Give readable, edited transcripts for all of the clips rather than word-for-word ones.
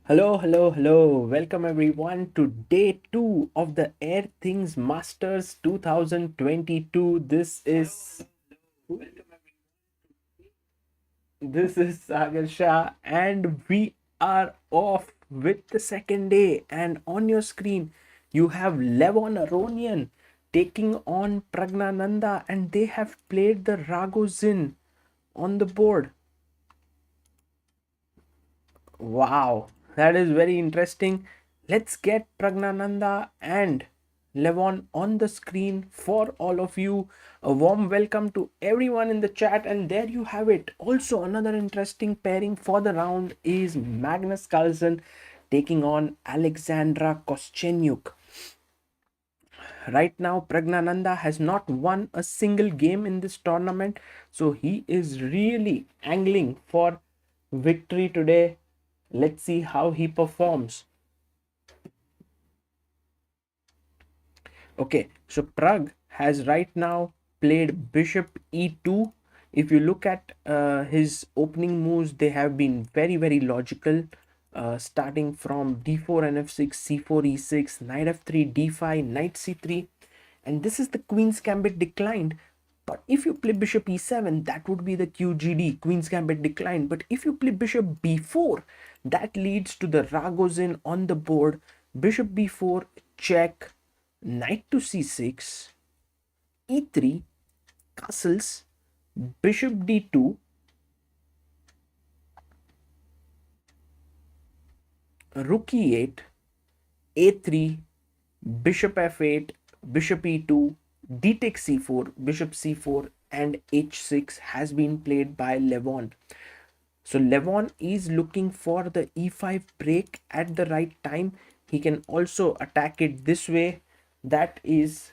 Hello. Welcome everyone to day 2 of the Airthings Masters 2022. This is Sagar Shah and we are off with the second day, and on your screen you have Levon Aronian taking on Pragnanda, and they have played the Ragozin on the board. Wow, that is very interesting. Let's get Pragnananda and Levon on the screen for all of you. A warm welcome to everyone in the chat, and there you have it. Also, another interesting pairing for the round is Magnus Carlsen taking on Alexandra Koscienyuk. Right now, Pragnananda has not won a single game in this tournament, so he is really angling for victory today. Let's see how he performs. Okay, so Pragg has right now played bishop e2. If you look at his opening moves, they have been very logical, starting from d4 nf6, c4 e6, knight f3, d5, knight c3, and this is the queen's gambit declined. But if you play bishop e7, that would be the QGD, queen's gambit declined. But if you play bishop b4, that leads to the Ragozin on the board. Bishop b4, check, knight to c6, e3, castles, bishop d2, rook e8, a3, bishop f8, bishop e2, d takes c4, bishop c4, and h6 has been played by Levon. So Levon is looking for the e5 break at the right time. He can also attack it this way. That is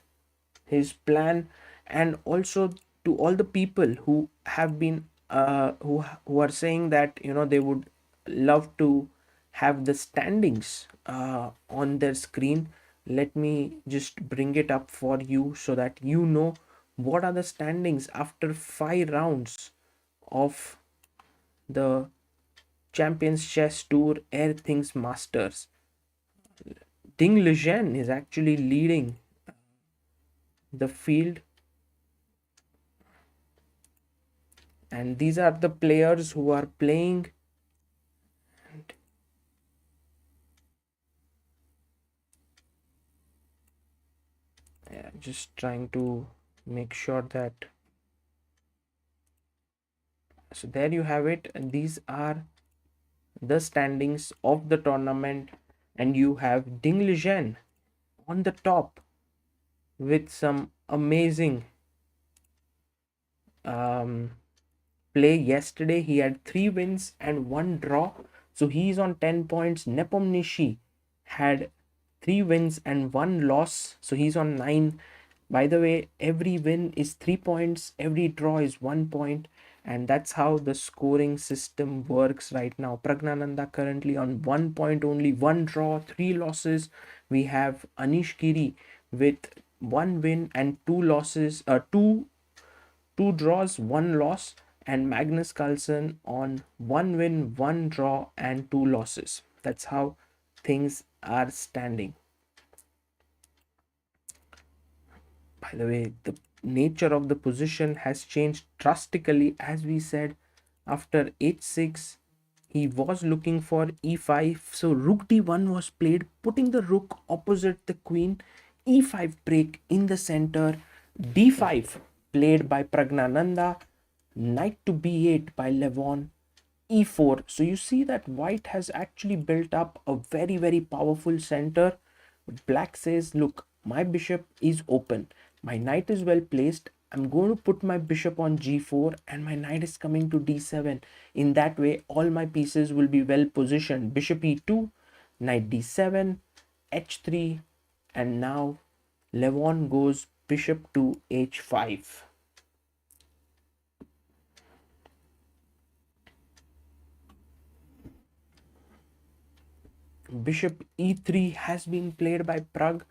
his plan. And also to all the people who have been who are saying that they would love to have the standings on their screen, let me just bring it up for you so that you know what are the standings after 5 rounds of the Champions Chess Tour Airthings Masters. Ding Liren is actually leading the field, and these are the players who are playing. Yeah, just trying to make sure that. So there you have it, and these are the standings of the tournament, and you have Ding Liren on the top with some amazing play yesterday. He had 3 wins and 1 draw, so he's on 10 points. Nepomniachtchi had 3 wins and 1 loss, so he's on 9. By the way, every win is 3 points, every draw is 1 point, and that's how the scoring system works right now. Pragnanda currently on 1 point only, 1 draw, 3 losses. We have Anish Giri with 1 win and 2 losses, two draws, 1 loss, and Magnus Carlsen on 1 win, 1 draw, and 2 losses. That's how things are standing. By the way, the nature of the position has changed drastically. As we said, after h6, he was looking for e5. So rook d1 was played, putting the rook opposite the queen. e5 break in the center. d5 played by Pragnananda. Knight to b8 by Levon. e4. So you see that white has actually built up a very powerful center. Black says, look, my bishop is open, my knight is well placed, I'm going to put my bishop on g4, and my knight is coming to d7. In that way, all my pieces will be well positioned. Bishop e2, knight d7, h3, and now Levon goes bishop to h5. Bishop e3 has been played by Pragg.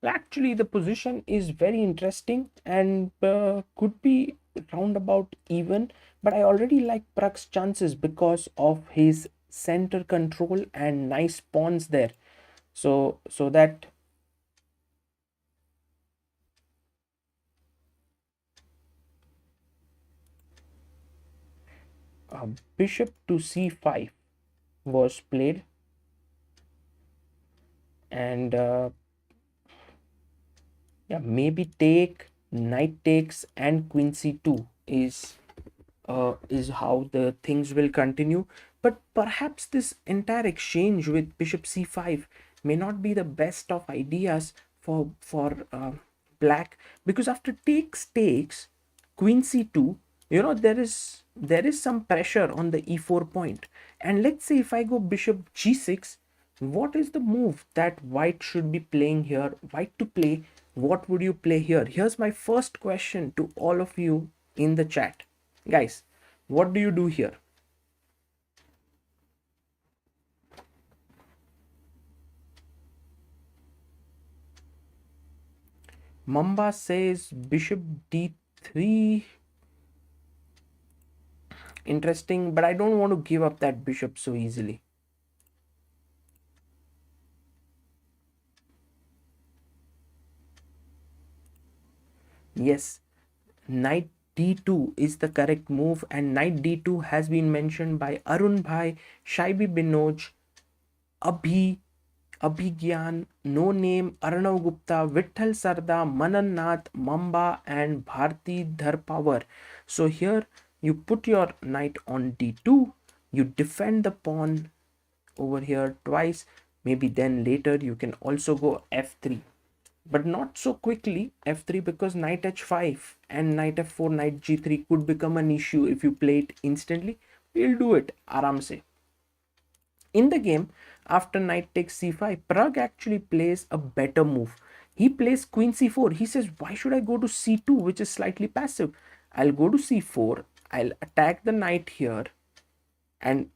Actually, the position is very interesting and could be roundabout even, but I already like Pragg's chances because of his center control and nice pawns there. So that bishop to c5 was played, and yeah, maybe take, knight takes, and queen c2 is how the things will continue. But perhaps this entire exchange with bishop c5 may not be the best of ideas for black, because after takes queen c2, there is some pressure on the e4 point. And let's say if I go bishop g6, what is the move that white should be playing here? White to play, what would you play here? Here's my first question to all of you in the chat. Guys, what do you do here? Mamba says bishop d3. Interesting, but I don't want to give up that bishop so easily. Yes, knight d2 is the correct move, and knight d2 has been mentioned by Arun Bhai, Shaibi Binoj, Abhi, Abhigyan, No Name, Arnav Gupta, Vitthal Sarda, Manan Nath, Mamba, and Bharti Dharpawar. So here you put your knight on d2, you defend the pawn over here twice. Maybe then later you can also go f3, but not so quickly f3, because knight h5 and knight f4, knight g3 could become an issue if you play it instantly. We'll do it aram se. In the game, after knight takes c5, Pragg actually plays a better move. He plays queen c4. He says, why should I go to c2, which is slightly passive? I'll go to c4, I'll attack the knight here, and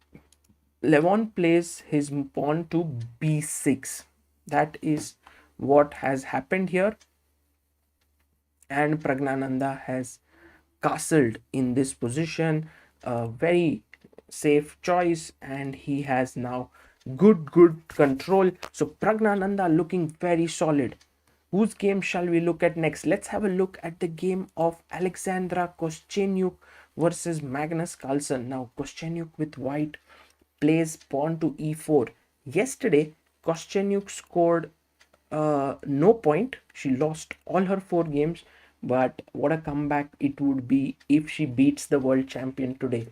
Levon plays his pawn to b6. That is what has happened here, and Pragnanda has castled in this position. A very safe choice, and he has now good control. So Pragnanda looking very solid. Whose game shall we look at next? Let's have a look at the game of Alexandra Koscienyuk versus Magnus Carlsen. Now Koscienyuk with white plays pawn to e4. Yesterday Koscienyuk scored no point. She lost all her 4 games, but what a comeback it would be if she beats the world champion today.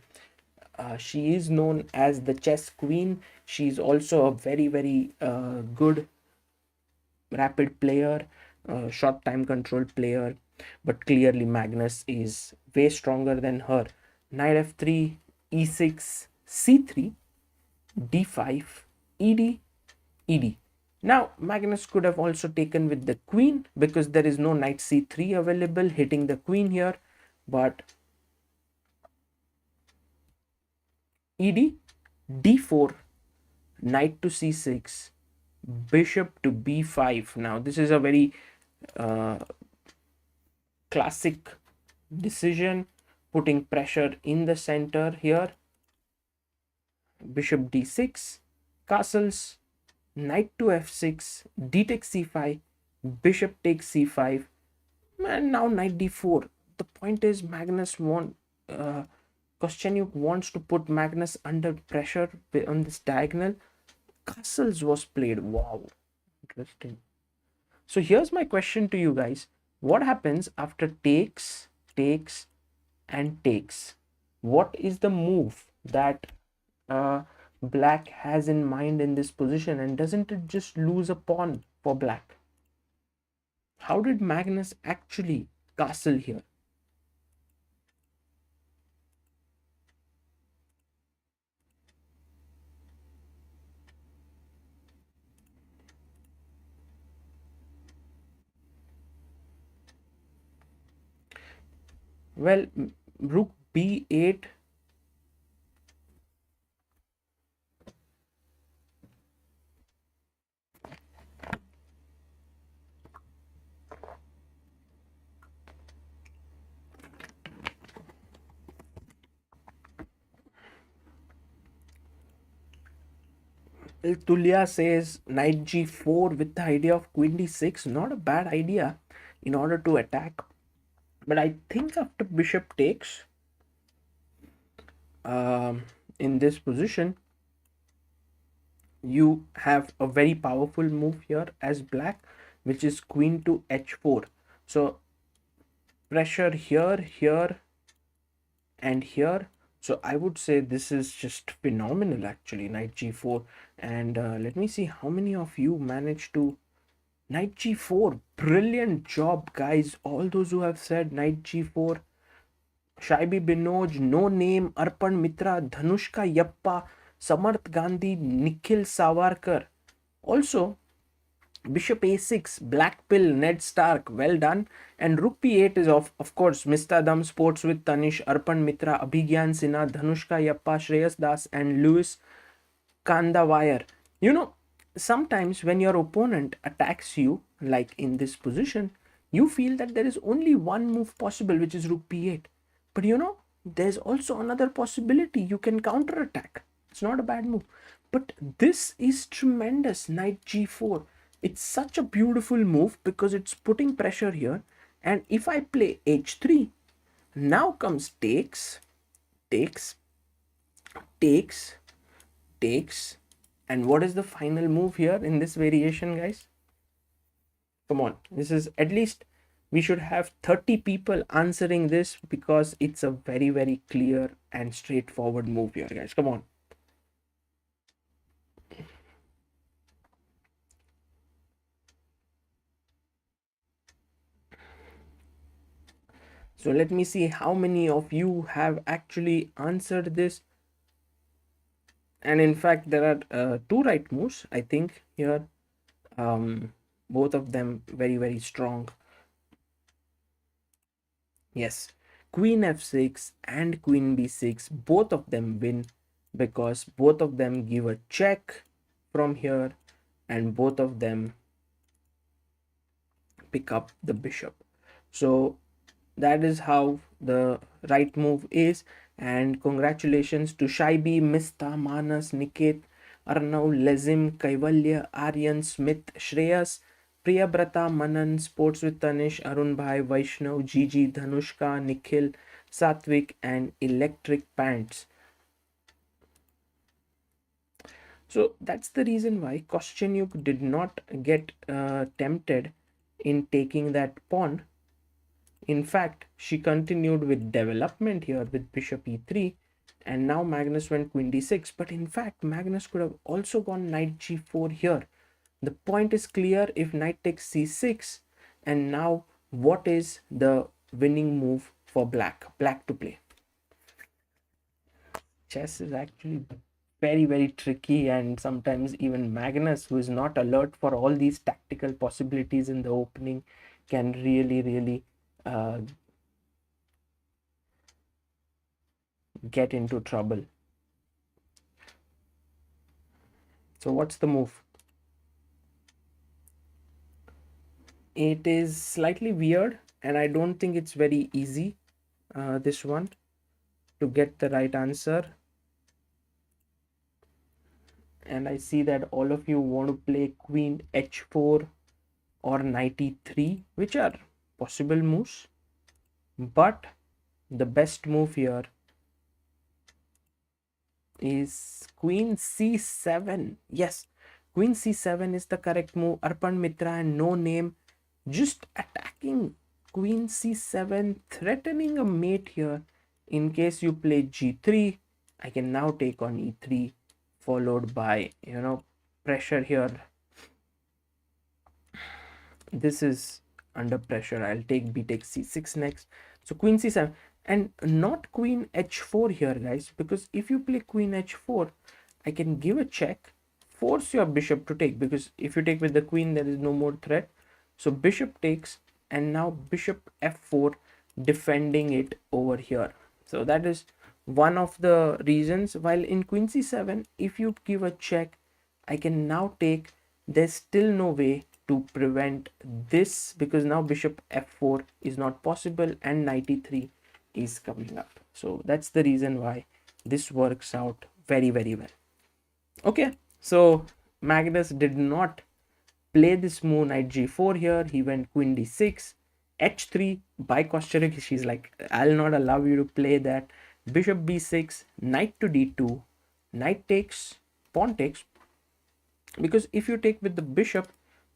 She is known as the chess queen. She's also a very good rapid player, short time control player, but clearly Magnus is way stronger than her. Knight f3, e6, c3, d5, ed, ed. Now Magnus could have also taken with the queen, because there is no knight c3 available hitting the queen here, but ed, d4, knight to c6, bishop to b5. Now this is a very uh, classic decision, putting pressure in the center here. Bishop d6, castles, knight to f6, d takes c5, bishop takes c5, and now knight d4. The point is Kosteniuk wants to put Magnus under pressure on this diagonal. Castles was played. Wow, interesting. So here's my question to you guys. What happens after takes, takes, and takes? What is the move that black has in mind in this position, and doesn't it just lose a pawn for black? How did Magnus actually castle here? Well, rook b8. Tulia says knight g4 with the idea of queen d6. Not a bad idea in order to attack. But I think after bishop takes, in this position, you have a very powerful move here as black, which is queen to h4. So pressure here, here, and here. So I would say this is just phenomenal actually, knight g4. And let me see how many of you managed to knight g4. Brilliant job, guys. All those who have said knight g4. Shaibi Binoj, No Name, Arpan Mitra, Dhanushka Yappa, Samarth Gandhi, Nikhil Savarkar. Also, bishop a6, Black Pill, Ned Stark, well done. And rook p8 is of course, Mr. Dam Sports with Tanish, Arpan Mitra, Abhigyan Sinha, Dhanushka Yappa, Shreyas Das, and Louis Kandawire. You know, sometimes when your opponent attacks you, like in this position, you feel that there is only one move possible, which is rook p8. But you know, there's also another possibility. You can counter attack. It's not a bad move. But this is tremendous. Knight g4. It's such a beautiful move because it's putting pressure here. And if I play h3, now comes takes, takes, takes, takes. And what is the final move here in this variation, guys? Come on. This is at least, we should have 30 people answering this because it's a very, very clear and straightforward move here, guys. Come on. So let me see how many of you have actually answered this. And in fact, there are two right moves, I think, here. Both of them very, very strong. Yes, queen f6 and queen b6, both of them win because both of them give a check from here and both of them pick up the bishop. So that is how the right move is. And congratulations to Shaibi, Mista, Manas, Niket, Arnav, Lezim, Kaivalya, Aryan, Smith, Shreyas, Priyabrata, Manan, Sports with Tanish, Arun Bhai, Vaishnav, Gigi, Dhanushka, Nikhil, Satvik, and Electric Pants. So that's the reason why Koscienyuk did not get tempted in taking that pawn. In fact, she continued with development here with bishop e3, and now Magnus went queen d6. But in fact, Magnus could have also gone knight g4 here. The point is clear. If knight takes c6, and now what is the winning move for black to play? Chess is actually very, very tricky, and sometimes even Magnus, who is not alert for all these tactical possibilities in the opening, can really get into trouble. So what's the move? It is slightly weird, and I don't think it's very easy, this one, to get the right answer. And I see that all of you want to play queen h4 or knight e3, which are possible moves, but the best move here is queen c7. Yes, queen c7 is the correct move. Arpan Mitra and No Name just attacking queen c7, threatening a mate here. In case you play g3, I can now take on e3, followed by, you know, pressure here. This is under pressure. I'll take b takes c6 next. So queen c7, and not queen h4 here, guys, because if you play queen h4, I can give a check, force your bishop to take, because if you take with the queen, there is no more threat. So bishop takes, and now bishop f4, defending it over here. So that is one of the reasons. While in queen c7, if you give a check, I can now take. There's still no way to prevent this, because now bishop f4 is not possible and knight e3 is coming up. So that's the reason why this works out very, very well. Okay, So Magnus did not play this move knight g4 here. He went queen d6, h3 by Koscienyuk. She's like, I'll not allow you to play that. Bishop b6, knight to d2, knight takes, pawn takes. Because if you take with the bishop,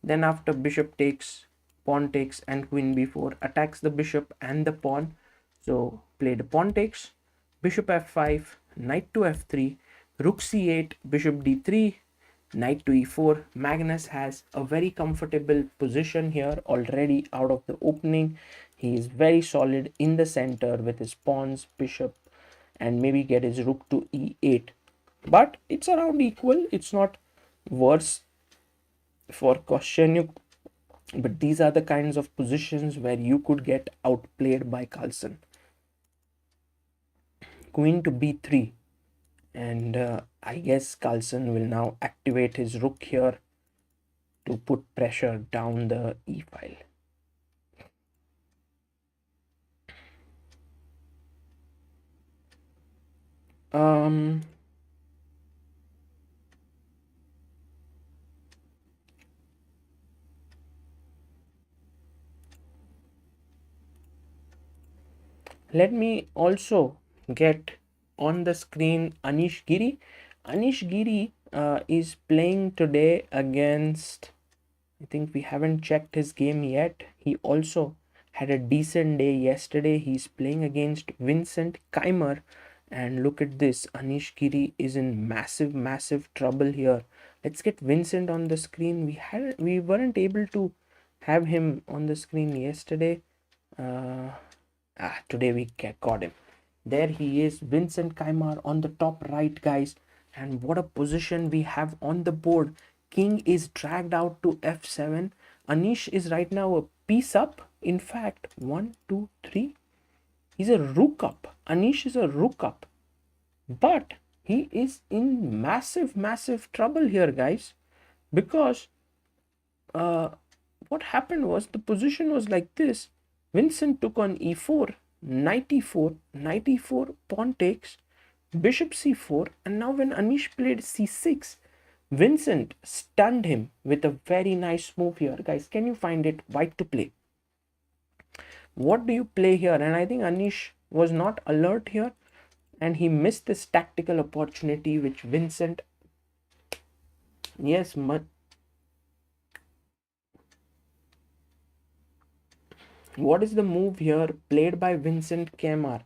then after bishop takes, pawn takes, and queen b4 attacks the bishop and the pawn. So play the pawn takes, bishop f5, knight to f3, rook c8, bishop d3, knight to e4. Magnus has a very comfortable position here already out of the opening. He is very solid in the center with his pawns, bishop, and maybe get his rook to e8. But it's around equal. It's not worse for Koscienyuk, but these are the kinds of positions where you could get outplayed by Carlsen. Queen to b3, and I guess Carlsen will now activate his rook here to put pressure down the e file. Let me also get on the screen Anish Giri. Anish Giri is playing today against, I think we haven't checked his game yet. He also had a decent day yesterday. He's playing against Vincent Keymer. And look at this. Anish Giri is in massive trouble here. Let's get Vincent on the screen. We weren't able to have him on the screen yesterday. Today we got him. There he is, Vincent Keymer on the top right, guys. And what a position we have on the board. King is dragged out to f7. Anish is right now a piece up. In fact, 1, 2, 3. He's a rook up. Anish is a rook up. But he is in massive trouble here, guys. Because what happened was the position was like this. Vincent took on e4, knight e4, knight e4, pawn takes, bishop c4, and now when Anish played c6, Vincent stunned him with a very nice move here. Guys, can you find it? White to play. What do you play here? And I think Anish was not alert here, and he missed this tactical opportunity which Vincent, yes, what is the move here played by Vincent Keymer?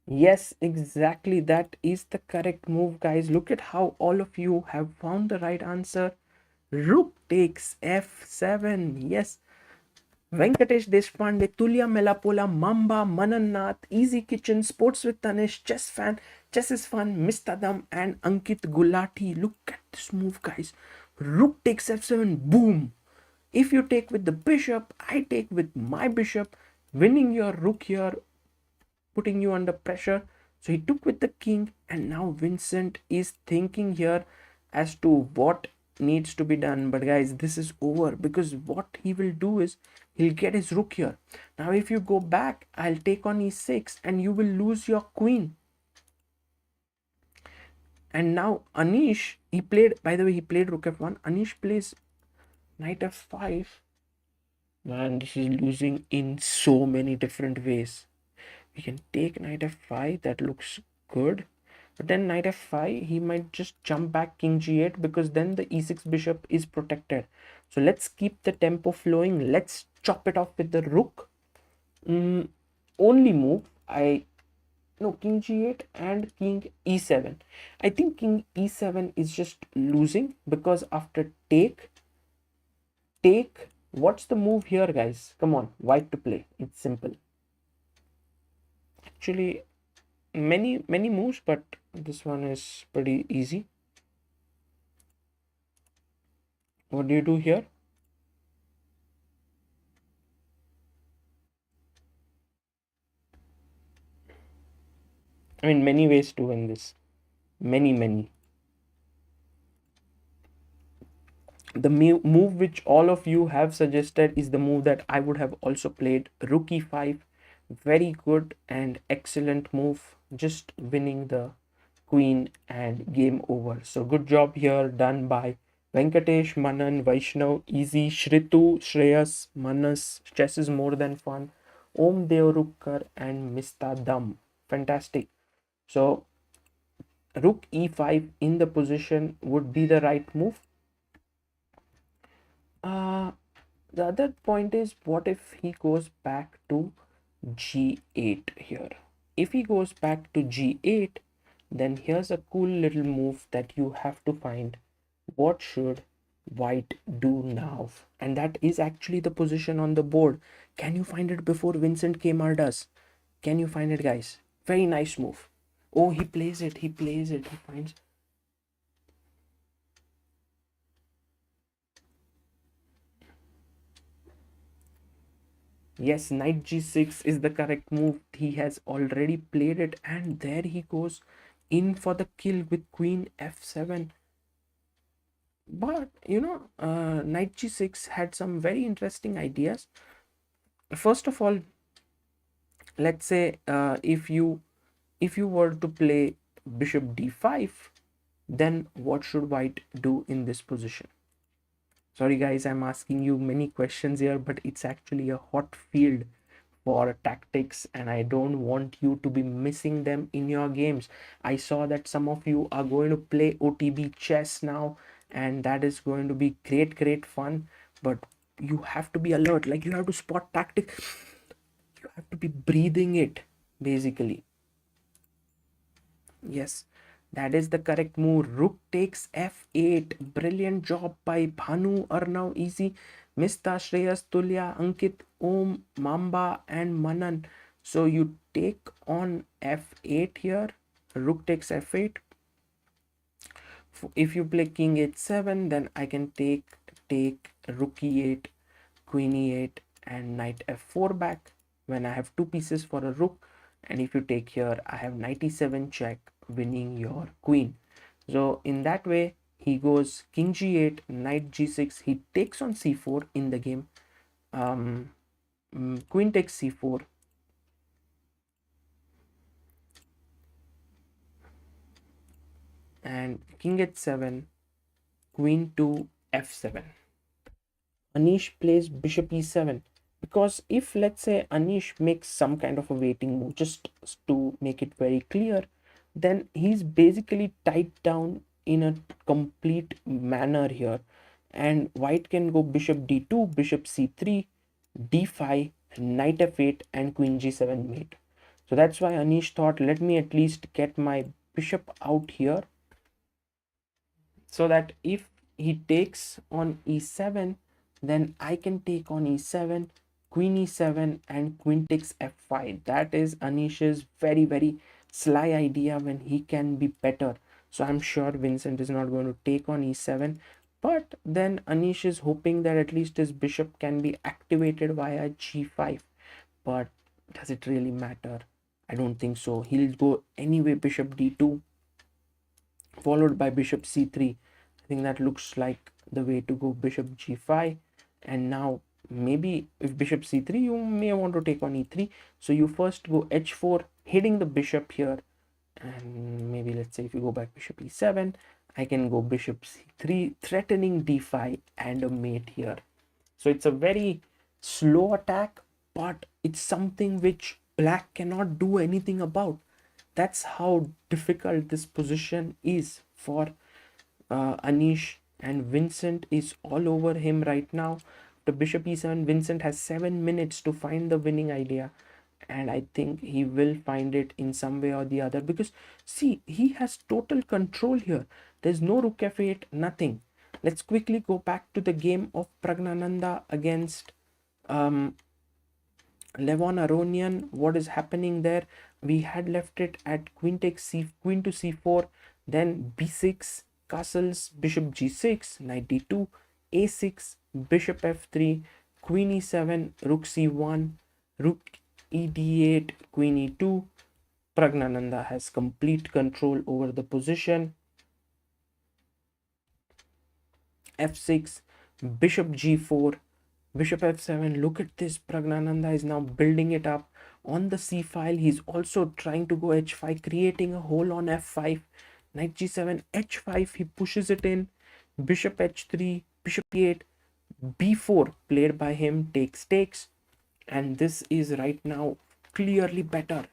Yes, exactly. That is the correct move, guys. Look at how all of you have found the right answer. Rook takes f7. Yes. Venkatesh Deshpande, Tulya Melapola, Mamba, Manannath, Easy Kitchen, Sports with Tanish, Chess Fan, Chess is Fun, Mistadam, and Ankit Gulati. Look at this move, guys. Rook takes f7. Boom. If you take with the bishop, I take with my bishop, winning your rook here, putting you under pressure. So he took with the king, and now Vincent is thinking here as to what needs to be done. But guys, this is over, because what he will do is he'll get his rook here. Now if you go back, I'll take on e6 and you will lose your queen. And now Anish, he played, by the way, he played rook f1. Anish plays knight f5. Man, this is losing in so many different ways. We can take knight f5. That looks good. But then knight f5, he might just jump back king g8, because then the e6 bishop is protected. So let's keep the tempo flowing. Let's chop it off with the rook. Only move, king g8 and king e7. I think king e7 is just losing, because after take, what's the move here, guys? Come on, white to play. It's simple. Actually, many moves, but this one is pretty easy. What do you do here? I mean, many ways to win this. Many. The move which all of you have suggested is the move that I would have also played. Rook e5. Very good and excellent move. Just winning the queen, and game over. So good job here done by Venkatesh, Manan, Vaishnav, Easy, Shritu, Shreyas, Manas, Chess is More Than Fun, Om Deorukkar, and Mista Dam. Fantastic. So rook e5 in the position would be the right move. The other point is, what if he goes back to g8 here? If he goes back to g8, then here's a cool little move that you have to find. What should white do now? And that is actually the position on the board. Can you find it before Vincent Keymer does? Can you find it, guys? Very nice move. Oh, he plays it. He finds. Yes, knight g6 is the correct move. He has already played it, and there he goes in for the kill with queen f7. But knight g6 had some very interesting ideas. First of all, let's say if you were to play bishop d5, then what should white do in this position? Sorry guys, I'm asking you many questions here, but it's actually a hot field for tactics, and I don't want you to be missing them in your games. I saw that some of you are going to play OTB chess now, and that is going to be great fun, but you have to be alert. Like, you have to spot tactics. You have to be breathing it, basically. Yes, that is the correct move. Rook takes f8. Brilliant job by Bhanu, Arnav, Easy, Mista, Shreyas, Tulya, Ankit, Om, Mamba, and Manan. So you take on f8 here. Rook takes f8. If you play king h7, then I can take rook e8, queen e8, and knight f4 back when I have two pieces for a rook. And if you take here, I have knight e7 check, winning your queen. So in that way, he goes king g8, knight g6. He takes on c4 in the game. Queen takes c4. And king h7, queen to f7. Anish plays bishop e7, because if, let's say, Anish makes some kind of a waiting move, just to make it very clear, then he's basically tied down in a complete manner here, and white can go bishop d2, bishop c3, d5, knight f8, and queen g7 mate. So that's why Anish thought, let me at least get my bishop out here, so that if he takes on e7, then I can take on e7, queen e7, and queen takes f5. That is Anish's very sly idea when he can be better. So I'm sure Vincent is not going to take on e7, but then Anish is hoping that at least his bishop can be activated via g5. But does it really matter? I don't think so. He'll go anyway bishop d2, followed by bishop c3. I think that looks like the way to go. Bishop g5, and now maybe if bishop c3, you may want to take on e3. So you first go h4, hitting the bishop here, and maybe let's say if you go back bishop e7, I can go bishop c3, threatening d5 and a mate here. So it's a very slow attack, but it's something which black cannot do anything about. That's how difficult this position is for Anish, and Vincent is all over him right now. The bishop e7, Vincent has 7 minutes to find the winning idea, and I think he will find it in some way or the other, because see, he has total control here. There's no rook f8, nothing. Let's quickly go back to the game of Pragnanda against Levon Aronian. What is happening there? We had left it at queen takes queen to c4, then b6, castles, bishop g6, knight d2, a6, bishop f3, queen e7, rook c1, rook e d8, queen e2. Pragnanda has complete control over the position. f6, bishop g4, Bishop f7. Look at this. Pragnanda is now building it up on the c file. He's also trying to go h5, creating a hole on f5. Knight g7, h5. He pushes it in. Bishop h3, bishop e8, b4 played by him, takes, and this is right now clearly better.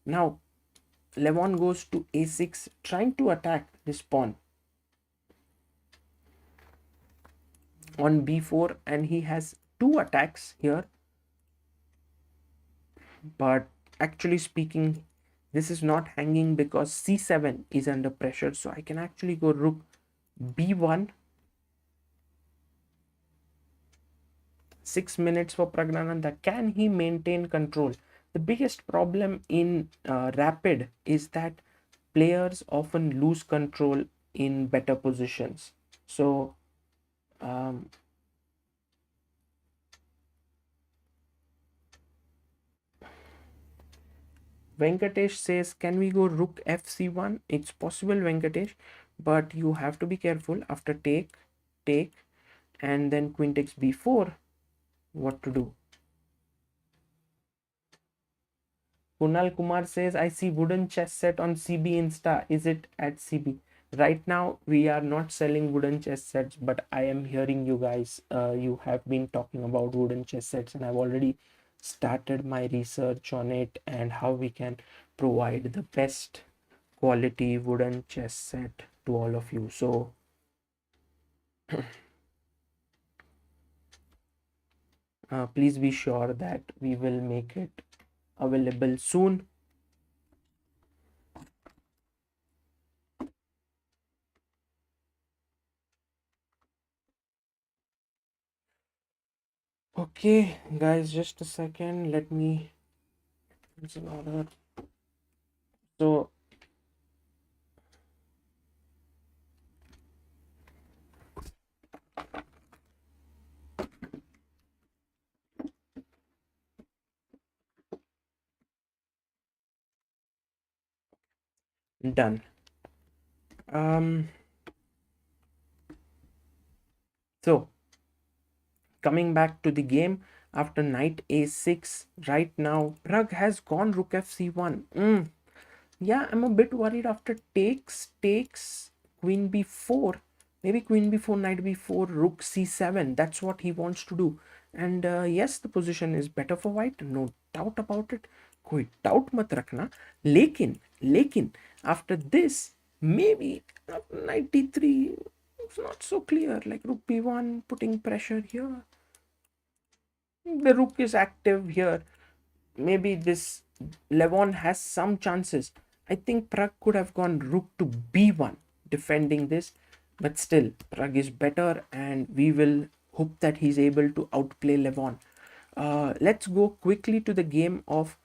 Now Levon goes to a6, trying to attack this pawn on b4, and he has two attacks here, but actually speaking this is not hanging because c7 is under pressure. So I can actually go rook b1. 6 minutes for Pragnanda. Can he maintain control? The biggest problem in rapid is that players often lose control in better positions. So Venkatesh says, can we go rook fc1? It's possible, Venkatesh, but you have to be careful. After take, and then queen takes b4, what to do? Kunal Kumar says, I see wooden chess set on CB Insta. Is it at CB? Right now, we are not selling wooden chess sets, but I am hearing you guys. You have been talking about wooden chess sets, and I've already started my research on it and how we can provide the best quality wooden chess set to all of you. So, please be sure that we will make it available soon. Okay, guys, just a second. Let me. It's an order. So, done. So coming back to the game, after knight a6, right now Pragg has gone rook fc1. Yeah, I'm a bit worried. After takes, queen b4, maybe queen b4, knight b4, rook c7. That's what he wants to do. And yes, the position is better for white, no doubt about it. कोई doubt मत रखना. लेकिन after this, maybe knight d3, it's not so clear. Like rook b1, putting pressure here. The rook is active here. Maybe this Levon has some chances. I think Pragg could have gone rook to b1 defending this, but still Pragg is better, and we will hope that he's able to outplay Levon. Let's go quickly to the game of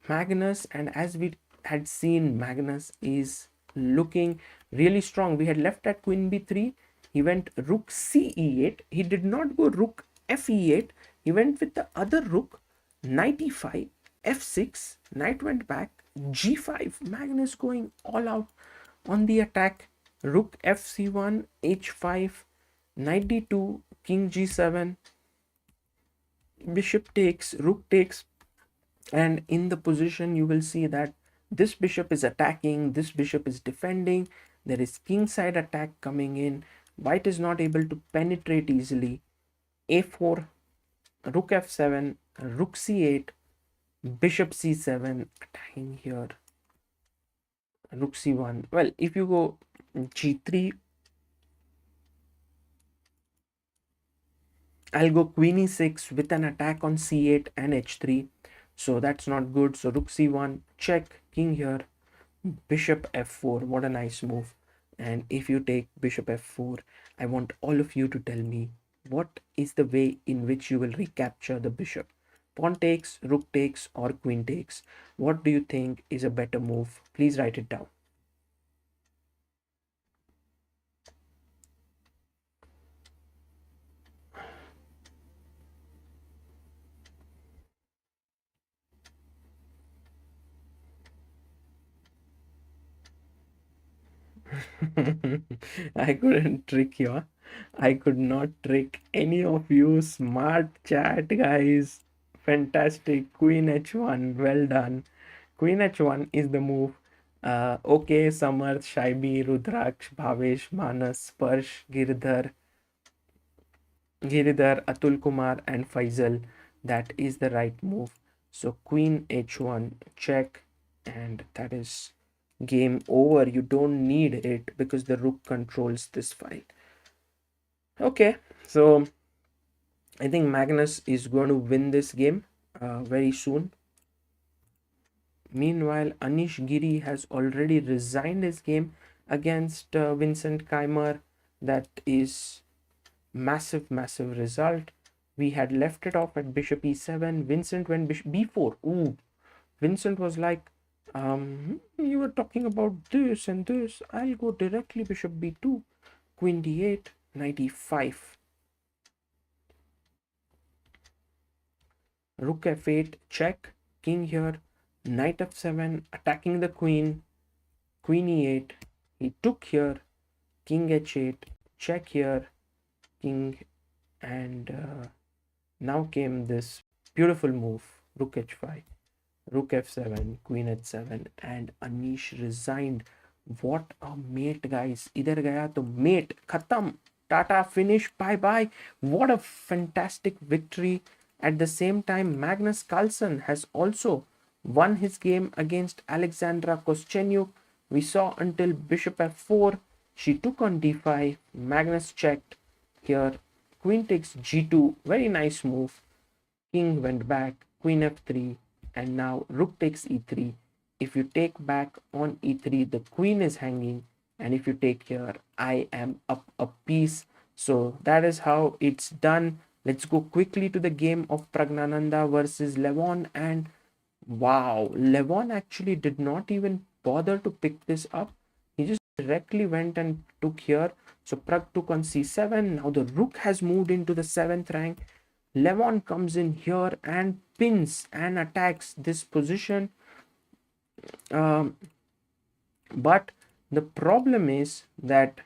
Magnus, and as we had seen, Magnus is looking really strong. We had left at queen b3. He went rook c e8. He did not go rook f e8. He went with the other rook, knight e5, f6, knight went back, g5. Magnus going all out on the attack. Rook fc1, h5, knight d2, king g7, bishop takes, rook takes, and in the position you will see that this bishop is attacking, this bishop is defending. There is kingside attack coming in. White is not able to penetrate easily. a4, rook f7, rook c8, bishop c7, attacking here, rook c1. Well, if you go g3, I'll go queen e6 with an attack on c8 and h3. So that's not good. So rook c1, check, king here, bishop f4. What a nice move. And if you take bishop f4, I want all of you to tell me what is the way in which you will recapture the bishop. Pawn takes, rook takes, or queen takes. What do you think is a better move? Please write it down. I couldn't trick you. Huh? I could not trick any of you. Smart chat, guys. Fantastic. Queen h1. Well done. Queen h1 is the move. Okay, Samarth, Shaibi, Rudraksh, Bhavesh, Manas, Sparsh, Giridhar, Atul Kumar, and Faisal. That is the right move. So Queen h1 check, and that is game over. You don't need it because the rook controls this file. Okay, so I think Magnus is going to win this game very soon. Meanwhile, Anish Giri has already resigned his game against Vincent Keymer. That is massive result. We had left it off at bishop e7. Vincent went bishop b4. Ooh, Vincent was like, you were talking about this and this. I'll go directly bishop b2, queen d8, knight e5. Rook f8, check, king here, knight f7, attacking the queen, queen e8. He took here, king h8, check here, king, and now came this beautiful move, rook h5, rook f7, queen h7, and Anish resigned. What a mate, guys. Idhar gaya to mate, khatam, tata, finish, bye bye. What a fantastic victory. At the same time, Magnus Carlsen has also won his game against Alexandra Koscienyuk. We saw until bishop f4, she took on d5, Magnus checked here, queen takes g2, very nice move, king went back, queen f3, and now rook takes e3. If you take back on e3, the queen is hanging, and if you take here, I am up a piece. So that is how it's done. Let's go quickly to the game of Pragnanda versus Levon, and wow, Levon actually did not even bother to pick this up. He just directly went and took here. So Pragg took on c7. Now the rook has moved into the 7th rank. Levon comes in here and pins and attacks this position. But the problem is that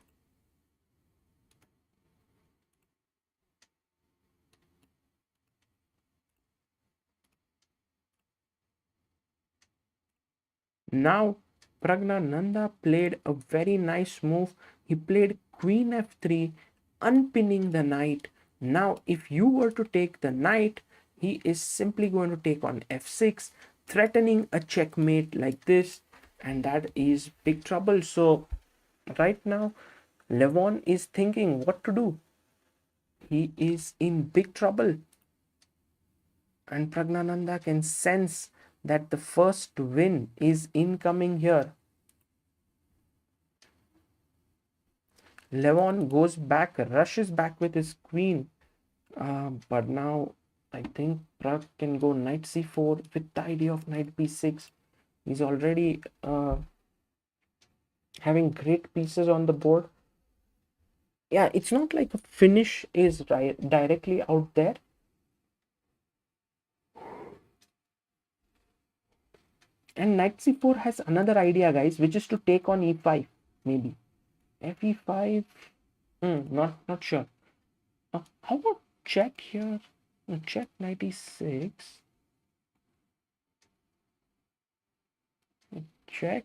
now Pragnanda played a very nice move. He played queen f3, unpinning the knight. Now, if you were to take the knight, he is simply going to take on f6, threatening a checkmate like this, and that is big trouble. So, right now, Levon is thinking what to do. He is in big trouble, and Pragnananda can sense that the first win is incoming here. Levon goes back, rushes back with his queen, but now I think Pragg can go knight c4 with the idea of knight b6. He's already having great pieces on the board. Yeah, it's not like a finish is directly out there. And knight c4 has another idea, guys, which is to take on e5, maybe. fe5, not sure. How about check here? Check knight e6. Check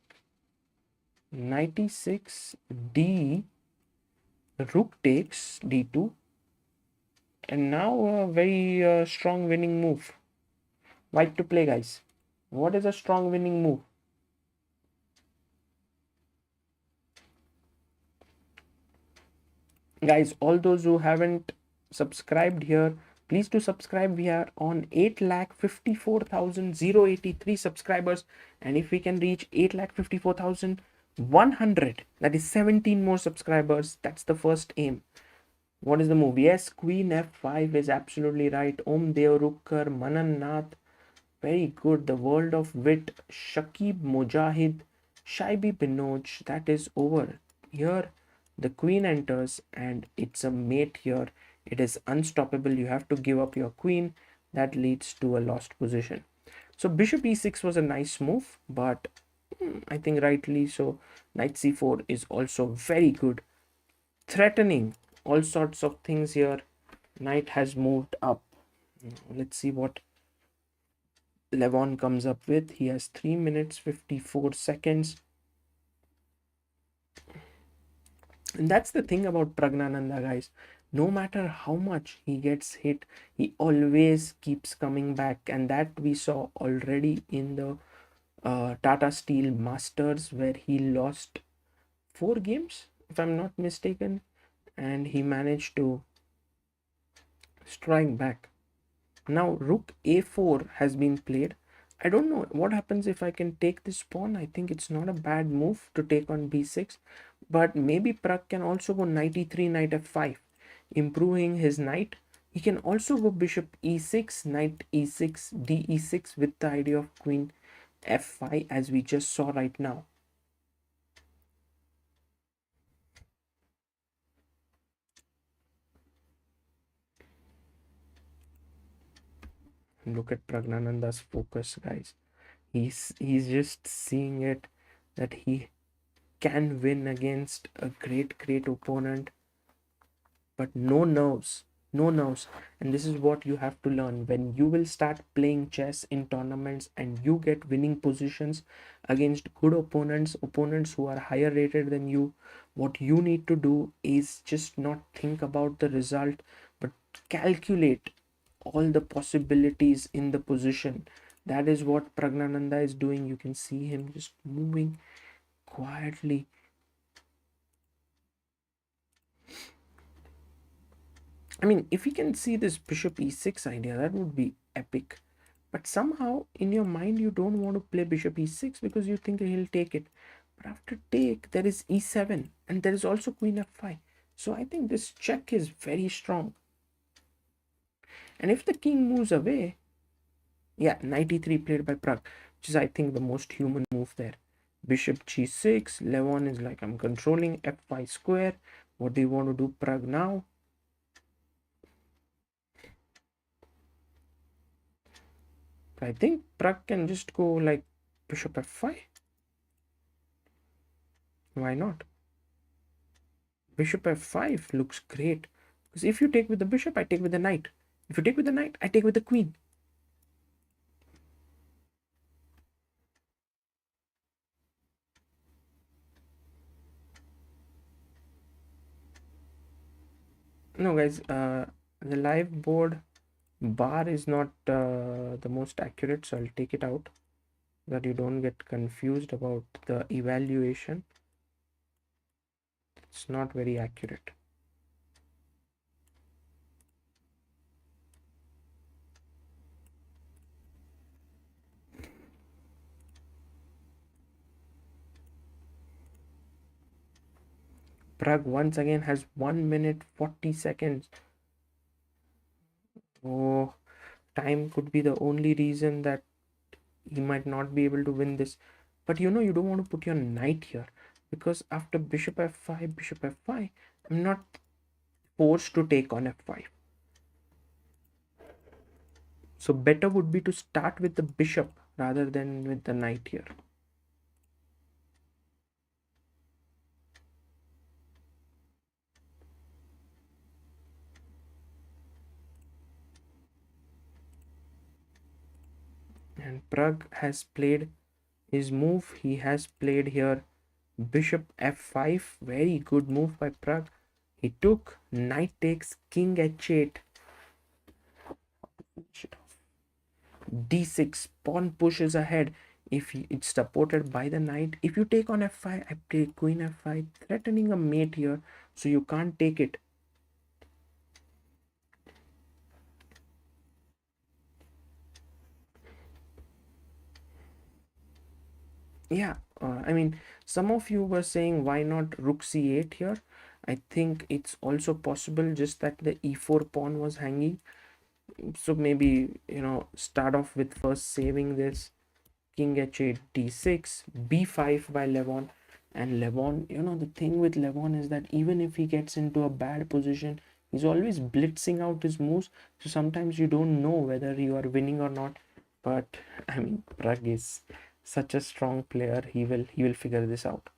knight e6, d, rook takes d2, and now a very strong winning move. White to play, guys. What is a strong winning move? Guys, all those who haven't subscribed here, please do subscribe. We are on 8,54,083 subscribers, and if we can reach 8,54,100, that is 17 more subscribers, that's the first aim. What is the move? Yes, queen f5 is absolutely right. Om Deo Rukkar, Manan Nath, very good. The world of wit, Shakib Mujahid, Shaibi Binoj, that is over. Here the queen enters and it's a mate here. It is unstoppable. You have to give up your queen. That leads to a lost position. So bishop e6 was a nice move, but I think rightly so. Knight c4 is also very good, threatening all sorts of things here. Knight has moved up. Let's see what Levon comes up with. He has 3 minutes 54 seconds. And that's the thing about Pragnanda, guys. No matter how much he gets hit, he always keeps coming back. And that we saw already in the Tata Steel Masters, where he lost 4 games, if I'm not mistaken. And he managed to strike back. Now rook a4 has been played. I don't know what happens if I can take this pawn. I think it's not a bad move to take on b6, but maybe Pragg can also go knight e3, knight f5, improving his knight. He can also go bishop e6, knight e6, d e6 with the idea of queen f5, as we just saw right now. Look at Pragnananda's focus, guys. He's just seeing it, that he can win against a great opponent, but no nerves, no nerves. And this is what you have to learn. When you will start playing chess in tournaments and you get winning positions against good opponents who are higher rated than you, what you need to do is just not think about the result, but calculate all the possibilities in the position. That is what Pragnananda is doing. You can see him just moving quietly. I mean, if you can see this bishop e6 idea, that would be epic. But somehow in your mind you don't want to play bishop e6 because you think he'll take it. But after take, there is e7 and there is also queen f5. So I think this check is very strong. And if the king moves away, yeah, knight e3 played by Pragg, which is I think the most human move there. Bishop g6, Levon is like, I'm controlling f5 square. What do you want to do, Pragg, now? I think Pragg can just go like bishop f5. Why not? Bishop f5 looks great. Because if you take with the bishop, I take with the knight. If you take with the knight, I take with the queen. No, guys, the live board bar is not the most accurate, so I'll take it out so that you don't get confused about the evaluation. It's not very accurate. Pragg once again has 1 minute 40 seconds. Oh, time could be the only reason that he might not be able to win this. But you know, you don't want to put your knight here, because after bishop f5, I'm not forced to take on f5. So better would be to start with the bishop rather than with the knight here. And Pragg has played his move. He has played here bishop f5. Very good move by Pragg. He took knight takes king h8. d6, pawn pushes ahead. If it's supported by the knight, if you take on f5, I play queen f5, threatening a mate here, so you can't take it. Yeah, I mean, some of you were saying why not rook c8 here. I think it's also possible, just that the e4 pawn was hanging. So maybe, you know, start off with first saving this. King h8, d6, b5 by Levon. And Levon, you know, the thing with Levon is that even if he gets into a bad position, he's always blitzing out his moves. So sometimes you don't know whether you are winning or not. But I mean, Pragg is such a strong player. He will figure this out.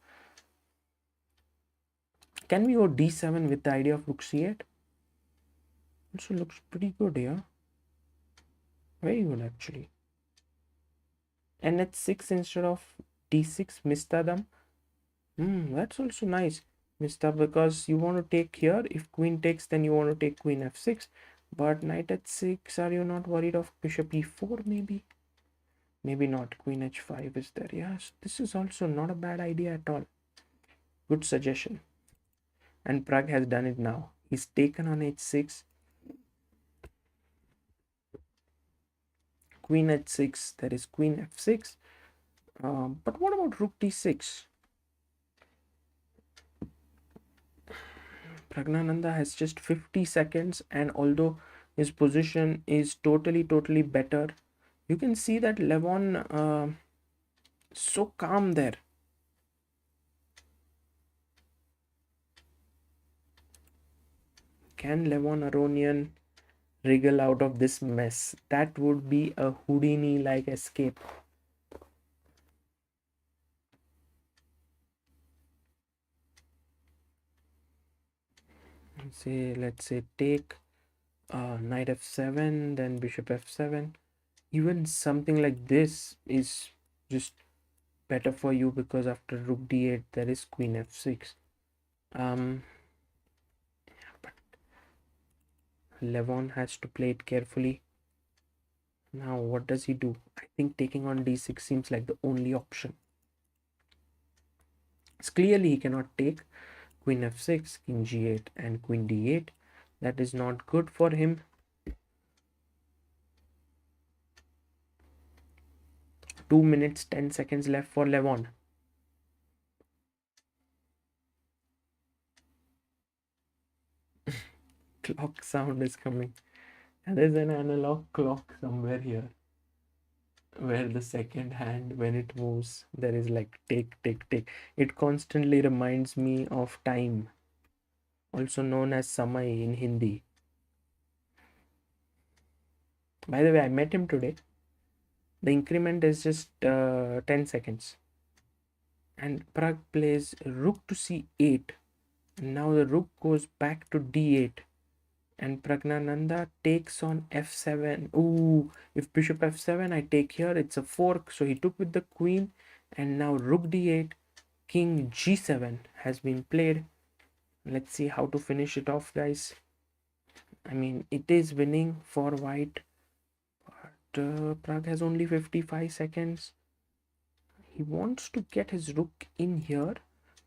Can we go d7 with the idea of rook c8? Also looks pretty good here. Very good actually. And at 6 instead of d6, mistadam. That's also nice. Mista, because you want to take here. If queen takes, then you want to take queen f6. But knight at 6, are you not worried of bishop e4 maybe? Maybe not. Queen h5 is there. Yes, this is also not a bad idea at all. Good suggestion. And Pragg has done it now. He's taken on h6. Queen h6, there is queen f6. But what about rook d6? Pragnanda has just 50 seconds, and although his position is totally better, you can see that Levon so calm there. Can Levon Aronian wriggle out of this mess? That would be a Houdini-like escape. Let's say take knight f7, then bishop f7. Even something like this is just better for you, because after rook d8 there is queen f6. But Levon has to play it carefully. Now what does he do? I think taking on d6 seems like the only option. It's clearly he cannot take queen f6, king g8 and queen d8. That is not good for him. Two minutes 10 seconds left for Levon. Clock sound is coming. And there's an analog clock somewhere here, where the second hand, when it moves, there is like tick tick tick. It constantly reminds me of time, also known as samay in Hindi. By the way, I met him today. The increment is just 10 seconds. And Pragg plays rook to c8. Now the rook goes back to d8. And Pragnanda takes on f7. Ooh, if bishop f7, I take here, it's a fork. So he took with the queen. And now rook d8, king g7 has been played. Let's see how to finish it off, guys. I mean, it is winning for white. But Pragg has only 55 seconds. He wants to get his rook in here.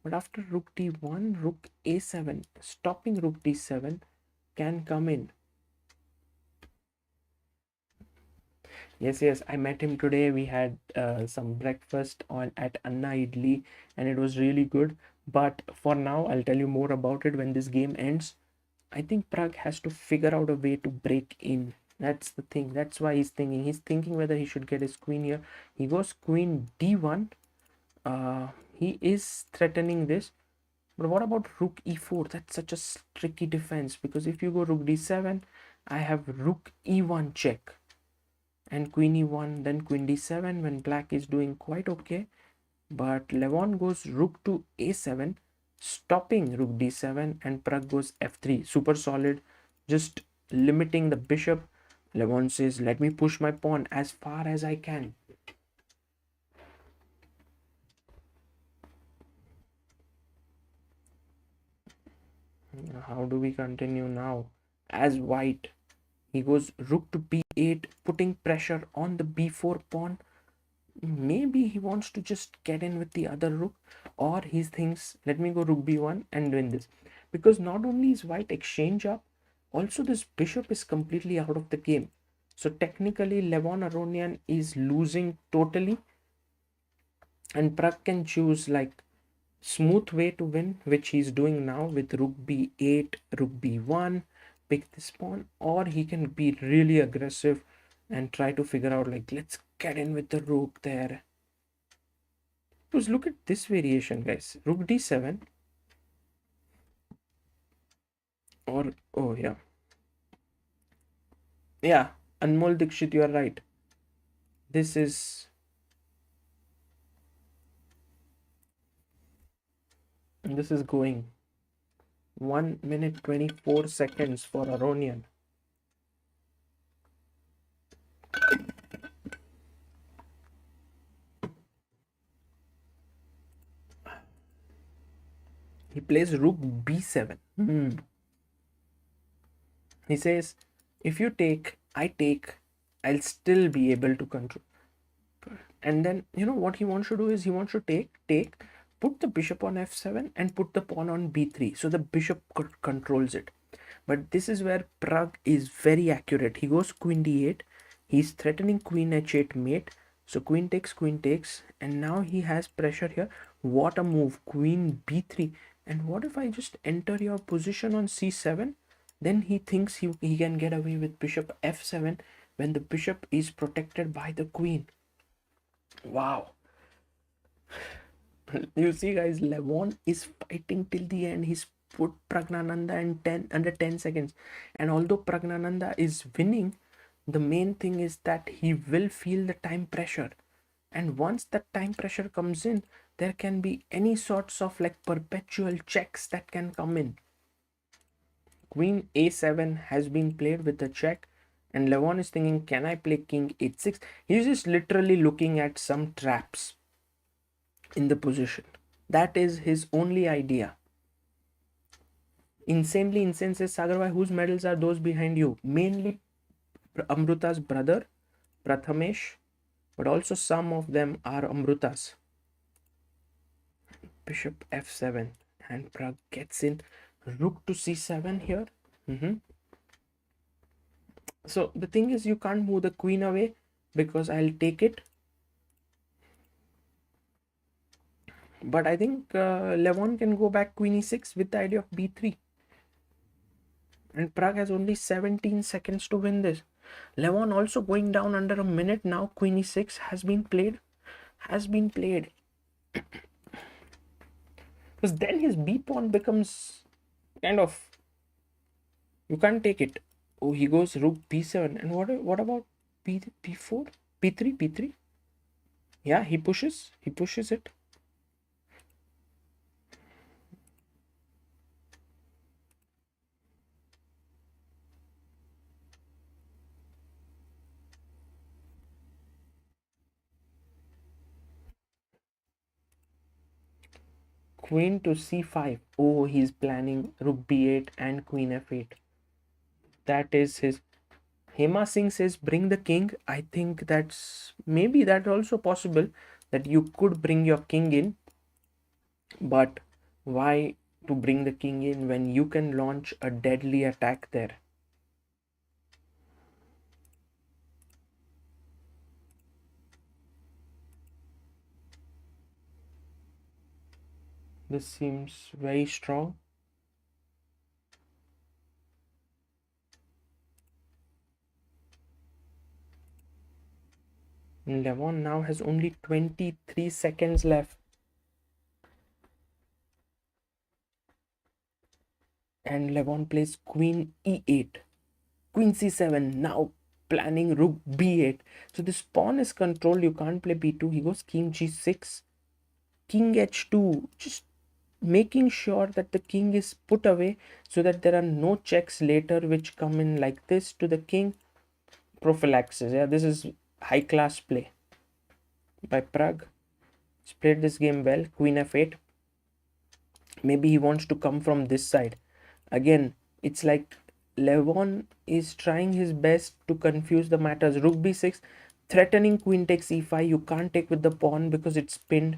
But after rook d1, rook a7, stopping rook d7, can come in. Yes, I met him today. We had some breakfast at Anna Idli, and it was really good. But for now, I'll tell you more about it when this game ends. I think Pragg has to figure out a way to break in. That's the thing. That's why he's thinking. He's thinking whether he should get his queen here. He goes queen d1. He is threatening this. But what about rook e4? That's such a tricky defense, because if you go rook d7, I have rook e1 check and queen e1, then queen d7 when black is doing quite okay. But Levon goes rook to a7, stopping rook d7, and Pragg goes f3. Super solid, just limiting the bishop. Levon says, let me push my pawn as far as I can. How do we continue now? As white, he goes rook to b8, putting pressure on the b4 pawn. Maybe he wants to just get in with the other rook, or he thinks, let me go rook b1 and win this. Because not only is white exchange up, also this bishop is completely out of the game. So technically Levon Aronian is losing totally, and Pragg can choose like smooth way to win, which he's doing now with rook b8, rook b1, pick this pawn, or he can be really aggressive and try to figure out like, let's get in with the rook there. Because look at this variation, guys. Rook d7, or oh yeah, Anmol Dikshit, you are right. This is This is going 1 minute 24 seconds for Aronian. He plays rook b7. He says, if you take, I take, I'll still be able to control. And then, you know what he wants to do is he wants to take, put the bishop on f7 and put the pawn on b3. So the bishop controls it. But this is where Pragg is very accurate. He goes queen d8. He's threatening queen h8 mate. So queen takes, and now he has pressure here. What a move, queen b3. And what if I just enter your position on c7? Then he thinks he can get away with bishop f7 when the bishop is protected by the queen. Wow. You see, guys, Levon is fighting till the end. He's put Pragnanda in under 10 seconds. And although Pragnanda is winning, the main thing is that he will feel the time pressure. And once that time pressure comes in, there can be any sorts of like perpetual checks that can come in. Queen a7 has been played with a check, and Levon is thinking, can I play king h6? He's just literally looking at some traps in the position. That is his only idea. Insanely insane says Sagarbai, whose medals are those behind you? Mainly Amruta's brother, Prathamesh, but also some of them are Amruta's. Bishop f7, and Pragg gets in. Rook to c7 here. So the thing is, you can't move the queen away because I'll take it. But I think Levon can go back queen e6 with the idea of b3. And Pragg has only 17 seconds to win this. Levon also going down under a minute now. Queen e6 has been played. Because then his b pawn becomes kind of, you can't take it. Oh, he goes rook b7. And what about b4? b3? Yeah, he pushes it. Queen to c5. Oh, he's planning rook b8 and queen f8. That is his. Hema Singh says bring the king. I think that's also possible that you could bring your king in. But why to bring the king in when you can launch a deadly attack there? This seems very strong. Levon now has only 23 seconds left. And Levon plays queen e8. Queen c7. Now planning rook b8. So this pawn is controlled. You can't play b2. He goes king g6. King h2. Just making sure that the king is put away so that there are no checks later which come in like this to the king. Prophylaxis. Yeah, this is high class play by Pragg. He's played this game well. Queen f8. Maybe he wants to come from this side. Again, it's like Levon is trying his best to confuse the matters. Rook b6, threatening queen takes e5. You can't take with the pawn because it's pinned.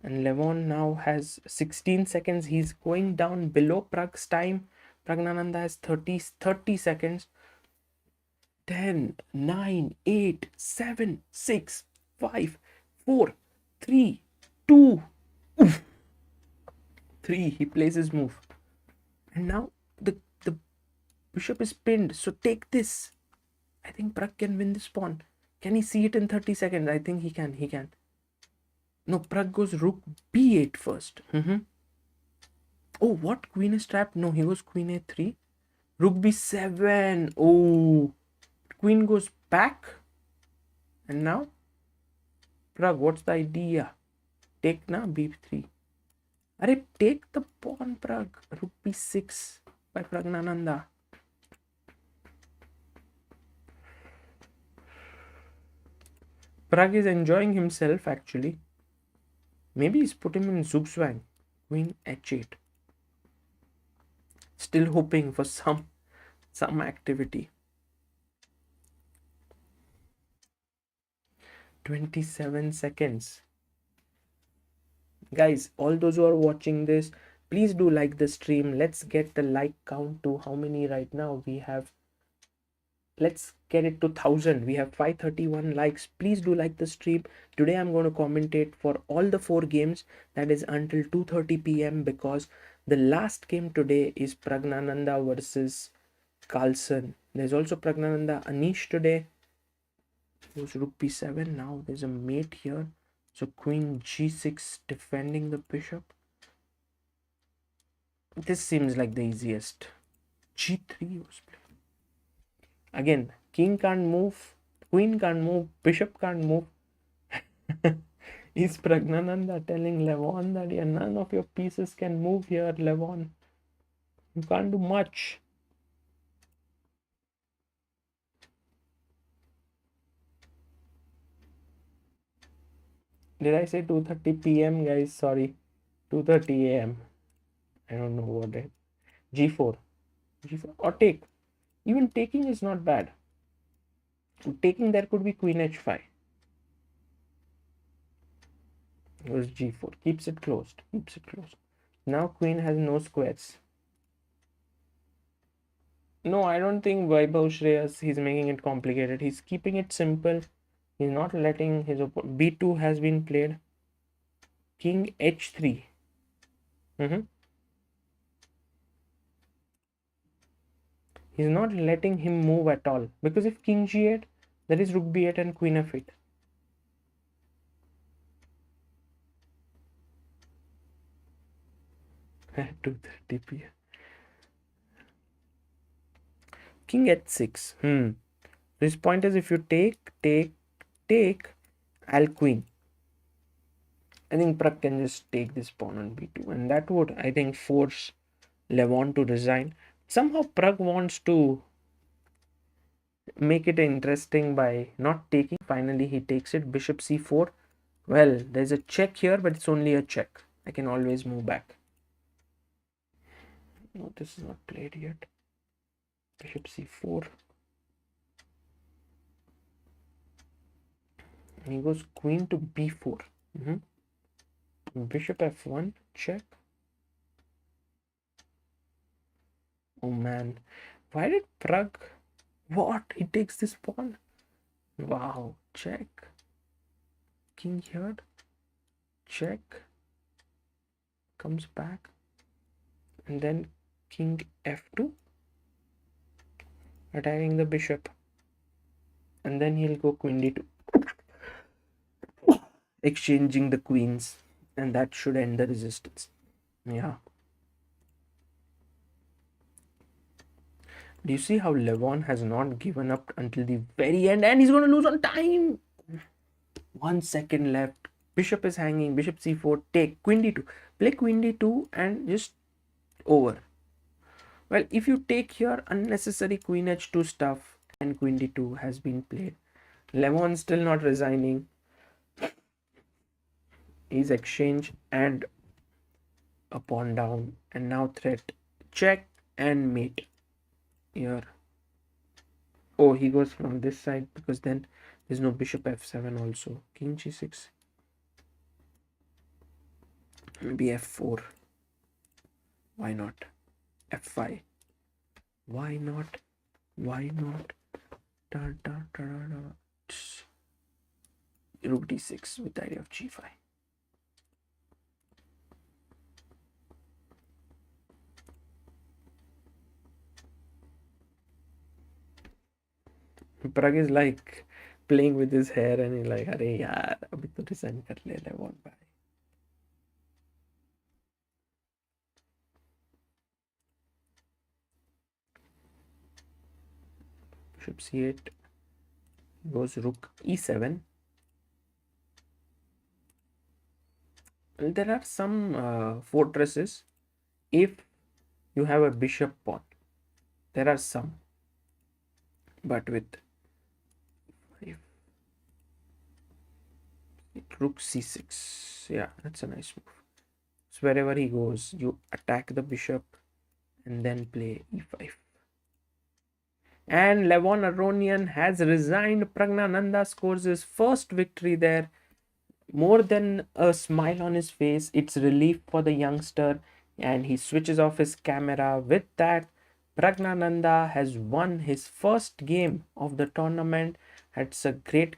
And Levon now has 16 seconds. He's going down below Pragg's time. Pragnanda has 30 seconds. 10, 9, 8, 7, 6, 5, 4, 3, 2, 3. He plays his move. And now the bishop is pinned. So take this. I think Pragg can win this pawn. Can he see it in 30 seconds? I think he can. No, Pragg goes rook b8 first. Oh, what? Queen is trapped? No, he goes queen a3. Rook b7. Oh, queen goes back. And now Pragg, what's the idea? Take na b3. Arey, take the pawn, Pragg. Rook b6 by Pragnanda. Pragg is enjoying himself actually. Maybe he's put him in Zugzwang. Queen h8. Still hoping for some activity. 27 seconds. Guys, all those who are watching this, please do like the stream. Let's get the like count to how many right now we have. Let's get it to 1000. We have 531 likes. Please do like the stream. Today I'm going to commentate for all the 4 games, that is until 2:30 p.m. because the last game today is Pragnanda versus Carlsen. There's also Pragnanda Anish today. Goes rook b7. Now there's a mate here. So queen g6 defending the bishop. This seems like the easiest. g3 was played. Again, king can't move, queen can't move, bishop can't move. Is Pragnanda telling Levon that yeah, none of your pieces can move here, Levon? You can't do much. Did I say 2:30 p.m. guys? Sorry. 2:30 a.m. I don't know what it. g4. g4 or take. Even taking is not bad. Taking there could be queen h5. It was g4. Keeps it closed. Keeps it closed. Now queen has no squares. No, I don't think Vaibhav Shreyas, he's making it complicated. He's keeping it simple. He's not letting his opponent. b2 has been played. King h3. He's not letting him move at all. Because if king g8, there is rook b8 and queen f8. At 2:30 p.m. King h6. His point is if you take, I'll queen. I think Pragg can just take this pawn on b2. And that would, I think, force Levon to resign. Somehow Pragg wants to make it interesting by not taking. Finally, he takes it. Bishop c4. Well, there's a check here, but it's only a check. I can always move back. No, this is not played yet. Bishop c4. And he goes queen to b4. Bishop f1. Check. Oh man. Why did Pragg... What? He takes this pawn? Wow. Check. King here. Check. Comes back. And then king f2. Attacking the bishop. And then he'll go queen d2. Exchanging the queens. And that should end the resistance. Yeah. Do you see how Levon has not given up until the very end? And he's going to lose on time. 1 second left. Bishop is hanging. Bishop c4. Take. Queen d2. Play queen d2 and just over. Well, if you take here, unnecessary queen h2 stuff and queen d2 has been played. Levon still not resigning. He's exchanged and a pawn down. And now threat. Check and mate. Here. Oh, he goes from this side because then there's no bishop f7 also. King g6. Maybe f4. Why not? f5. Why not? Why not? Rook d6 with the idea of g5. Pragg is like playing with his hair and he's like, अरे यार अभी तो resign कर ले Levon भाई. Bishop c8 goes rook e7. There are some fortresses. If you have a bishop pawn, there are some, but with if rook c6, yeah, that's a nice move. So wherever he goes, you attack the bishop and then play e5. And Levon Aronian has resigned. Pragnanda scores his first victory there. More than a smile on his face, it's relief for the youngster, and he switches off his camera. With that, Pragnananda has won his first game of the tournament. It's a great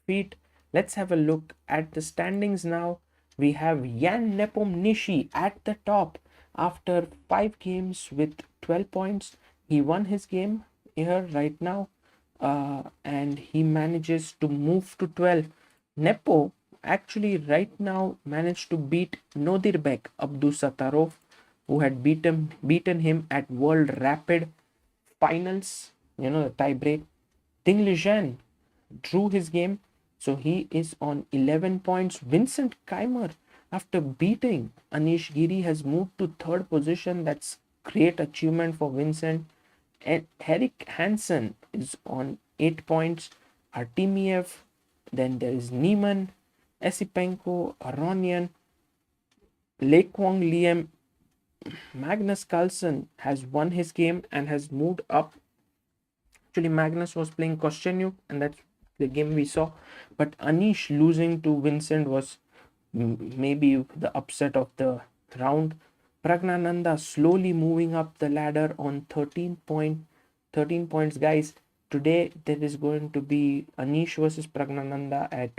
feat. Let's have a look at the standings now. We have Jan Nepomniachtchi at the top after 5 games with 12 points. He won his game here right now, and he manages to move to 12. Nepo actually right now managed to beat Nodirbek Abdusattorov, who had beaten him at World Rapid Finals, the tie break. Liren drew his game, so he is on 11 points. Vincent Keymer, after beating Anish Giri, has moved to third position. That's great achievement for Vincent. And Eric Hansen is on 8 points. Artemiev, then there is Niemann, Esipenko, Aronian, Liem Quang, Liem. Magnus Carlsen has won his game and has moved up. Actually, Magnus was playing Koscienyuk, and that's the game we saw. But Anish losing to Vincent was maybe the upset of the round. Pragnanda slowly moving up the ladder on 13 points, guys. Today there is going to be Anish versus Pragnananda at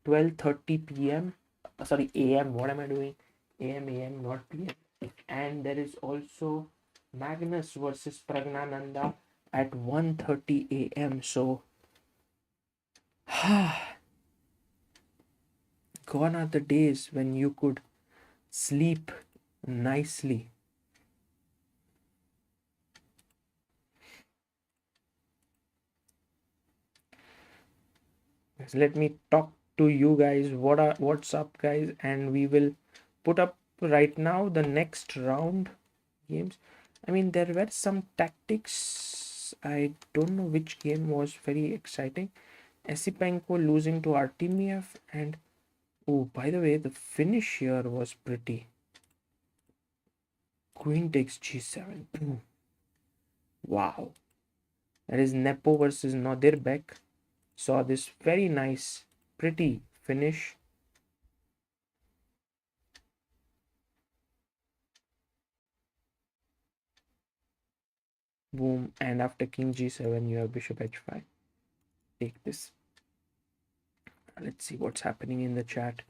12:30 p.m. Sorry, a.m. What am I doing? A.m., not p.m. And there is also Magnus versus Pragnananda at 1:30 a.m. So gone are the days when you could sleep nicely. Let me talk to you guys. What's up, guys? And we will put up right now the next round games. I mean, there were some tactics. I don't know which game was very exciting. Esipenko losing to Artemiev, and oh, by the way, the finish here was pretty. Queen takes g7. Boom. Wow. That is Nepo versus Nodirbek. Saw this very nice, pretty finish. Boom. And after king g7, you have bishop h5. Take this. Let's see what's happening in the chat.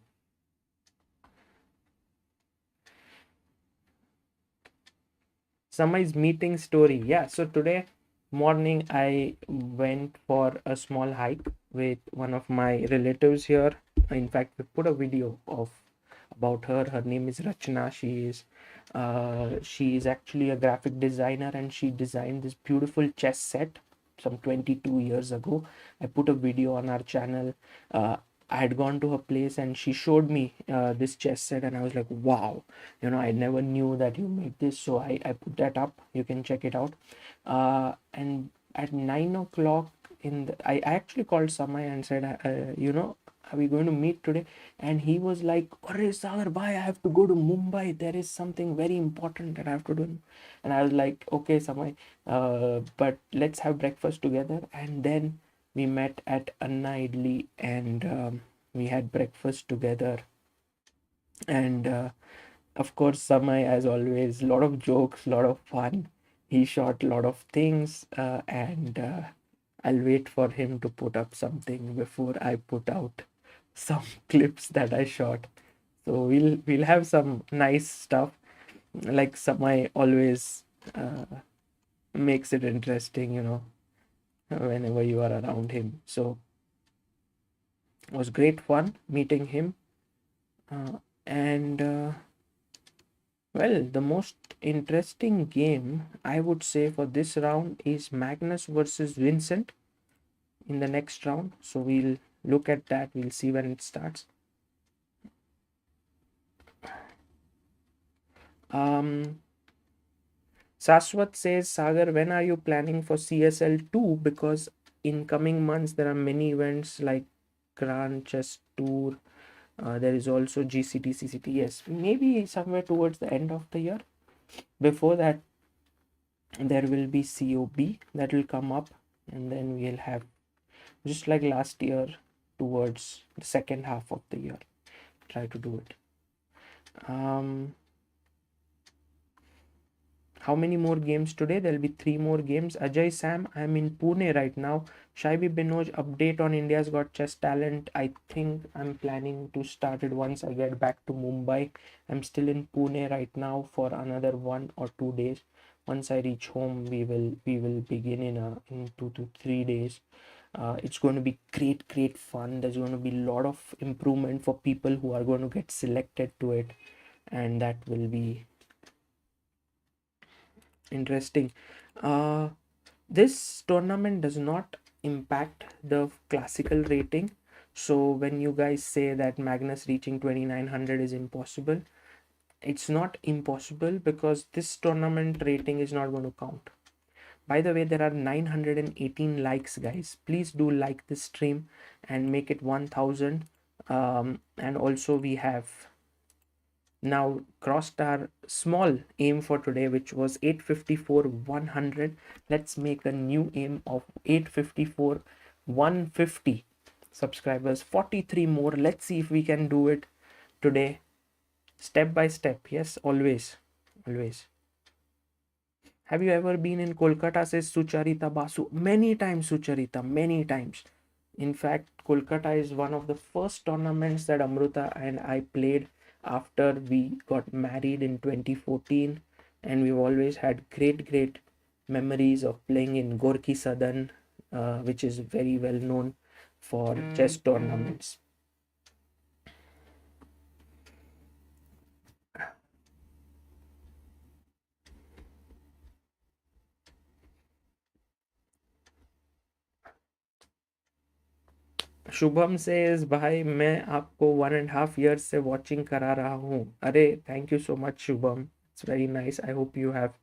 Samai's meeting story. Yeah, so today morning I went for a small hike with one of my relatives here. In fact, we put a video of about her. Her name is Rachna. She is actually a graphic designer, and she designed this beautiful chess set some 22 years ago. I put a video on our channel. I had gone to her place and she showed me this chess set, and I was like, wow, I never knew that you made this. So I put that up. You can check it out. And at 9 o'clock I actually called Samay and said, are we going to meet today? And he was like, Arre Sagar bhai, I have to go to Mumbai. There is something very important that I have to do. And I was like, okay, Samay, but let's have breakfast together. And then we met at Anna Idli, and we had breakfast together. And of course, Samay, as always, a lot of jokes, a lot of fun. He shot a lot of things, and I'll wait for him to put up something before I put out some clips that I shot. So we'll have some nice stuff. Like Samay always makes it interesting, whenever you are around him. So it was great fun meeting him. And well, the most interesting game I would say for this round is Magnus versus Vincent in the next round. So we'll look at that. We'll see when it starts. Saswat says, Sagar, when are you planning for CSL 2? Because in coming months there are many events like Grand Chess Tour. There is also GCT, CCT. Yes, maybe somewhere towards the end of the year. Before that, there will be COB that will come up, and then we'll have, just like last year, towards the second half of the year, try to do it. How many more games today? There'll be 3 more games. Ajay Sam, I'm in Pune right now. Shaibi Binoj, update on India's Got Chess Talent. I think I'm planning to start it once I get back to Mumbai. I'm still in Pune right now for another 1 or 2 days. Once I reach home, we will begin in 2 to 3 days. It's going to be great fun. There's going to be a lot of improvement for people who are going to get selected to it, and that will be interesting. This tournament does not impact the classical rating, so when you guys say that Magnus reaching 2900 is impossible, it's not impossible, because this tournament rating is not going to count. By the way, there are 918 likes, guys. Please do like this stream and make it 1000. And also we have now crossed our small aim for today, which was 854 100. Let's make a new aim of 854 150 subscribers, 43 more. Let's see if we can do it today, step by step. Yes, always. Have you ever been in Kolkata, says Sucharita Basu? Many times, Sucharita, many times. In fact, Kolkata is one of the first tournaments that Amruta and I played after we got married in 2014, and we've always had great memories of playing in Gorki Sadan, which is very well known for chess tournaments. Shubham says, भाई मैं आपको 1.5 years से watching करा रहा हूँ. अरे thank you so much Shubham, it's very nice. I hope you have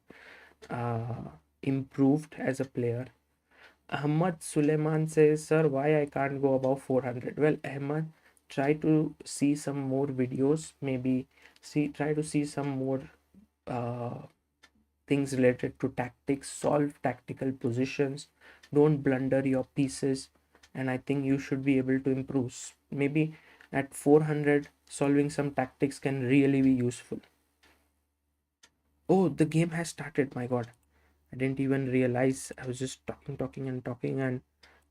improved as a player. Ahmad Suleiman says, sir, why I can't go above 400? Well, Ahmad, try to see some more videos, maybe try to see some more things related to tactics, solve tactical positions, don't blunder your pieces, and I think you should be able to improve. Maybe at 400, solving some tactics can really be useful. Oh, the game has started, my god. I didn't even realize. I was just talking and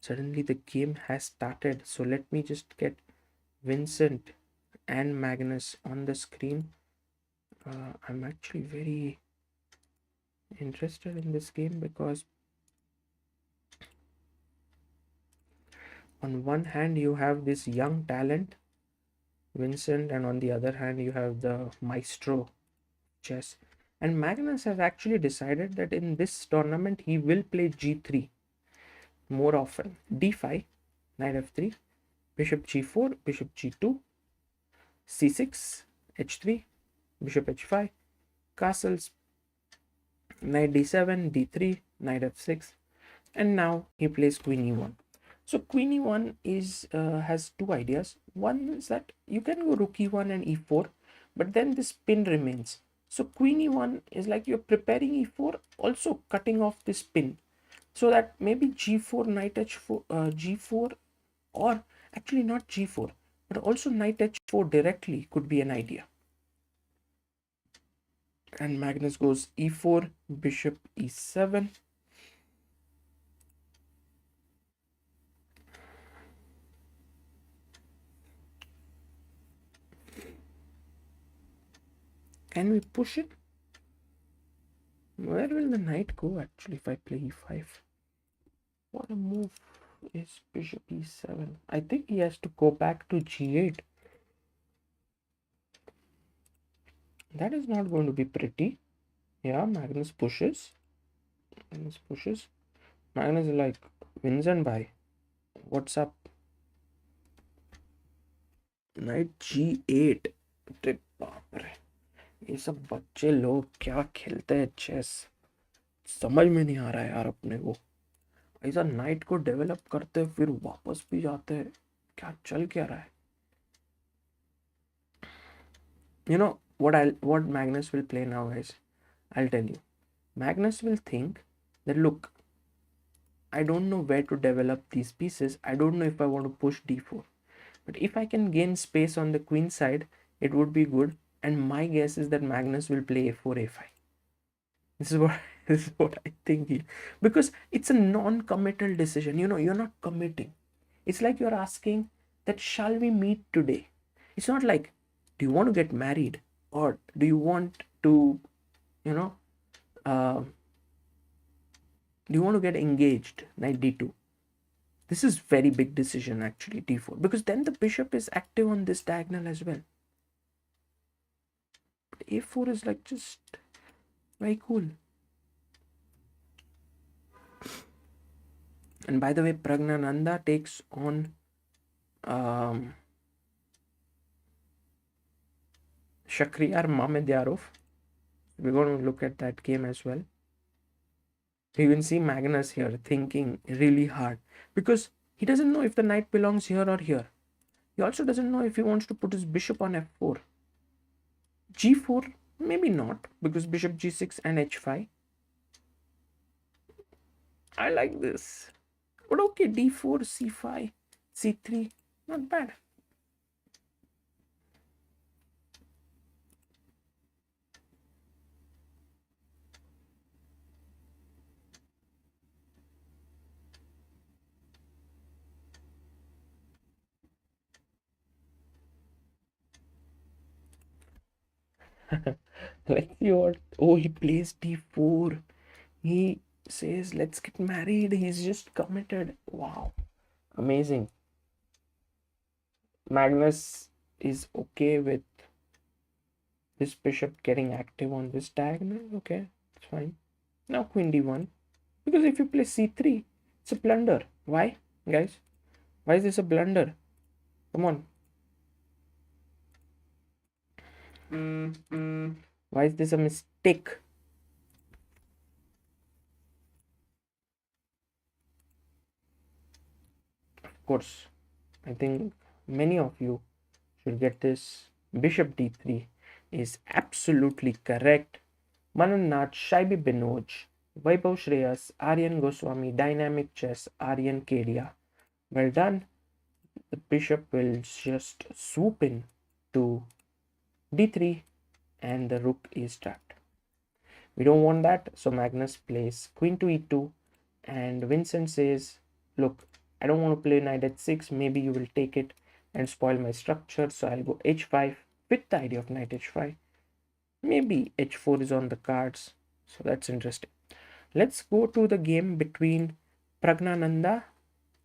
suddenly the game has started. So let me just get Vincent and Magnus on the screen. I'm actually very interested in this game, because on one hand you have this young talent Vincent, and on the other hand you have the maestro chess, and Magnus has actually decided that in this tournament he will play g3 more often. d5, knight f3, bishop g4, bishop g2, c6, h3, bishop h5, castles, knight d7, d3, knight f6, and now he plays queen e1. So queen e1 is has two ideas. One is that you can go rook e1 and e4, but then this pin remains. So queen e1 is like you're preparing e4, also cutting off this pin, so that maybe g4, knight h4, g4, or actually not g4, but also knight h4 directly could be an idea. And Magnus goes e4, bishop e7. Can we push it? Where will the knight go actually if I play e5? What a move is bishop e7. I think he has to go back to g8. That is not going to be pretty. Yeah, Magnus pushes. Magnus is like, Vincent bhai, what's up? Knight g8. ये सब बच्चे लोग क्या खेलते हैं chess, समझ में नहीं आ रहा है यार अपने को। ऐसा नाइट को डेवलप करते फिर वापस भी जाते हैं, क्या चल क्या रहा है? You know what Magnus will play now, guys? I'll tell you. Magnus will think that, look, I don't know where to develop these pieces. I don't know if I want to push d4. But if I can gain space on the queen side, it would be good. And my guess is that Magnus will play a4, a5. This is what this is what I think. Because it's a non-committal decision. You know, you're not committing. It's like you're asking that, shall we meet today? It's not like, do you want to get married, or do you want to, you know, do you want to get engaged? Knight d2. This is very big decision actually, d4, because then the bishop is active on this diagonal as well. But a4 is like just very cool. And by the way, Pragnanda takes on Shakhriyar Mamedyarov. We're going to look at that game as well. You can see Magnus here thinking really hard, because he doesn't know if the knight belongs here or here. He also doesn't know if he wants to put his bishop on f4. g4, maybe not, because bishop g6 and h5. I like this. But okay, d4, c5, c3, not bad. Let's see what. Oh, he plays d4. He says, let's get married. He's just committed. Wow. Amazing. Magnus is okay with this bishop getting active on this diagonal. Okay, it's fine. Now queen d1. Because if you play c3, it's a blunder. Why, guys? Why is this a blunder? Come on. Why is this a mistake? Of course, I think many of you should get this. Bishop d3 is absolutely correct. Manannat, Shaibi Binoj, Vaibhav Shreyas, Aryan Goswami, Dynamic Chess, Aryan Kedia. Well done. The bishop will just swoop in to d3 and the rook is trapped. We don't want that, so Magnus plays queen to e2 and Vincent says, look, I don't want to play knight h6, maybe you will take it and spoil my structure, so I'll go h5 with the idea of knight h5. Maybe h4 is on the cards, so that's interesting. Let's go to the game between Pragnanda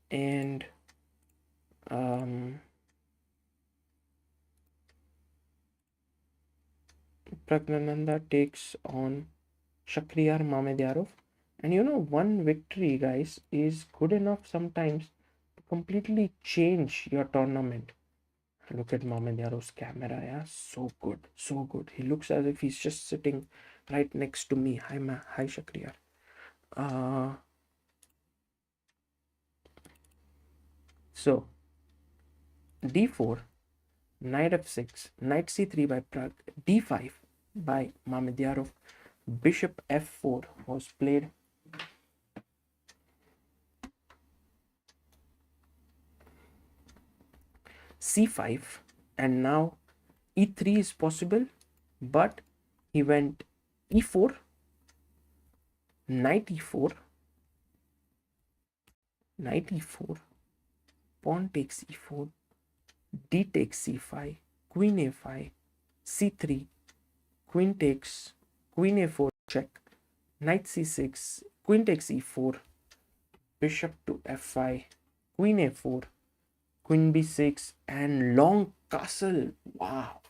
and Pragnanda takes on Shakhriyar Mamedyarov. And you know, one victory, guys, is good enough sometimes to completely change your tournament. Look at Mamedyarov's camera, yeah, so good, so good. He looks as if he's just sitting right next to me. Hi Shakhriyar. So d4, knight f6, knight c3 by Pragg, d5 by Mamedyarov, bishop f4 was played. c5, and now e3 is possible, but he went e4, knight e4, knight e4, pawn takes e4, d takes c5, queen a5, c3, queen takes, queen a4 check, knight c6, queen takes e4, bishop to f5, queen a4, queen b6, and long castle. Wow,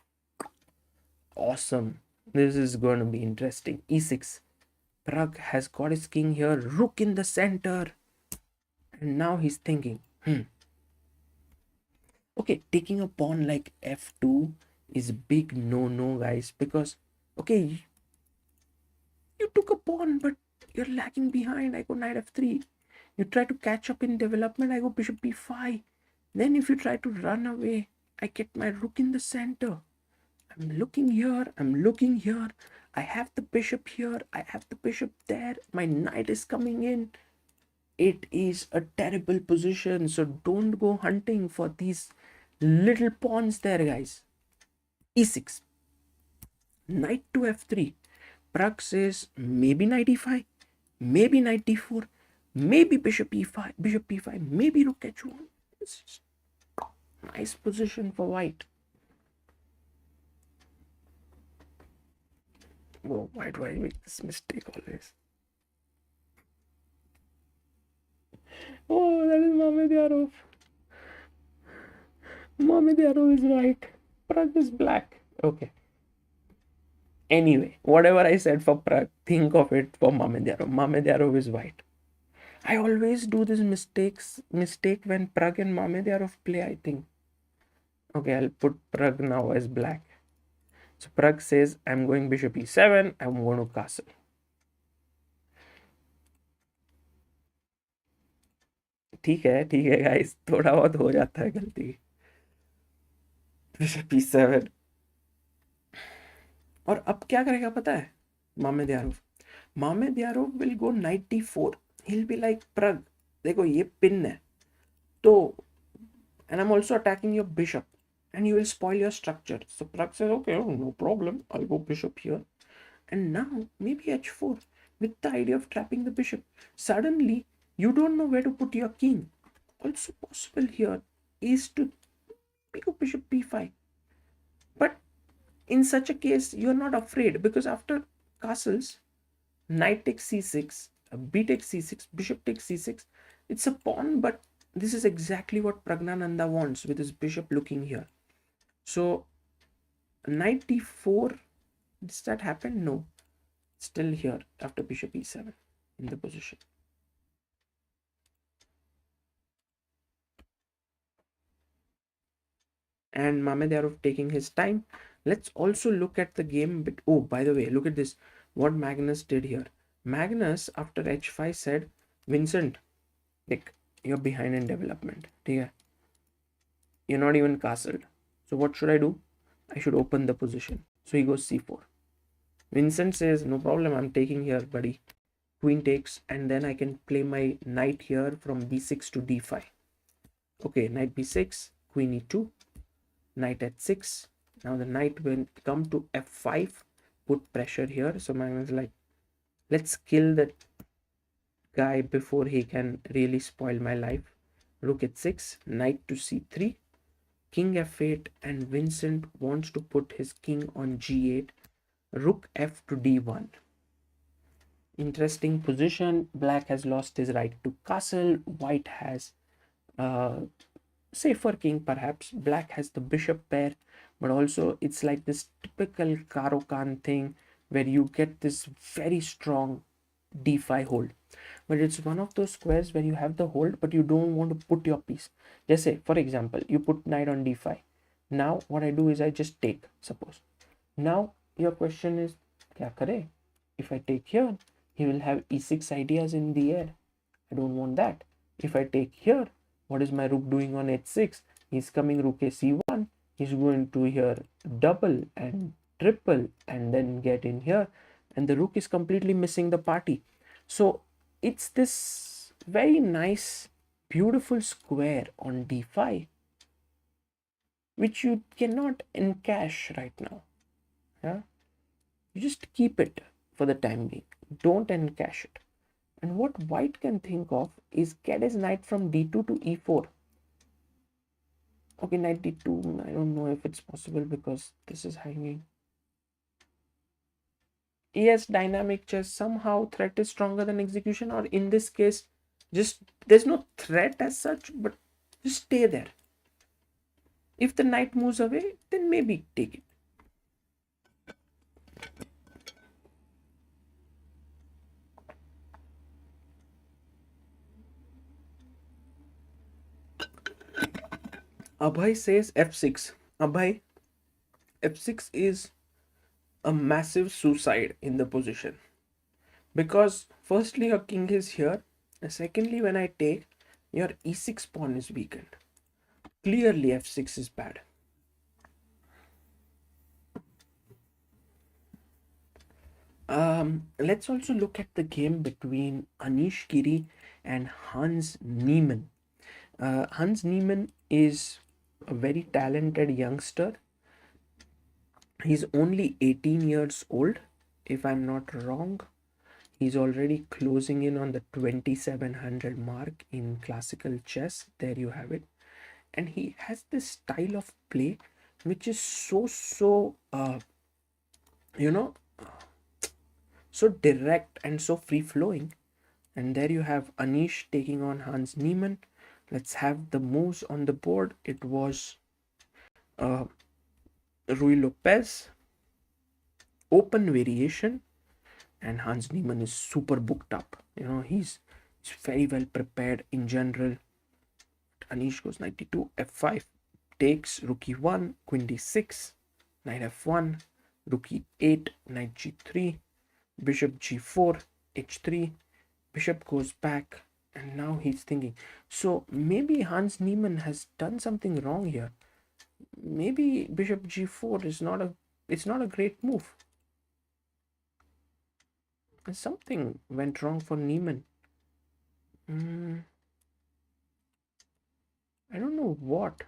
awesome. This is going to be interesting. e6, Pragg has got his king here, rook in the center, and now he's thinking, okay, taking a pawn like f2 is big no guys, because Okay, you took a pawn, but you're lagging behind. I go knight f3. You try to catch up in development. I go bishop b5. Then if you try to run away, I get my rook in the center. I'm looking here. I'm looking here. I have the bishop here. I have the bishop there. My knight is coming in. It is a terrible position. So don't go hunting for these little pawns there, guys. e6. Knight to f3. Pragg says maybe knight e5, maybe knight d4, maybe bishop e5, bishop p5, maybe rook h1. This is nice position for white. Oh, why do I make this mistake always? Oh, that is Mamedyarov. Mamedyarov is right. Pragg is black. Okay. Anyway, whatever I said for Pragg, think of it for Mamedyarov. Mamedyarov is white. I always do this mistake when Pragg and Mamedyarov play, I think. Okay, I'll put Pragg now as black. So Pragg says, I'm going bishop e7, I'm going to castle. ठीक है guys, थोड़ा बहुत हो जाता है गलती. Bishop e7. और अब क्या करेगा पता है Mamedyarov will go knight d4. He'll be like, Pragg, देखो ये पिन है तो, and I'm also attacking your bishop and you will spoil your structure. So Pragg says, okay, no problem, I'll go bishop here. And now maybe h4 with the idea of trapping the bishop. Suddenly you don't know where to put your king. Also possible here is to go bishop b5. But in such a case, you're not afraid because after castles, knight takes c6, b takes c6, bishop takes c6. It's a pawn, but this is exactly what Pragnanda wants with his bishop looking here. So knight d4, does that happen? No. Still here after bishop e7 in the position. And Mamedyarov taking his time. Let's also look at the game bit. Oh, by the way, look at this. What Magnus did here. Magnus after h5 said, Vincent, like, you're behind in development. Yeah. You're not even castled. So what should I do? I should open the position. So he goes c4. Vincent says, no problem, I'm taking here, buddy. Queen takes, and then I can play my knight here from b6 to d5. Okay, knight b6, queen e2, knight h6. Now the knight will come to f5, put pressure here. So Magnus is like, let's kill that guy before he can really spoil my life. Rook h6, knight to c3, king f8, and Vincent wants to put his king on g8, rook f to d1. Interesting position. Black has lost his right to castle. White has safer king perhaps. Black has the bishop pair, but also it's like this typical Caro-Kann thing where you get this very strong d5 hold. But it's one of those squares where you have the hold, but you don't want to put your piece. Just say, for example, you put knight on d5. Now what I do is I just take, suppose. Now your question is, kya kare? If I take here, he will have e6 ideas in the air. I don't want that. If I take here, what is my rook doing on h6? He's coming rook a c1. He's going to here double and triple and then get in here. And the rook is completely missing the party. So it's this very nice, beautiful square on d5, which you cannot encash right now. Yeah, you just keep it for the time being. Don't encash it. And what white can think of is get his knight from d2 to e4. Okay, knight d2, I don't know if it's possible because this is hanging. Yes, dynamic chess, somehow threat is stronger than execution, or in this case, just there's no threat as such, but just stay there. If the knight moves away, then maybe take it. Abhay says f6. Abhay, f6 is a massive suicide in the position, because firstly your king is here, and secondly when I take, your e6 pawn is weakened. Clearly f6 is bad. Let's also look at the game between Anish Giri and Hans Niemann. Hans Niemann is a very talented youngster. He's only 18 years old, if I'm not wrong. He's already closing in on the 2700 mark in classical chess. There you have it. And he has this style of play which is you know, so direct and so free flowing. And there you have Anish taking on Hans Niemann. Let's have the moves on the board. It was Rui Lopez, open variation, and Hans Niemann is super booked up. He's very well prepared in general. Anish goes 92, f5, takes rook e1, queen d6, knight f1, rook e8, knight g3, bishop g4, h3, bishop goes back, and now he's thinking. So maybe Hans Niemann has done something wrong here. Maybe bishop g4 is not a great move. Something went wrong for Niemann. I don't know what.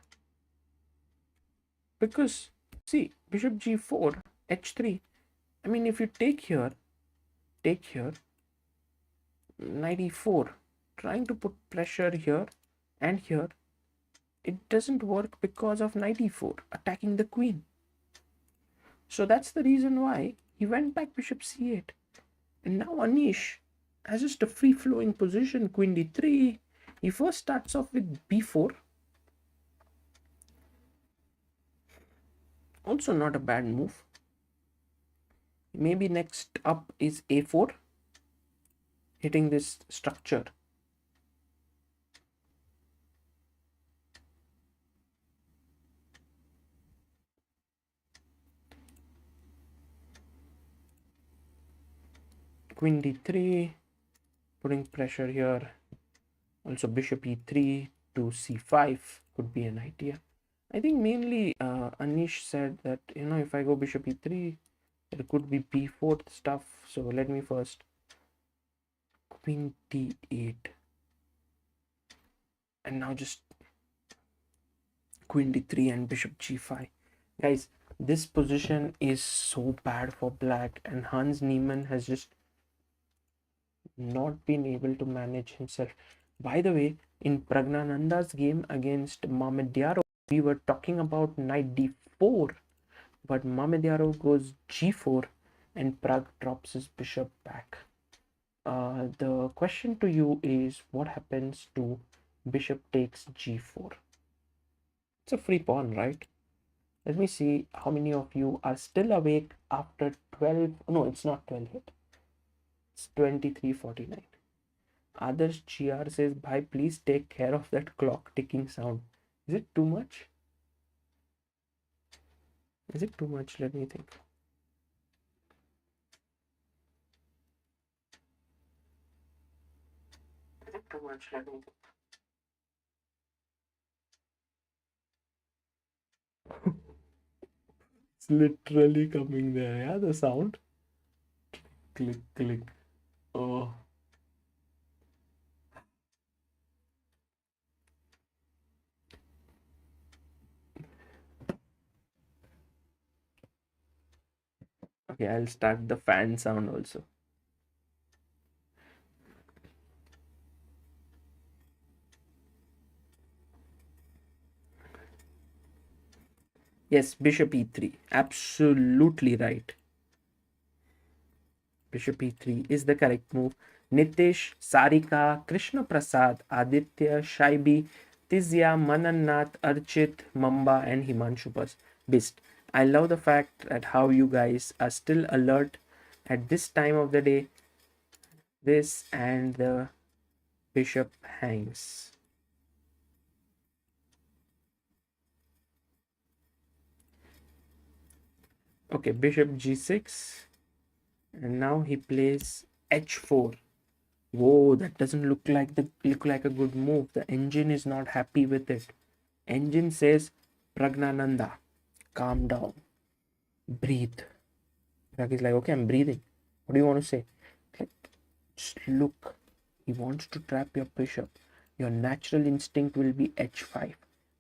Because, see, bishop g4, h3. I mean, if you take here, knight e4, trying to put pressure here and here, it doesn't work because of knight e4, attacking the queen. So that's the reason why he went back bishop c8. And now Anish has just a free-flowing position, queen d3. He first starts off with b4. Also not a bad move. Maybe next up is a4, hitting this structure. Queen d3, putting pressure here. Also bishop e3 to c5 could be an idea. I think mainly Anish said that, if I go bishop e3, there could be b4 stuff. So let me first queen d8. And now just queen d3 and bishop g5. Guys, this position is so bad for black, and Hans Niemann has just not been able to manage himself. By the way, in Pragnanda's game against Mamedyarov, we were talking about knight d4, but Mamedyarov goes g4 and Pragg drops his bishop back. The question to you is, what happens to bishop takes g4? It's a free pawn, right? Let me see how many of you are still awake after 12. No, it's not 12 yet. It's 23:49. Others GR says, bhai, please take care of that clock ticking sound. Is it too much? Is it too much? Let me think. Is it too much? Let me think. It's literally coming there, yeah, the sound. Click, click. Oh. Okay, I'll start the fan sound also. Yes, bishop e3. Absolutely right. Bishop e3 is the correct move. Nitish, Sarika, Krishna Prasad, Aditya, Shaibi, Tizya, Manannath, Archit, Mamba, and Himanshu Bist. I love the fact that how you guys are still alert at this time of the day. This and the bishop hangs. Okay, bishop g6, and now he plays h4. Whoa, that doesn't look like a good move. The engine is not happy with it. Engine says, Pragnanda, calm down, breathe. Pragg is like, okay, I'm breathing. What do you want to say? Like, just look. He wants to trap your bishop. Your natural instinct will be h5.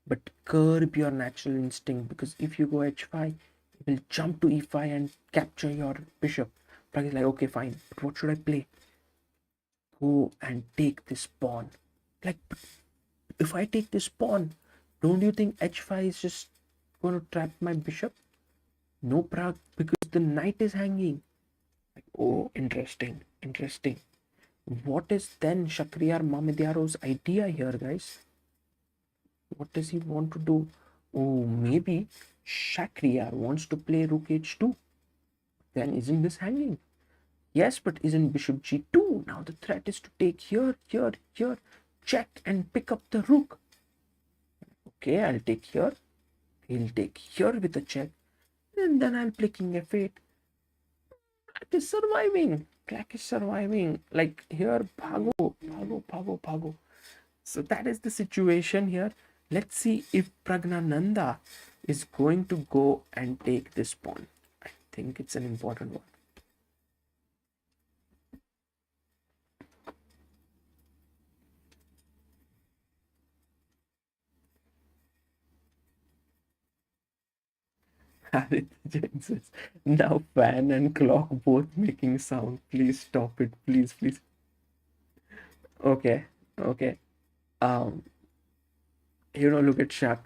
But curb your natural instinct, because if you go h5, he will jump to e5 and capture your bishop. Pragg is like, okay, fine. But what should I play? Go and take this pawn. Like, if I take this pawn, don't you think h5 is just going to trap my bishop? No, Pragg, because the knight is hanging. Like, oh, interesting, interesting. What is then Shakhriyar Mamedyarov's idea here, guys? What does he want to do? Oh, maybe Shakhriyar wants to play rook h2. Then isn't this hanging? Yes, but isn't bishop g2? Now the threat is to take here, here, here, check and pick up the rook. Okay, I'll take here. He'll take here with a check. And then I'll play king f8. Black is surviving. Black is surviving. Like here, Bhago, Bhago, Bhago, Bhago. So that is the situation here. Let's see if Pragnanda is going to go and take this pawn. I think it's an important one. Now fan and clock both making sound. Please stop it. Please, please. Okay, okay. Look at Shak.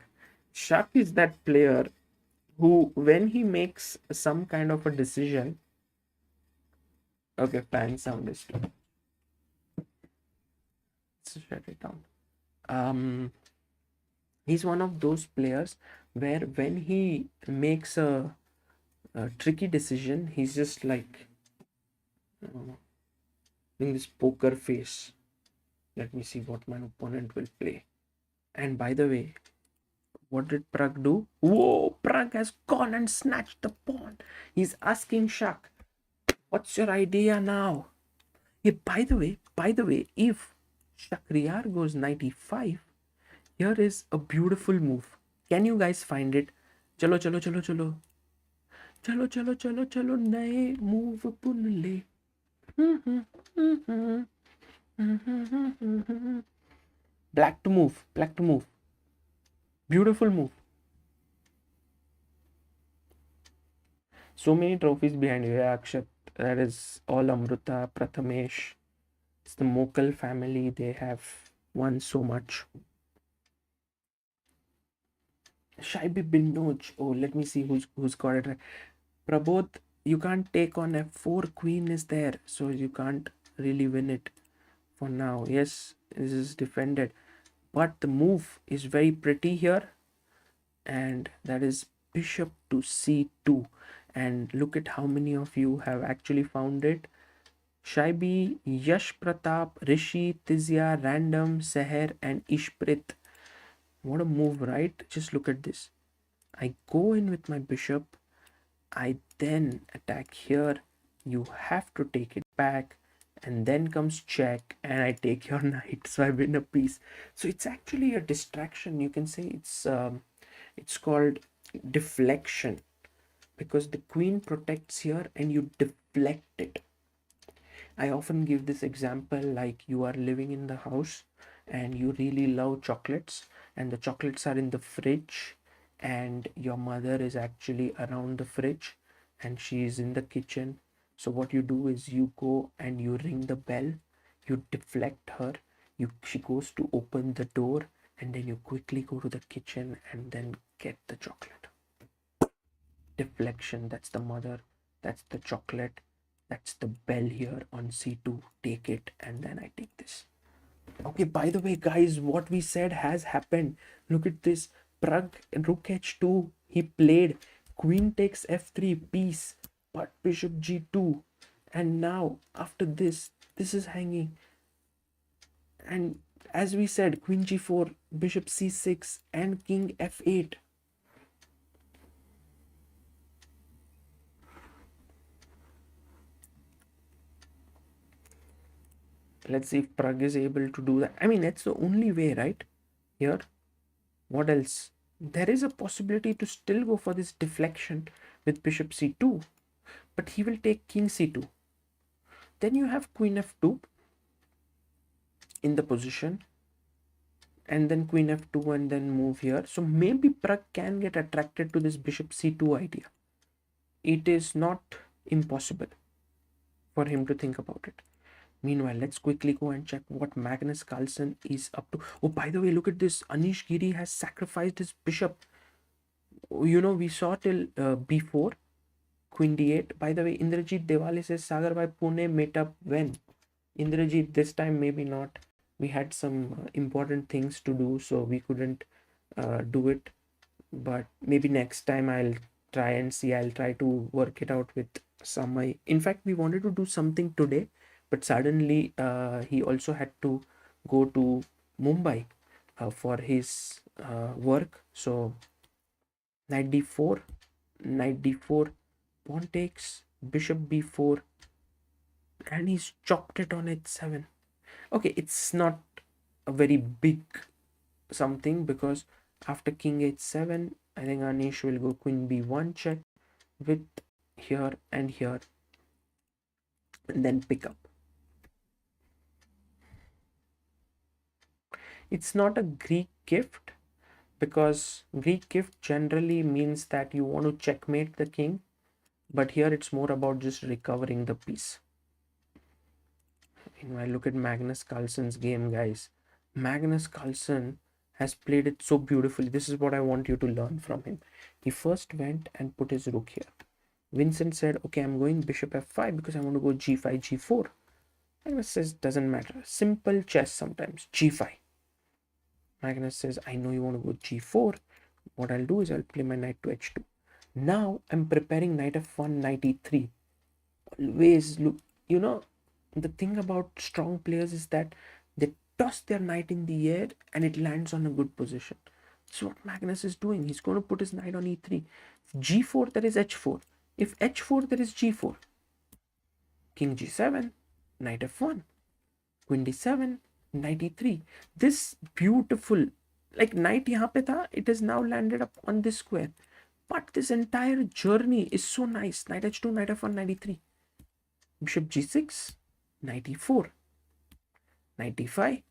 Shak is that player who, when he makes some kind of a decision, okay, fan sound is too. Let's shut it down. He's one of those players where when he makes a tricky decision, he's just like in this poker face. Let me see what my opponent will play. And by the way, what did Pragg do? Whoa, Pragg has gone and snatched the pawn. He's asking Shak, what's your idea now? Yeah, by the way, if Shakhriyar goes knight e5, here is a beautiful move. Can you guys find it? Chalo, chalo, chalo, chalo. Chalo, chalo, chalo, chalo, nae move pun le. Black to move, black to move. Beautiful move. So many trophies behind you, yeah, Akshat. That is all Amruta, Prathamesh. It's the Mokal family. They have won so much. Shaibi Binoj. Oh, let me see who's got it right. Prabodh, you can't take on f4. Queen is there, so you can't really win it for now. Yes, this is defended, but the move is very pretty here, and that is bishop to c2. And look at how many of you have actually found it. Shaibi, Yash Pratap, Rishi, Tizya, Random, Seher, and Ishprit. What a move, right? Just look at this. I go in with my bishop. I then attack here. You have to take it back. And then comes check. And I take your knight. So I win a piece. So it's actually a distraction. You can say it's called deflection. Because the queen protects here and you deflect it. I often give this example like you are living in the house and you really love chocolates, and the chocolates are in the fridge, and your mother is actually around the fridge and she is in the kitchen. So what you do is you go and you ring the bell, you deflect her, she goes to open the door, and then you quickly go to the kitchen and then get the chocolate. Deflection, that's the mother, that's the chocolate, that's the bell here on c2. Take it, and then I take this. Okay, by the way, guys, what we said has happened. Look at this. Pragg rook h2. He played queen takes f3 piece, but bishop g2. And now after this is hanging. And as we said, queen g4, bishop c6, and king f8. Let's see if Pragg is able to do that. I mean, that's the only way, right? Here, what else? There is a possibility to still go for this deflection with bishop c2, but he will take king c2. Then you have queen f2 in the position, and then queen f2 and then move here. So maybe Pragg can get attracted to this bishop c2 idea. It is not impossible for him to think about it. Meanwhile, let's quickly go and check what Magnus Carlsen is up to. Oh, by the way, look at this. Anish Giri has sacrificed his bishop. You know, we saw till b4, queen d8. By the way, Indrajit Devale says, Sagar bhai, Pune met up when? Indrajit, this time maybe not. We had some important things to do, so we couldn't do it. But maybe next time I'll try and see. I'll try to work it out with some. In fact, we wanted to do something today, but suddenly he also had to go to Mumbai for his work. So knight d4, pawn takes, bishop b4, and he's chopped it on h7. Okay, it's not a very big something, because after king h7, I think Anish will go queen b1 check with here and here, and then pick up. It's not a Greek gift, because Greek gift generally means that you want to checkmate the king, but here it's more about just recovering the piece. Meanwhile, look at Magnus Carlsen's game, guys. Magnus Carlsen has played it so beautifully. This is what I want you to learn from him. He first went and put his rook here. Vincent said, okay, I'm going bishop f5 because I want to go g5, g4. Magnus says, doesn't matter. Simple chess sometimes. g5. Magnus says, I know you want to go g4. What I'll do is I'll play my knight to h2. Now I'm preparing knight f1, knight e3. Always look, you know, the thing about strong players is that they toss their knight in the air and it lands on a good position. So what Magnus is doing, he's going to put his knight on e3. If g4, there is h4. If h4, there is g4. King g7, knight f1, queen d7, knight e3. This beautiful, like knight yahan pe tha, it has now landed up on this square. But this entire journey is so nice. Knight h2, knight f1, knight e3. Bishop g6, knight e4, knight d5,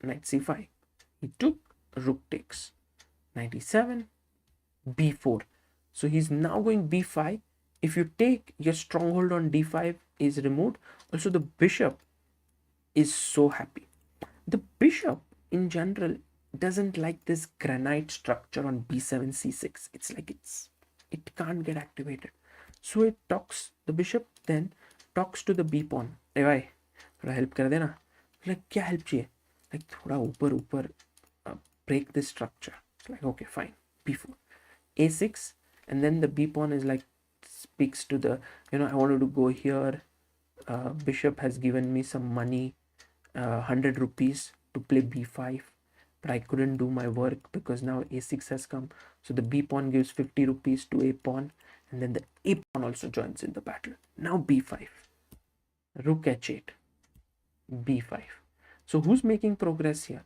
knight c5. He took, rook takes, knight e7, b4. So he's now going b5. If you take, your stronghold on d5 is removed. Also, the bishop is so happy. The bishop in general doesn't like this granite structure on b7, c6. It's like it can't get activated. So it talks, the bishop then talks to the b pawn. Hey bhai, थोड़ा help कर देना. Like, क्या help चाहिए? Like, थोड़ा ऊपर break this structure. It's like, okay, fine. b4, a6, and then the b pawn is like, speaks to the, you know, I wanted to go here. Bishop has given me some money, 100 rupees to play b5, but I couldn't do my work because now a6 has come. So the b pawn gives 50 rupees to a pawn, and then the a pawn also joins in the battle. Now b5, rook h8, b5. So who's making progress here?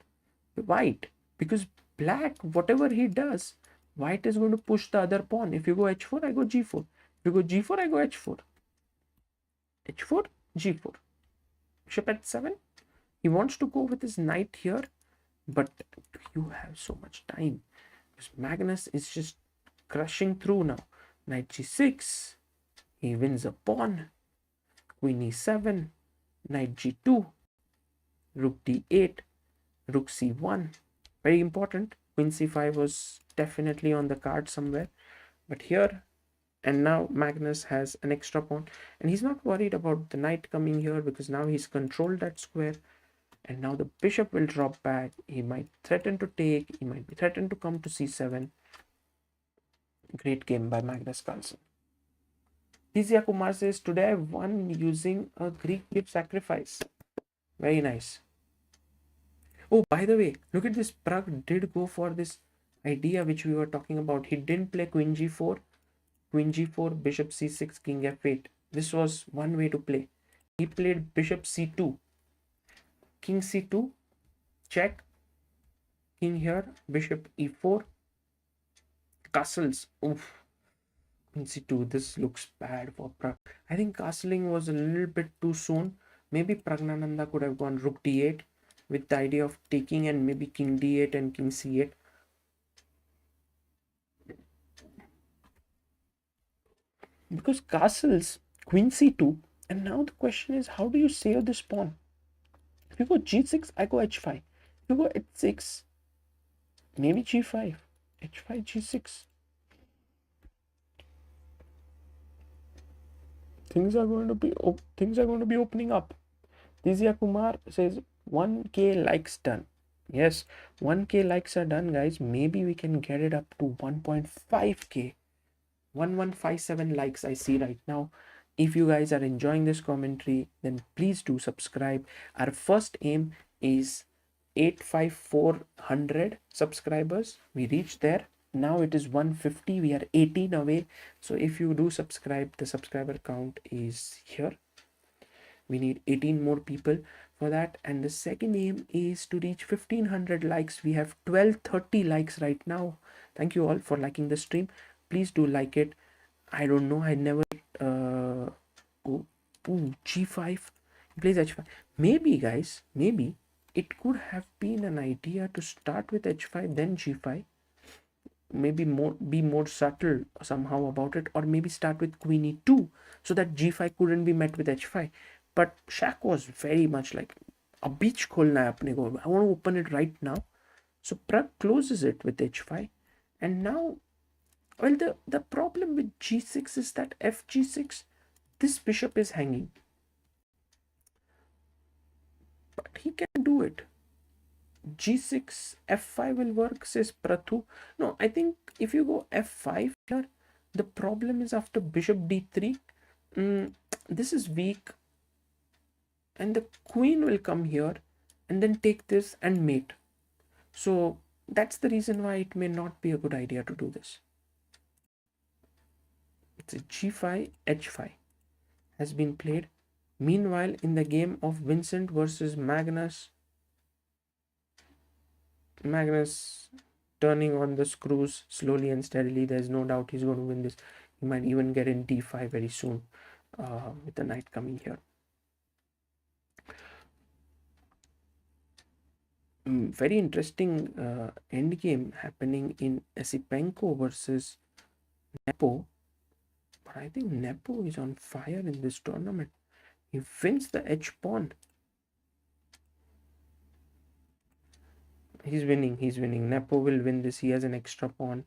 White, because black, whatever he does, white is going to push the other pawn. If you go h4, I go g4. If you go g4, I go h4. h4, g4. Bishop h7. He wants to go with his knight here, but you have so much time, because Magnus is just crushing through now. Knight g6. He wins a pawn. Queen e7. Knight g2. Rook d8. Rook c1. Very important. Queen c5 was definitely on the card somewhere, but here, and now Magnus has an extra pawn, and he's not worried about the knight coming here because now he's controlled that square, and now the bishop will drop back. He might threaten to take, he might be threatened to come to c7. Great game by Magnus Carlsen. Dizia Kumar says, today I won using a Greek gift sacrifice. Very nice. Oh, by the way, look at this. Pragg did go for this idea which we were talking about. He didn't play queen g4, bishop c6, king f8. This was one way to play. He played bishop c2. king c2, check, king here, bishop e4, castles. Oof, king c2. This looks bad for Pragg. I think castling was a little bit too soon. Maybe Pragnanda could have gone rook d8 with the idea of taking, and maybe king d8 and king c8. Because castles, queen c2, and now the question is, how do you save this pawn? If you go g6, I go h5. If you go h6, maybe g5, h5, g6. Things are going to be opening up. Dizia Kumar says 1k likes done. Yes, 1k likes are done, guys. Maybe we can get it up to 1.5k. 1157 likes I see right now. If you guys are enjoying this commentary, then please do subscribe. Our first aim is 85400 subscribers. We reached there. Now it is 150. We are 18 away. So if you do subscribe, the subscriber count is here. We need 18 more people for that. And the second aim is to reach 1500 likes. We have 1230 likes right now. Thank you all for liking the stream. Please do like it. I don't know, I never g5, he plays h5. Maybe, guys, maybe it could have been an idea to start with h5 then g5, maybe be more subtle somehow about it, or maybe start with queen e2 so that g5 couldn't be met with h5. But Shaq was very much like, a beach kholna hai apne ko, I want to open it right now. So Pragg closes it with h5, and now, well, the problem with g6 is that fg6, this bishop is hanging. But he can do it. g6, f5 will work, says Prathu. No, I think if you go f5 here, the problem is after bishop d3, this is weak. And the queen will come here and then take this and mate. So that's the reason why it may not be a good idea to do this. It's a g5, h5 has been played. Meanwhile, in the game of Vincent versus Magnus turning on the screws slowly and steadily, there's no doubt he's going to win this. He might even get in d5 very soon with the knight coming here. Very interesting endgame happening in Esipenko versus Nepo. But I think Nepo is on fire in this tournament. He wins the h pawn. He's winning. Nepo will win this. He has an extra pawn,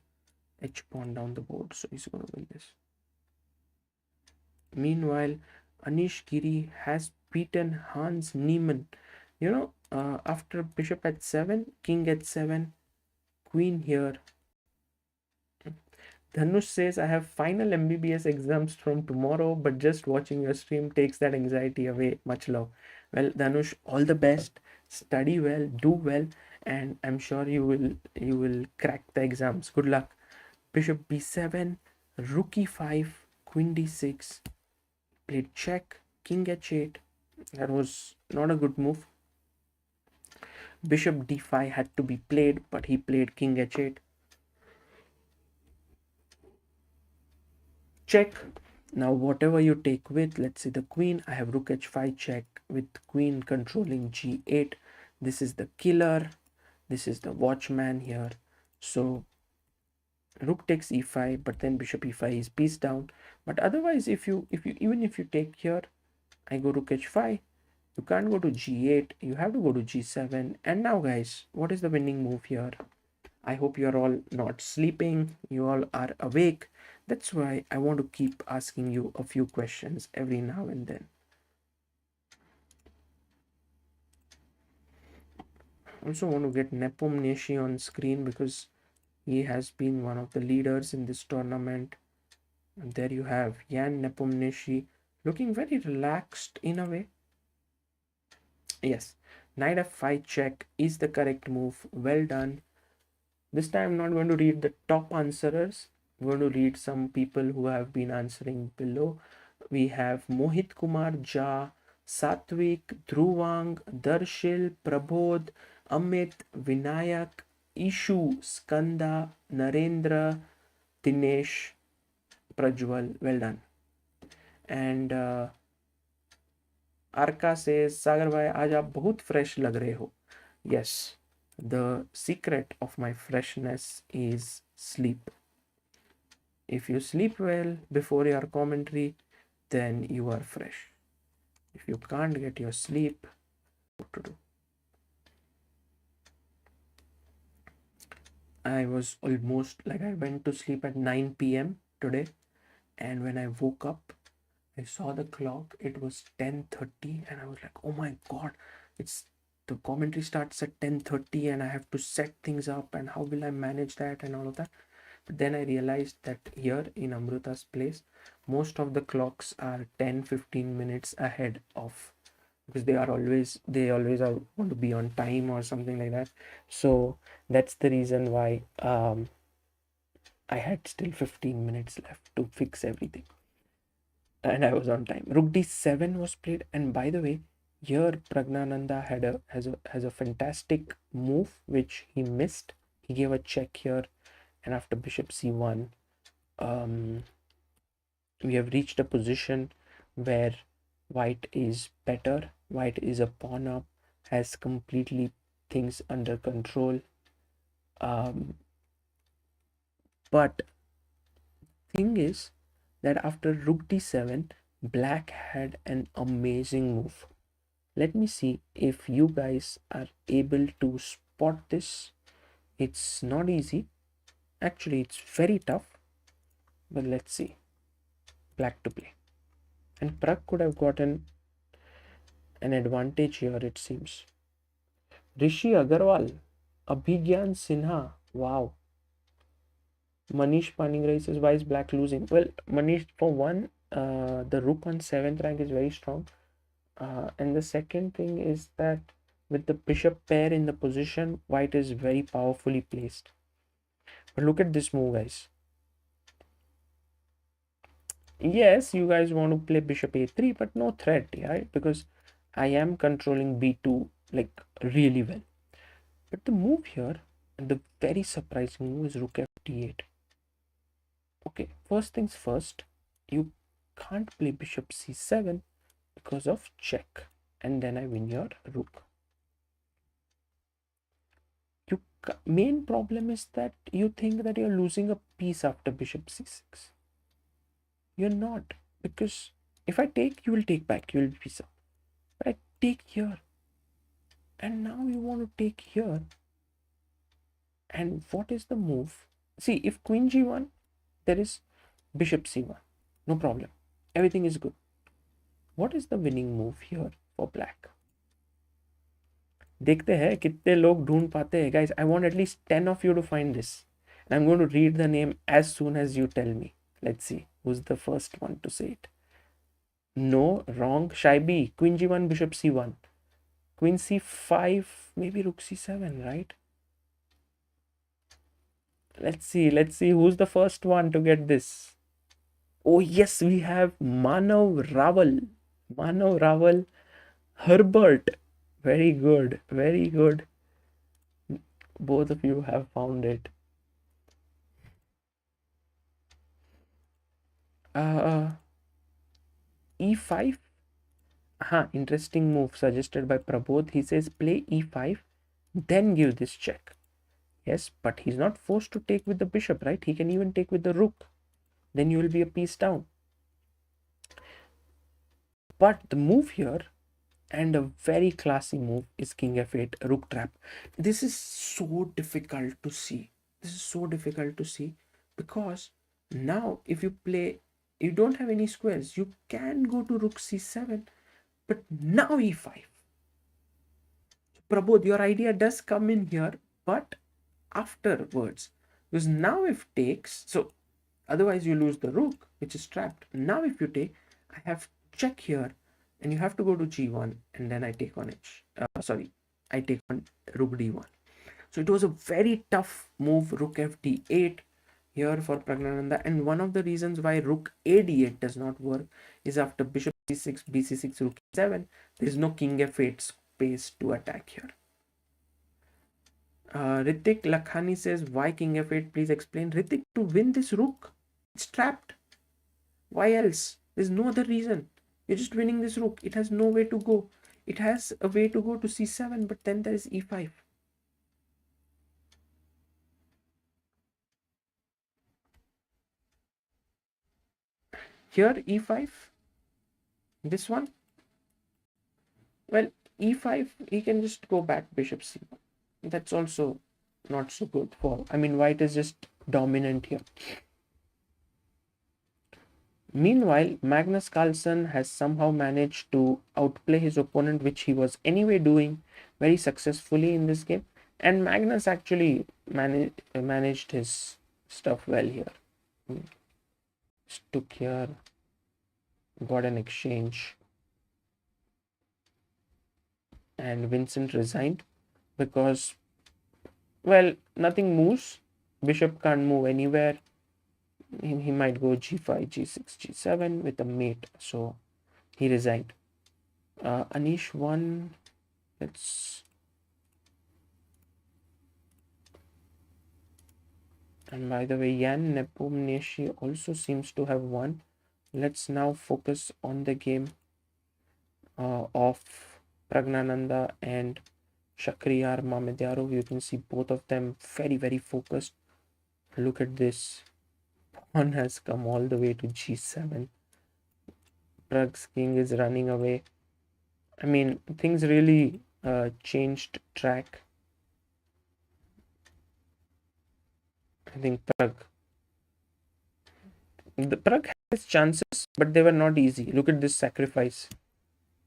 h pawn down the board, so he's going to win this. Meanwhile, Anish Giri has beaten Hans Niemann. You know, after bishop h7, king h7, queen here. Dhanush says, I have final MBBS exams from tomorrow, but just watching your stream takes that anxiety away. Much love. Well, Dhanush, all the best. Study well, do well, and I'm sure you will crack the exams. Good luck. Bishop b7, rook e5, queen d6. Played check, king h8. That was not a good move. Bishop d5 had to be played, but he played king h8. Check. Now whatever you take with, let's say the queen, I have rook h5 check with queen controlling g8. This is the killer. This is the watchman here. So rook takes e5, but then bishop e5 is piece down. But otherwise, even if you take here, I go rook h5. You can't go to g8. You have to go to g7. And now, guys, what is the winning move here? I hope you're all not sleeping. You all are awake. That's why I want to keep asking you a few questions every now and then. I also want to get Nepomniachtchi on screen because he has been one of the leaders in this tournament. And there you have Jan Nepomniachtchi looking very relaxed in a way. Yes, knight f5 check is the correct move. Well done. This time I'm not going to read the top answerers. I'm going to read some people who have been answering below. We have Mohit Kumar Jha, Satvik, Dhruvang, Darshil, Prabodh, Amit, Vinayak, Ishu, Skanda, Narendra, Dinesh, Prajwal. Well done. And Arka says, Sagar bhai, aaj aap bahut fresh lag rahe ho. Yes, the secret of my freshness is sleep. If you sleep well before your commentary, then you are fresh. If you can't get your sleep, what to do? I was almost like, I went to sleep at 9 p.m. today, and when I woke up, I saw the clock. It was 10:30, and I was like, "Oh my god, it's the commentary starts at 10:30, and I have to set things up, and how will I manage that and all of that?" But then I realized that here in Amruta's place, most of the clocks are 10-15 minutes ahead of, because they always are, want to be on time or something like that. So that's the reason why I had still 15 minutes left to fix everything, and I was on time. Rook d7 was played, and by the way, here Pragnanda has a fantastic move which he missed. He gave a check here, and after bishop c1, we have reached a position where white is better. White is a pawn up, has completely things under control. But thing is that after rook d7, black had an amazing move. Let me see if you guys are able to spot this. It's not easy. Actually, it's very tough. But let's see. Black to play. And Pragg could have gotten an advantage here, it seems. Rishi Agarwal, Abhigyan Sinha. Wow. Manish Paningrai says, why is black losing? Well, Manish, for one, the rook on 7th rank is very strong. And the second thing is that with the bishop pair in the position, white is very powerfully placed. But look at this move, guys. Yes, you guys want to play bishop a3, but no threat, right? Because I am controlling b2 like really well. But the move here, and the very surprising move, is rook f8. Okay, first things first, you can't play bishop c7 because of check, and then I win your rook. Main problem is that you think that you're losing a piece after bishop c6. You're not, because if I take, you will take back, you will piece up. But I take here, and now you want to take here. And what is the move? See, if queen g1, there is bishop c1, no problem, everything is good. What is the winning move here for black? देखते हैं कितने लोग ढूंढ पाते हैं. Guys, I want at least 10 of you to find this, and I'm going to read the name as soon as you tell me. Let's see who's the first one to say it. No, wrong. Shaibi, queen g1, bishop c1, queen c5, maybe rook c7, right? Let's see who's the first one to get this. Oh yes, we have Manav Raval, Herbert. Very good, very good. Both of you have found it. E5. Interesting move suggested by Prabodh. He says play e5, then give this check. Yes, but he's not forced to take with the bishop, right? He can even take with the rook. Then you will be a piece down. But the move here, and a very classy move, is king f8, rook trap. This is so difficult to see. Because now if you play, you don't have any squares, you can go to rook c7, but now e5. Prabodh, your idea does come in here, but afterwards, because now if takes, so otherwise you lose the rook, which is trapped. Now if you take, I have check here, and you have to go to g1, and then I take on I take on rook d1. So it was a very tough move, rook f d8, here for Pragnanda, and one of the reasons why rook a d8 does not work is after bishop c6, bc6, rook e7, there is no king f8 space to attack here. Ritik Lakhani says, why king f8? Please explain. Ritik, to win this rook, it's trapped. Why else? There's no other reason. You're just winning this rook. It has no way to go. It has a way to go to c7, but then there is e5. Here e5, this one, well, e5, he can just go back bishop c1. That's also not so good for, I mean, white is just dominant here. Meanwhile, Magnus Carlsen has somehow managed to outplay his opponent, which he was anyway doing very successfully in this game. And Magnus actually managed his stuff well here. Took here, got an exchange, and Vincent resigned because, well, nothing moves. Bishop can't move anywhere. He might go g5, g6, g7 with a mate, so he resigned. Anish won. Let's, and by the way, Jan Nepomniachtchi also seems to have won. Let's now focus on the game of Pragnanda and Shakhriyar Mamedyarov. You can see both of them very, very focused. Look at this. Pawn has come all the way to g7. Pragg's king is running away. I mean, things really changed track. I think Pragg has chances, but they were not easy. Look at this sacrifice.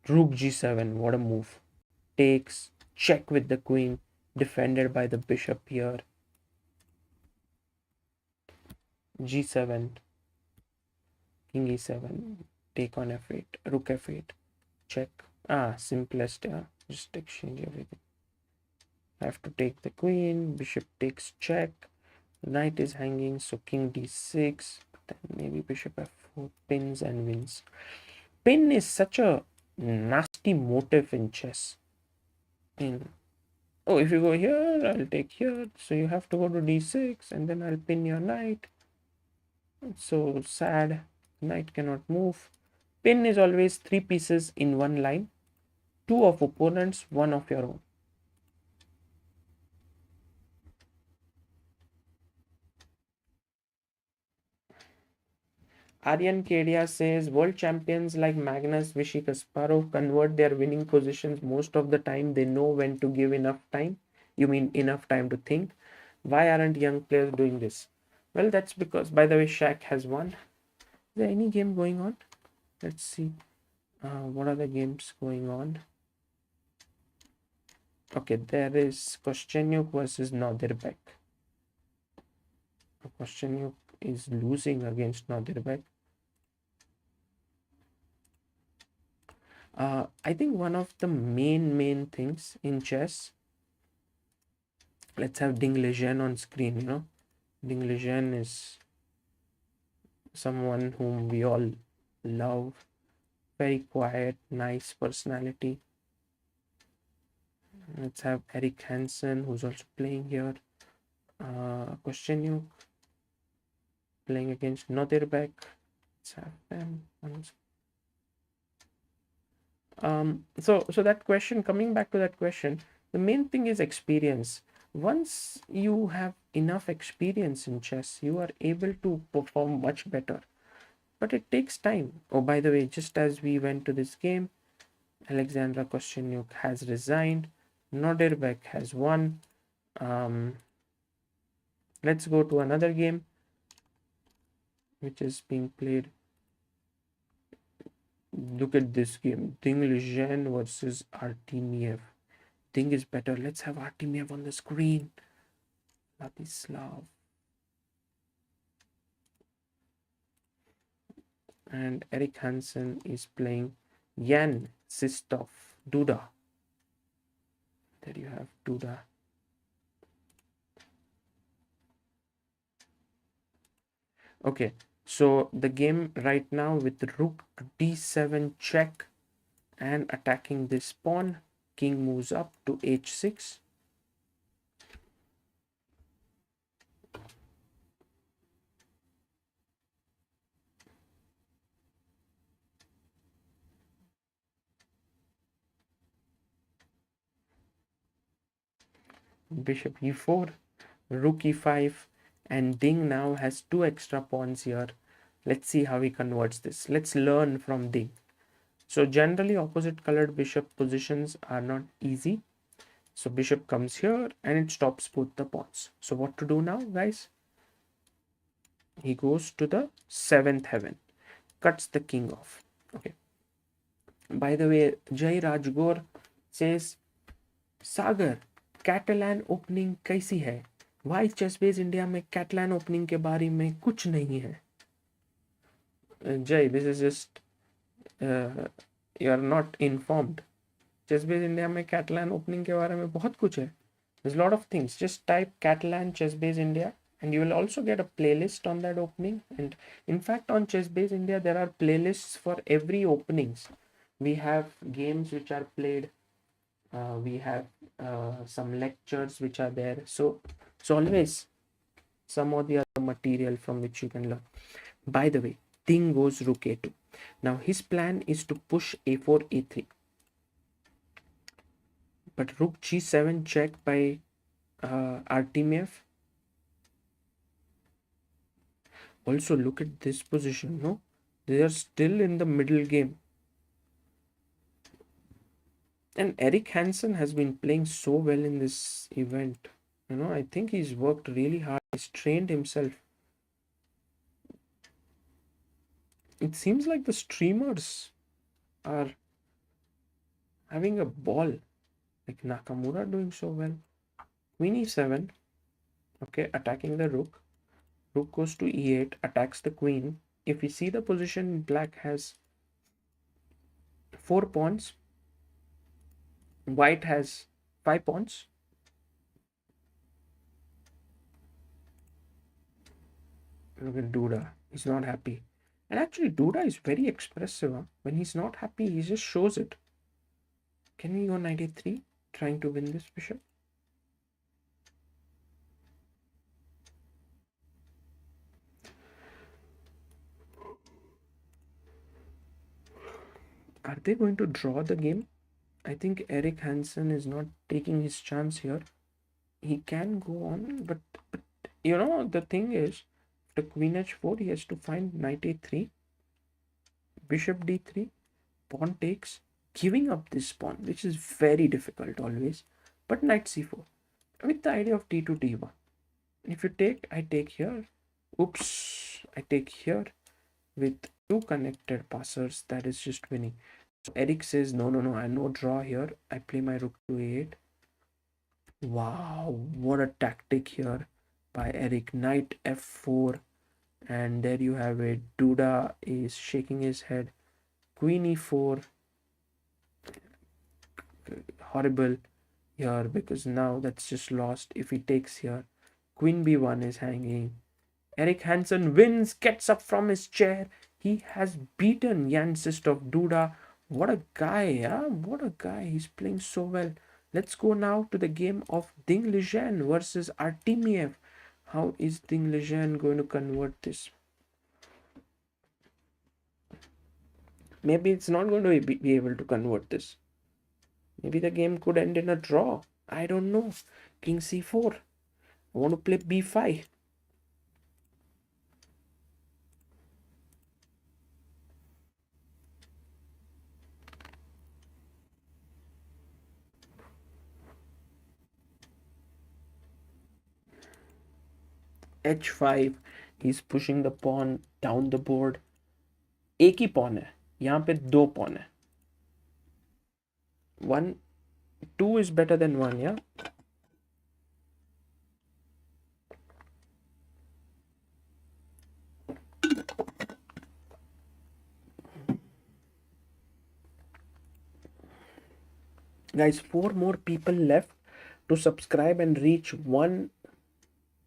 Rook g7, what a move. Takes, check with the queen, defended by the bishop here. g7, king e7, take on f8, rook f8, check. Simplest, yeah. Just exchange everything. I have to take the queen, bishop takes check, knight is hanging, so king d6, then maybe bishop f4, pins and wins. Pin is such a nasty motive in chess. If you go here, I'll take here, so you have to go to d6, and then I'll pin your knight. It's so sad. Knight cannot move. Pin is always 3 pieces in one line, 2 of opponents, 1 of your own. Aryan Kedia says, world champions like Magnus, Vishy Kasparov convert their winning positions most of the time. They know when to give enough time. You mean enough time to think. Why aren't young players doing this? Well, that's because, by the way, Shaq has won. Is there any game going on? Let's see. What are the games going on? Okay, there is Koscienyuk versus Nodirbek. Koscienyuk is losing against Nodirbek. I think one of the main things in chess, let's have Ding Liren on screen, you know. Ding Liren is someone whom we all love. Very quiet, nice personality. Let's have Eric Hansen, who's also playing here. Kosteniuk playing against Nodirbek. Let's have them. So that question, coming back to that question, the main thing is experience. Once you have enough experience in chess, you are able to perform much better. But it takes time. Oh, by the way, just as we went to this game, Alexandra Koscienyuk has resigned. Nodirbek has won. Let's go to another game, which is being played. Look at this game. Ding Liren versus Artemiev. Ding is better. Let's have Artemiev on the screen. Vladislav. And Eric Hansen is playing Jan-Krzysztof Duda. There you have Duda. Okay, so the game right now with rook to d7 check and attacking this pawn. King moves up to h6. Bishop e4, rook e5, and Ding now has two extra pawns here. Let's see how he converts this. Let's learn from Ding. So generally opposite colored bishop positions are not easy. So bishop comes here and it stops both the pawns. So what to do now, guys? He goes to the 7th heaven, cuts the king off. Okay. By the way, Jai Rajgor says, Sagar कैटलान opening कैसी है? Y ChessBase India में Catalan opening के बारे में कुछ नहीं है. Jay, this is just you are not informed. ChessBase India में कैटलान ओपनिंग के बारे में बहुत कुछ है. There's a lot of things. Just type Catalan ChessBase India and you will also get a playlist on that opening. And in fact, on ChessBase India, there are playlists for every openings. We have games which are played. We have some lectures which are there. So always some or the other material from which you can learn. By the way, Ding goes rook a2. Now his plan is to push a4, a3. But rook g7 check by Artemiev. Also look at this position, no? They are still in the middle game. And Eric Hansen has been playing so well in this event. You know, I think he's worked really hard. He's trained himself. It seems like the streamers are having a ball. Like Nakamura doing so well. Queen e7. Okay, attacking the rook. Rook goes to e8, attacks the queen. If we see the position, black has 4 pawns. White has 5 pawns. Look at Duda. He's not happy. And actually, Duda is very expressive. Huh? When he's not happy, he just shows it. Can we go knight a3? Trying to win this bishop. Are they going to draw the game? I think Eric Hansen is not taking his chance here. He can go on, but you know, the thing is, the queen h4, he has to find knight a3, bishop d3, pawn takes, giving up this pawn, which is very difficult always, but knight c4, with the idea of d2, d1. If you take, I take here. Oops, I take here with 2 connected passers. That is just winning. So Eric says, no, I no draw here. I play my rook to a8. Wow, what a tactic here by Eric. Knight f4. And there you have it. Duda is shaking his head. Queen e4. Horrible here because now that's just lost. If he takes here, Queen b1 is hanging. Eric Hansen wins, gets up from his chair. He has beaten Jan-Krzysztof Duda. What a guy, huh? What a guy. He's playing so well. Let's go now to the game of Ding Liren versus Artemiev. How is Ding Liren going to convert this? Maybe it's not going to be able to convert this. Maybe the game could end in a draw. I don't know. King c4. I want to play b5. h5. He's pushing the pawn down the board. एक ही pawn है. यहाँ पे 2 pawn है. 2 is better than 1, yeah? Guys, 4 more people left to subscribe and reach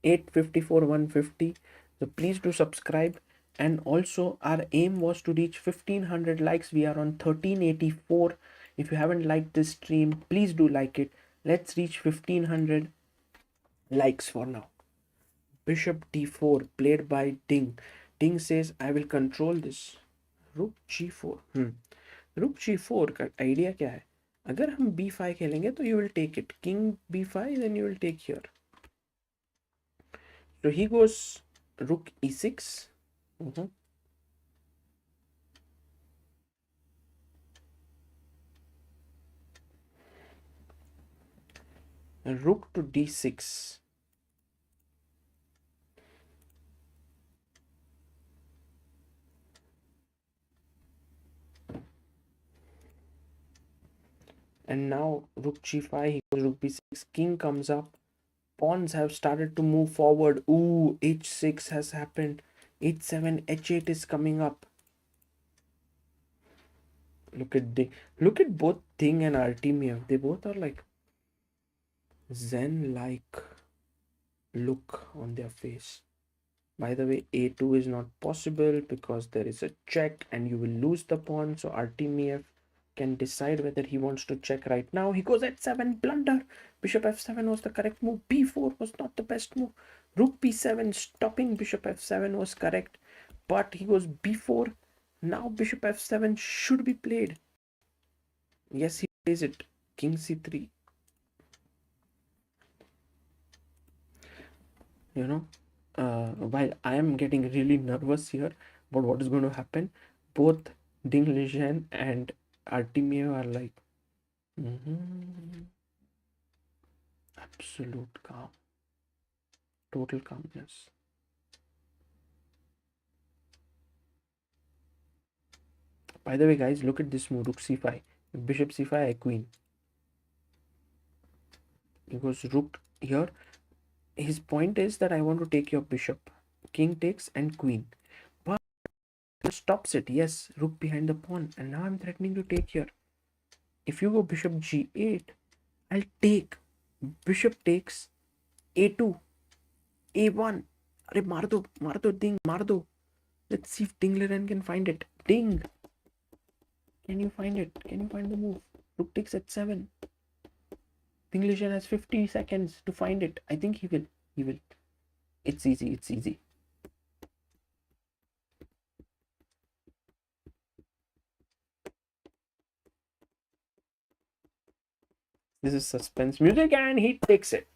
854 150. So please do subscribe. And also our aim was to reach 1500 likes. We are on 1384. If you haven't liked this stream, please do like it. Let's reach 1500 likes for now. Bishop d4 played by Ding. Ding says I will control this. Rook g4. Rook g4 का idea क्या है? अगर हम b5 खेलेंगे तो you will take it. King b5, then you will take here. So he goes rook e6. And rook to d6. And now rook g5, he goes rook b6, king comes up. Pawns have started to move forward. Ooh, h6 has happened. h7, h8 is coming up. Look at both Ding and Artemiev. They both are like Zen-like look on their face. By the way, a2 is not possible because there is a check and you will lose the pawn. So Artemiev can decide whether he wants to check right now. He goes at 7, blunder. Bishop f7 was the correct move. b4 was not the best move. Rook b7, stopping bishop f7 was correct, but he goes b4. Now bishop f7 should be played. Yes, he plays it. King c3. You know, while I am getting really nervous here about what is going to happen, both Ding Liren and Artemiev are like absolute calm, total calmness. By the way, guys, look at this move. Rook c5. Bishop c5, I queen. He goes rook here. His point is that I want to take your bishop. King takes and queen. But stops it. Yes, rook behind the pawn. And now I'm threatening to take here. If you go bishop g8, I'll take. Bishop takes a2, a1. Arre, maar do, Ding, maar do. Let's see if Ding Liren can find it. Ding. Can you find it? Can you find the move? Rook takes at 7. Ding Liren has 50 seconds to find it. I think he will. He will. It's easy. It's easy. This is suspense music and he takes it.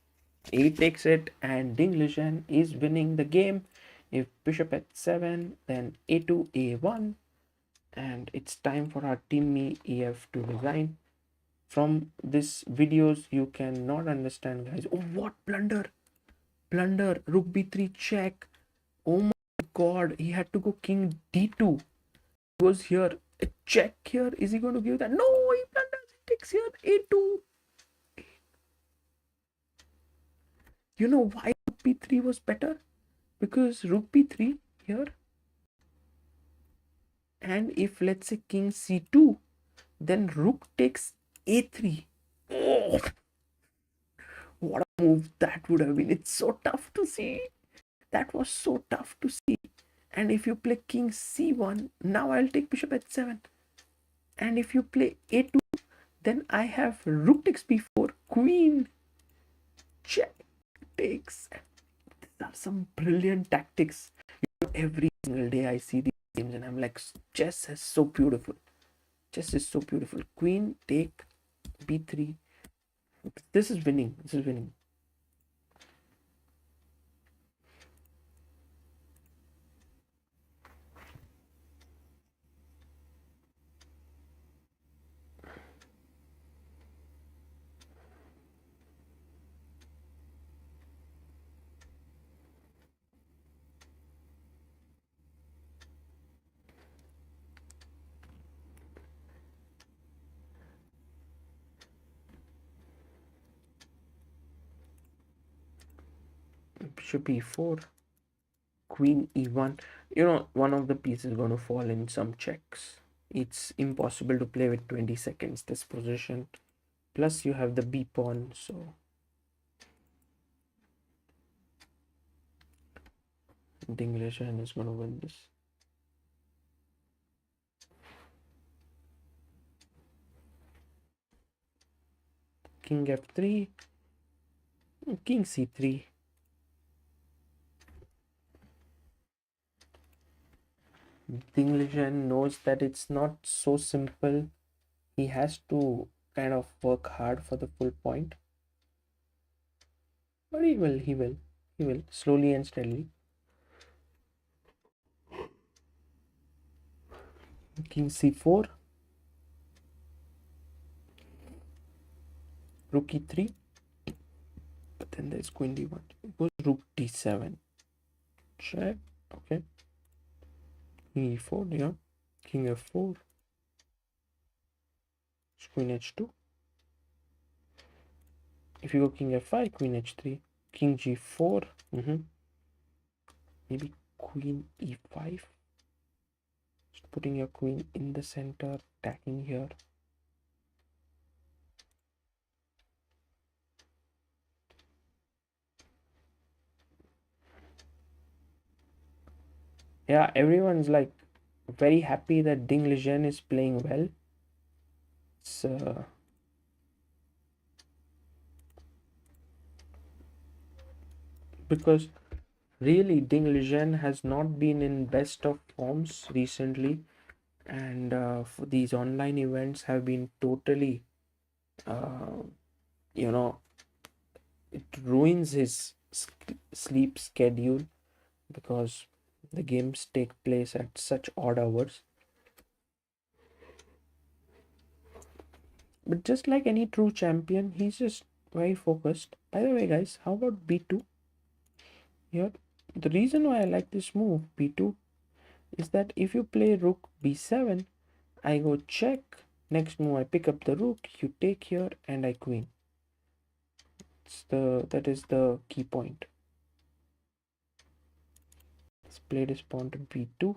He takes it and Ding Liren is winning the game. If bishop at 7, then a2, a1. And it's time for our Artemiev to resign. From this videos, you cannot understand, guys. Oh, what blunder! Blunder. Rook b3 check. Oh my god. He had to go king d2. He goes here. A check here. Is he going to give that? No, he blunders. He takes here a2. You know why rook b3 was better? Because rook b3 here. And if let's say king c2, then rook takes a3. Oh, what a move that would have been. It's so tough to see. That was so tough to see. And if you play king c1, now I'll take bishop at 7. And if you play a2, then I have rook takes b4, queen, check, takes. These are some brilliant tactics. Every single day I see these games and I'm like, chess is so beautiful. Chess is so beautiful. Queen, take, b3. This is winning. This is winning. Bishop e4, queen e1. You know, one of the pieces is going to fall in some checks. It's impossible to play with 20 seconds this position. Plus you have the b pawn, so Dinglish is going to win this. King f3, king c3. Dinglish knows that it's not so simple. He has to kind of work hard for the full point. But he will, slowly and steadily. King c4, rook e3, but then there's queen d1. It goes rook d7. Check. Okay. King e4, yeah. King f4. Queen h2. If you go king f5, queen h3, king g4. Maybe queen e5. Just putting your queen in the center, attacking here. Yeah, everyone's like very happy that Ding Liren is playing well. So because really Ding Liren has not been in best of forms recently, and for these online events have been totally it ruins his sleep schedule because the games take place at such odd hours. But just like any true champion, he's just very focused. By the way, guys, how about b2? Here, the reason why I like this move, b2, is that if you play rook b7, I go check, next move I pick up the rook, you take here, and I queen. That is the key point. Let's play this pawn to b2.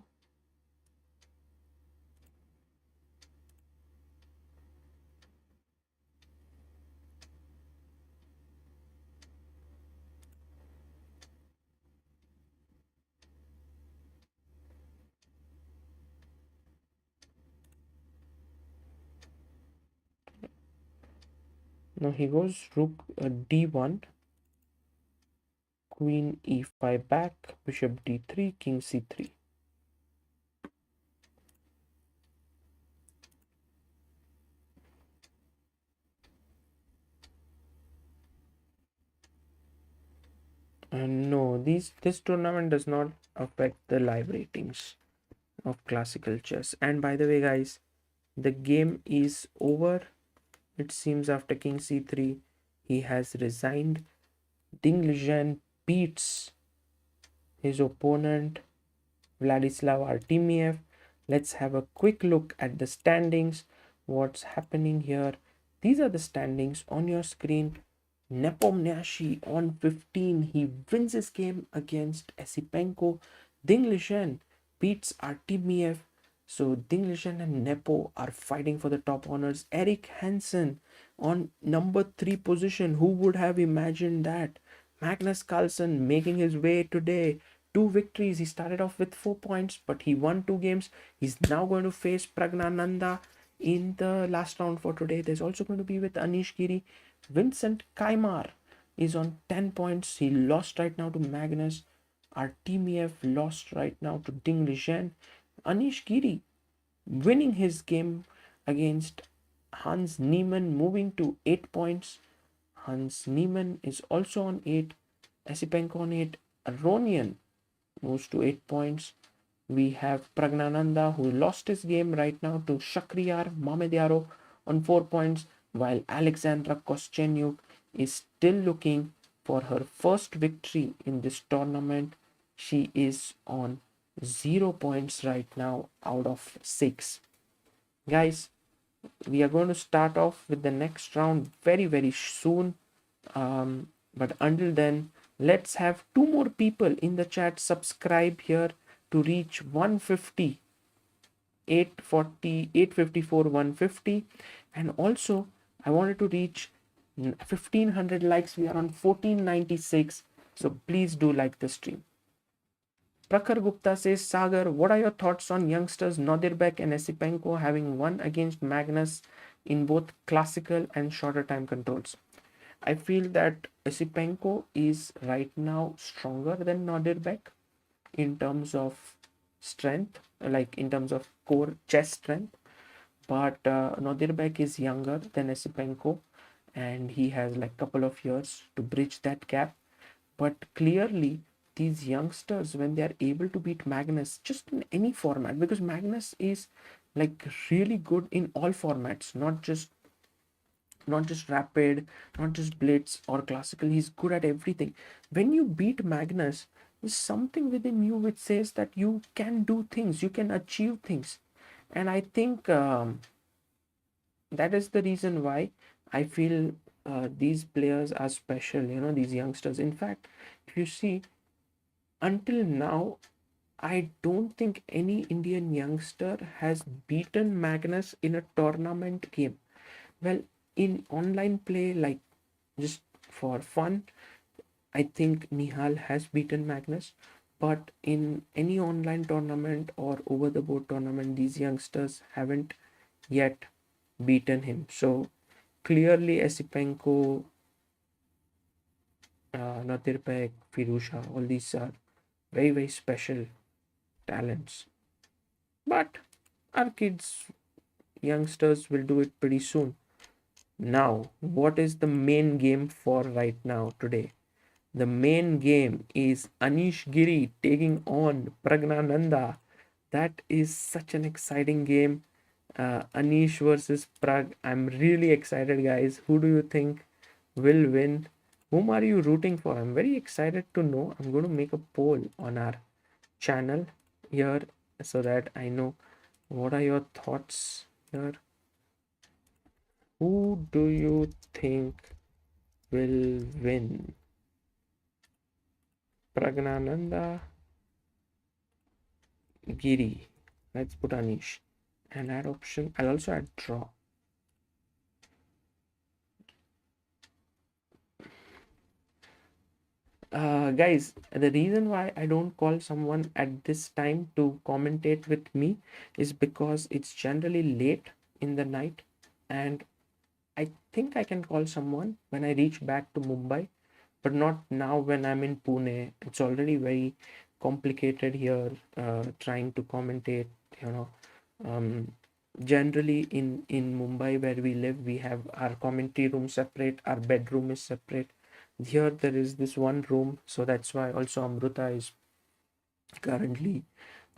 Now he goes rook d1, queen e5 back, bishop d3, king c3. No, this tournament does not affect the live ratings of classical chess. And by the way, guys, the game is over. It seems after king c3, he has resigned. Ding Liren beats his opponent Vladislav Artemiev. Let's have a quick look at the standings. What's happening here? These are the standings on your screen. Nepomniachtchi on 15. He wins his game against Esipenko. Ding Liren beats Artemiev. So Ding Liren and Nepo are fighting for the top honors. Eric Hansen on number 3 position. Who would have imagined that? Magnus Carlsen making his way today. 2 victories. He started off with 4 points, but he won 2 games. He's now going to face Pragnanda in the last round for today. There's also going to be with Anish Giri. Vincent Keymer is on 10 points. He lost right now to Magnus. Artemiev lost right now to Ding Liren. Anish Giri winning his game against Hans Niemann, moving to 8 points. Hans Niemann is also on 8. Esipenko on 8. Aronian moves to 8 points. We have Pragnanda, who lost his game right now to Shakhriyar Mamedyarov on 4 points, while Alexandra Koscienyuk is still looking for her first victory in this tournament. She is on 0 points right now out of 6. Guys, we are going to start off with the next round very, very soon. But until then, let's have 2 more people in the chat subscribe here to reach 150, 840, 854, 150. And also, I wanted to reach 1500 likes. We are on 1496. So please do like the stream. Prakhar Gupta says, Sagar, what are your thoughts on youngsters Nodirbek and Esipenko having won against Magnus in both classical and shorter time controls? I feel that Esipenko is right now stronger than Nodirbek in terms of strength, like in terms of core chess strength. But Nodirbek is younger than Esipenko, and he has like couple of years to bridge that gap. But clearly, these youngsters, when they are able to beat Magnus just in any format, because Magnus is like really good in all formats, not just rapid, not just blitz or classical. He's good at everything. When you beat Magnus, there's something within you which says that you can do things, you can achieve things. And I think that is the reason why I feel these players are special, these youngsters. In fact, if you see, until now, I don't think any Indian youngster has beaten Magnus in a tournament game. Well, in online play, like just for fun, I think Nihal has beaten Magnus. But in any online tournament or over the board tournament, these youngsters haven't yet beaten him. So clearly, Esipenko, Nodirbek, Firusha, all these are very, very special talents. But our kids, youngsters, will do it pretty soon. Now, what is the main game for right now today? The main game is Anish Giri taking on Pragnanda. That is such an exciting game. Anish versus Pragg. I'm really excited, guys. Who do you think will win? Whom are you rooting for? I'm very excited to know. I'm going to make a poll on our channel here so that I know what are your thoughts here. Who do you think will win? Pragnanda, Giri. Let's put Anish and add option. I'll also add draw. Guys, the reason why I don't call someone at this time to commentate with me is because it's generally late in the night, and I think I can call someone when I reach back to Mumbai, but not now when I'm in Pune. It's already very complicated here, trying to commentate, you know. Generally in Mumbai where we live, we have our commentary room separate, our bedroom is separate. Here there is this one room, so that's why also Amruta is currently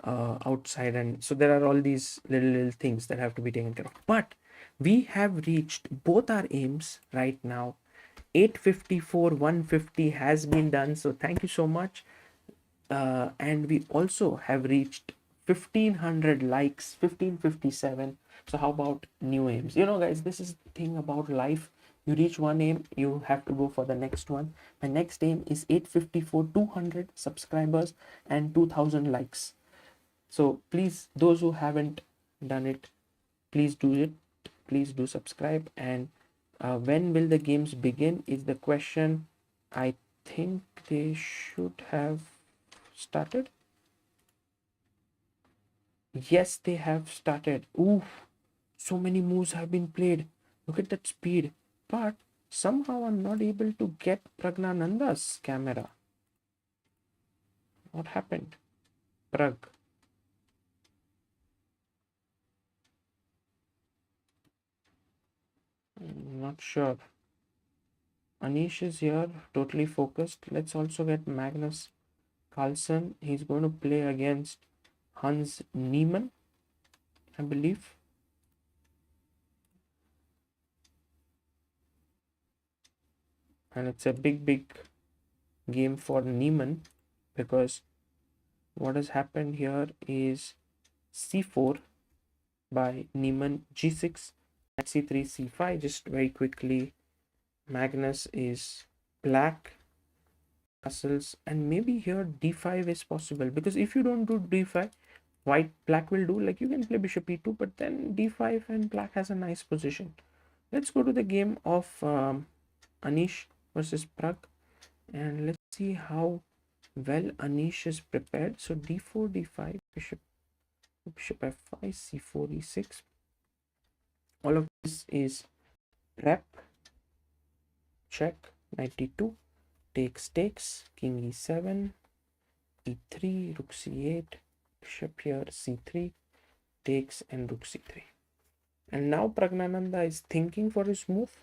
outside, and so there are all these little things that have to be taken care of. But we have reached both our aims right now. 854 150 has been done, so thank you so much. And we also have reached 1500 likes, 1557. So how about new aims? Guys, this is the thing about life. You reach one aim, you have to go for the next one. My next aim is 854 200 subscribers and 2000 likes. So please, those who haven't done it, please do it. Please do subscribe. And when will the games begin is the question. I think they should have started. Yes, they have started. Ooh, so many moves have been played. Look at that speed. But somehow I'm not able to get Pragnananda's camera. What happened? Pragg. Not sure. Anish is here, totally focused. Let's also get Magnus Carlsen. He's going to play against Hans Niemann, I believe. And it's a big game for Neimann, because what has happened here is c4 by Neimann, g6, c3, c5. Just very quickly, Magnus is black, castles, and maybe here d5 is possible, because if you don't do d5, black will do, like you can play bishop e2, but then d5 and black has a nice position. Let's go to the game of Anish versus Pragg, and let's see how Well, Anish is prepared. So d4, d5, bishop f5, c4, e6. All of this is prep. Check. Knight d2. Takes. King e7. e3. Rook c8. Bishop here. c3. Takes and rook c3. And now Pragnanda is thinking for his move.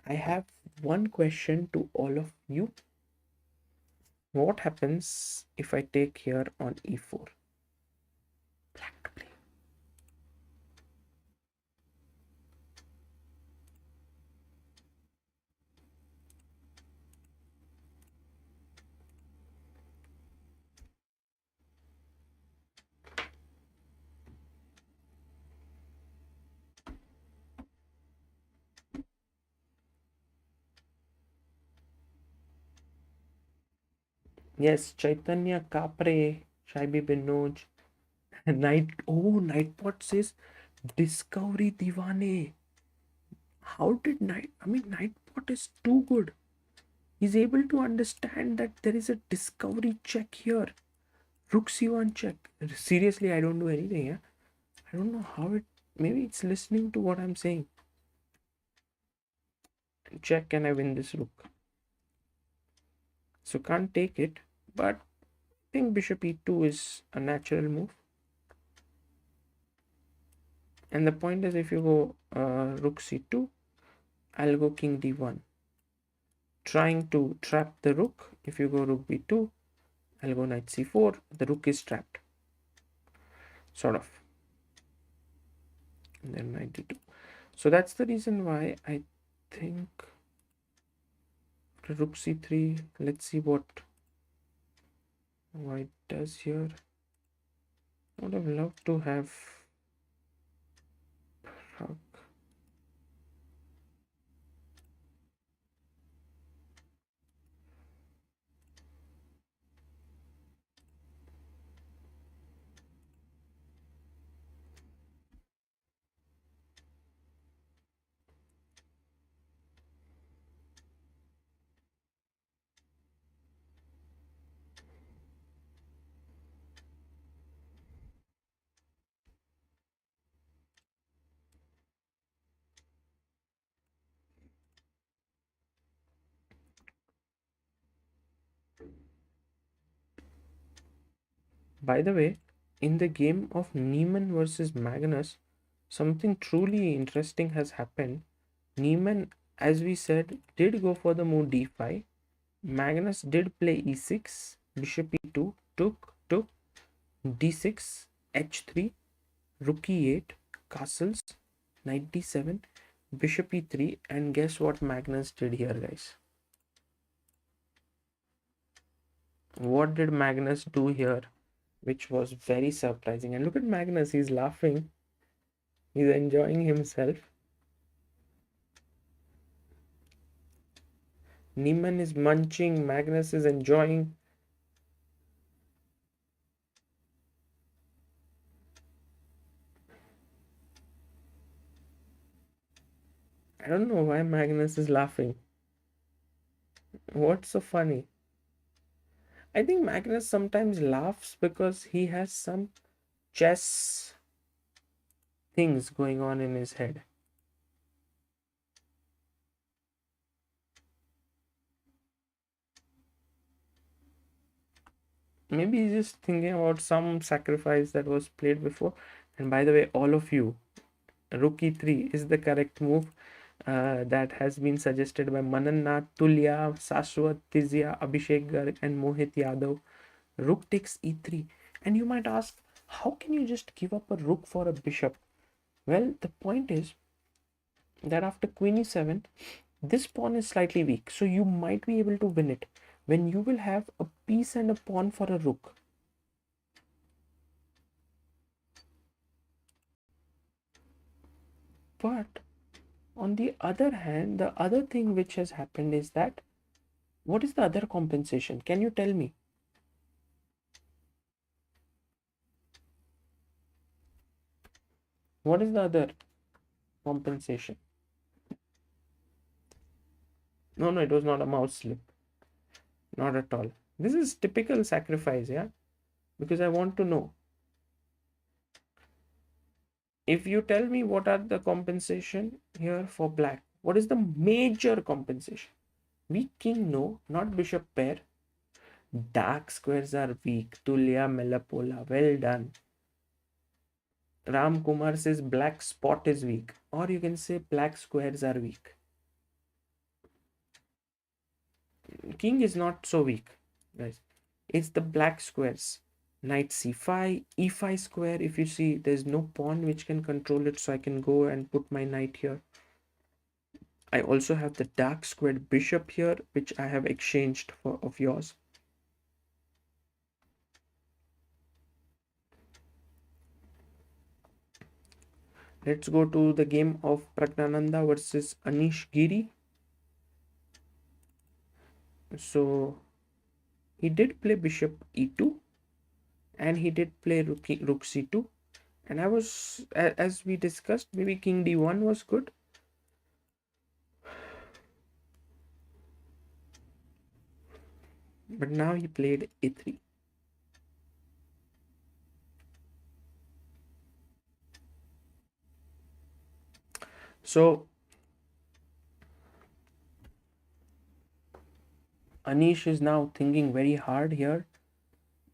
I have one question to all of you. What happens if I take here on e4? Black to play. Yes, Chaitanya Kapre, Shaibi Binoj, Nightbot says Discovery Divane. How did Nightbot is too good. He's able to understand that there is a discovery check here. Rook c1 check. Seriously, I don't do anything, yeah? I don't know how it, maybe it's listening to what I'm saying. Check, and I win this rook. So can't take it, but I think bishop e2 is a natural move. And the point is, if you go rook c2, I'll go king d1. Trying to trap the rook. If you go rook b2, I'll go knight c4. The rook is trapped. Sort of. And then knight d2. So that's the reason why I think rook c3. Let's see what white does here. I would have loved to have Pragg. By the way, in the game of Niemann versus Magnus, something truly interesting has happened. Niemann, as we said, did go for the move d5. Magnus did play e6, bishop e2, took, d6, h3, rook e8, castles, knight d7, bishop e3, and guess what Magnus did here, guys? What did Magnus do here? Which was very surprising. And look at Magnus, he's laughing. He's enjoying himself. Niemann is munching, Magnus is enjoying. I don't know why Magnus is laughing. What's so funny? I think Magnus sometimes laughs because he has some chess things going on in his head. Maybe he's just thinking about some sacrifice that was played before. And by the way, all of you, rook e3 is the correct move. That has been suggested by Manannath, Tulya, Sashwat, Tizya, Abhishek Garg, and Mohit Yadav. Rook takes e3. And you might ask, how can you just give up a rook for a bishop? Well, the point is that after queen e7, this pawn is slightly weak. So you might be able to win it when you will have a piece and a pawn for a rook. But on the other hand, the other thing which has happened is that, what is the other compensation? Can you tell me? What is the other compensation? No, it was not a mouse slip. Not at all. This is typical sacrifice, yeah, because I want to know. If you tell me what are the compensation here for black, what is the major compensation? Weak king, no, not bishop pair. Dark squares are weak. Tulia Melapola, well done. Ram Kumar says black spot is weak, or you can say black squares are weak. King is not so weak, guys. It's the black squares. Knight c5, e5 square. If you see, there's no pawn which can control it, so I can go and put my knight here. I also have the dark squared bishop here, which I have exchanged for of yours. Let's go to the game of Pragnanda versus Anish Giri. So he did play bishop e2 and he did play rook c2, and I was, as we discussed, maybe king d1 was good. But now he played a3. So Anish is now thinking very hard here.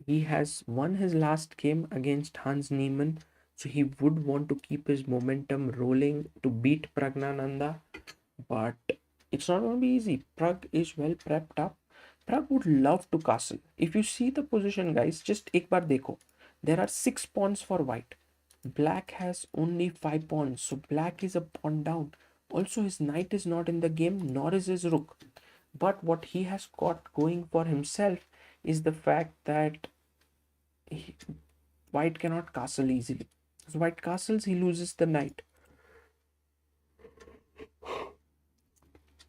He has won his last game against Hans Niemann, so he would want to keep his momentum rolling to beat Pragnananda, but it's not going to be easy. Pragg is well prepped up. Pragg would love to castle. If you see the position, guys, just ek baar dekho. There are 6 pawns for white. Black has only 5 pawns, so black is a pawn down. Also, his knight is not in the game, nor is his rook. But what he has got going for himself is the fact that white cannot castle easily. So white castles, he loses the knight.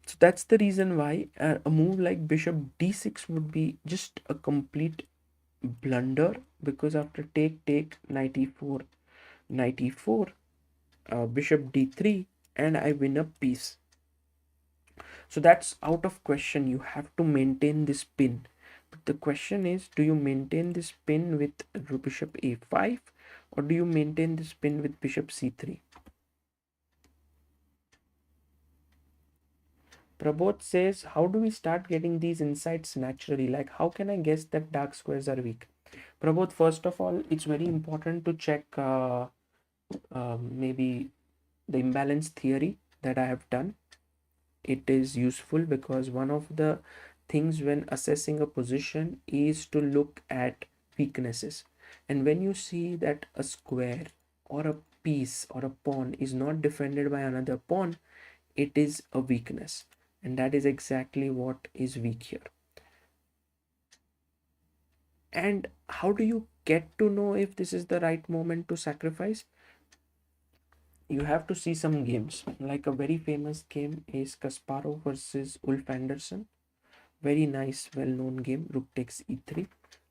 So that's the reason why a move like bishop d6 would be just a complete blunder, because after take knight e4, knight e4, bishop d3, and I win a piece. So that's out of question. You have to maintain this pin. But the question is, do you maintain this pin with bishop a5, or do you maintain this pin with bishop c3? Prabodh says, how do we start getting these insights naturally? Like, how can I guess that dark squares are weak? Prabodh, first of all, it's very important to check maybe the imbalance theory that I have done. It is useful because one of the things when assessing a position is to look at weaknesses. And when you see that a square or a piece or a pawn is not defended by another pawn, it is a weakness. And that is exactly what is weak here. And how do you get to know if this is the right moment to sacrifice? You have to see some games. Like a very famous game is Kasparov versus Ulf Anderson. Very nice, well-known game. Rook takes e3.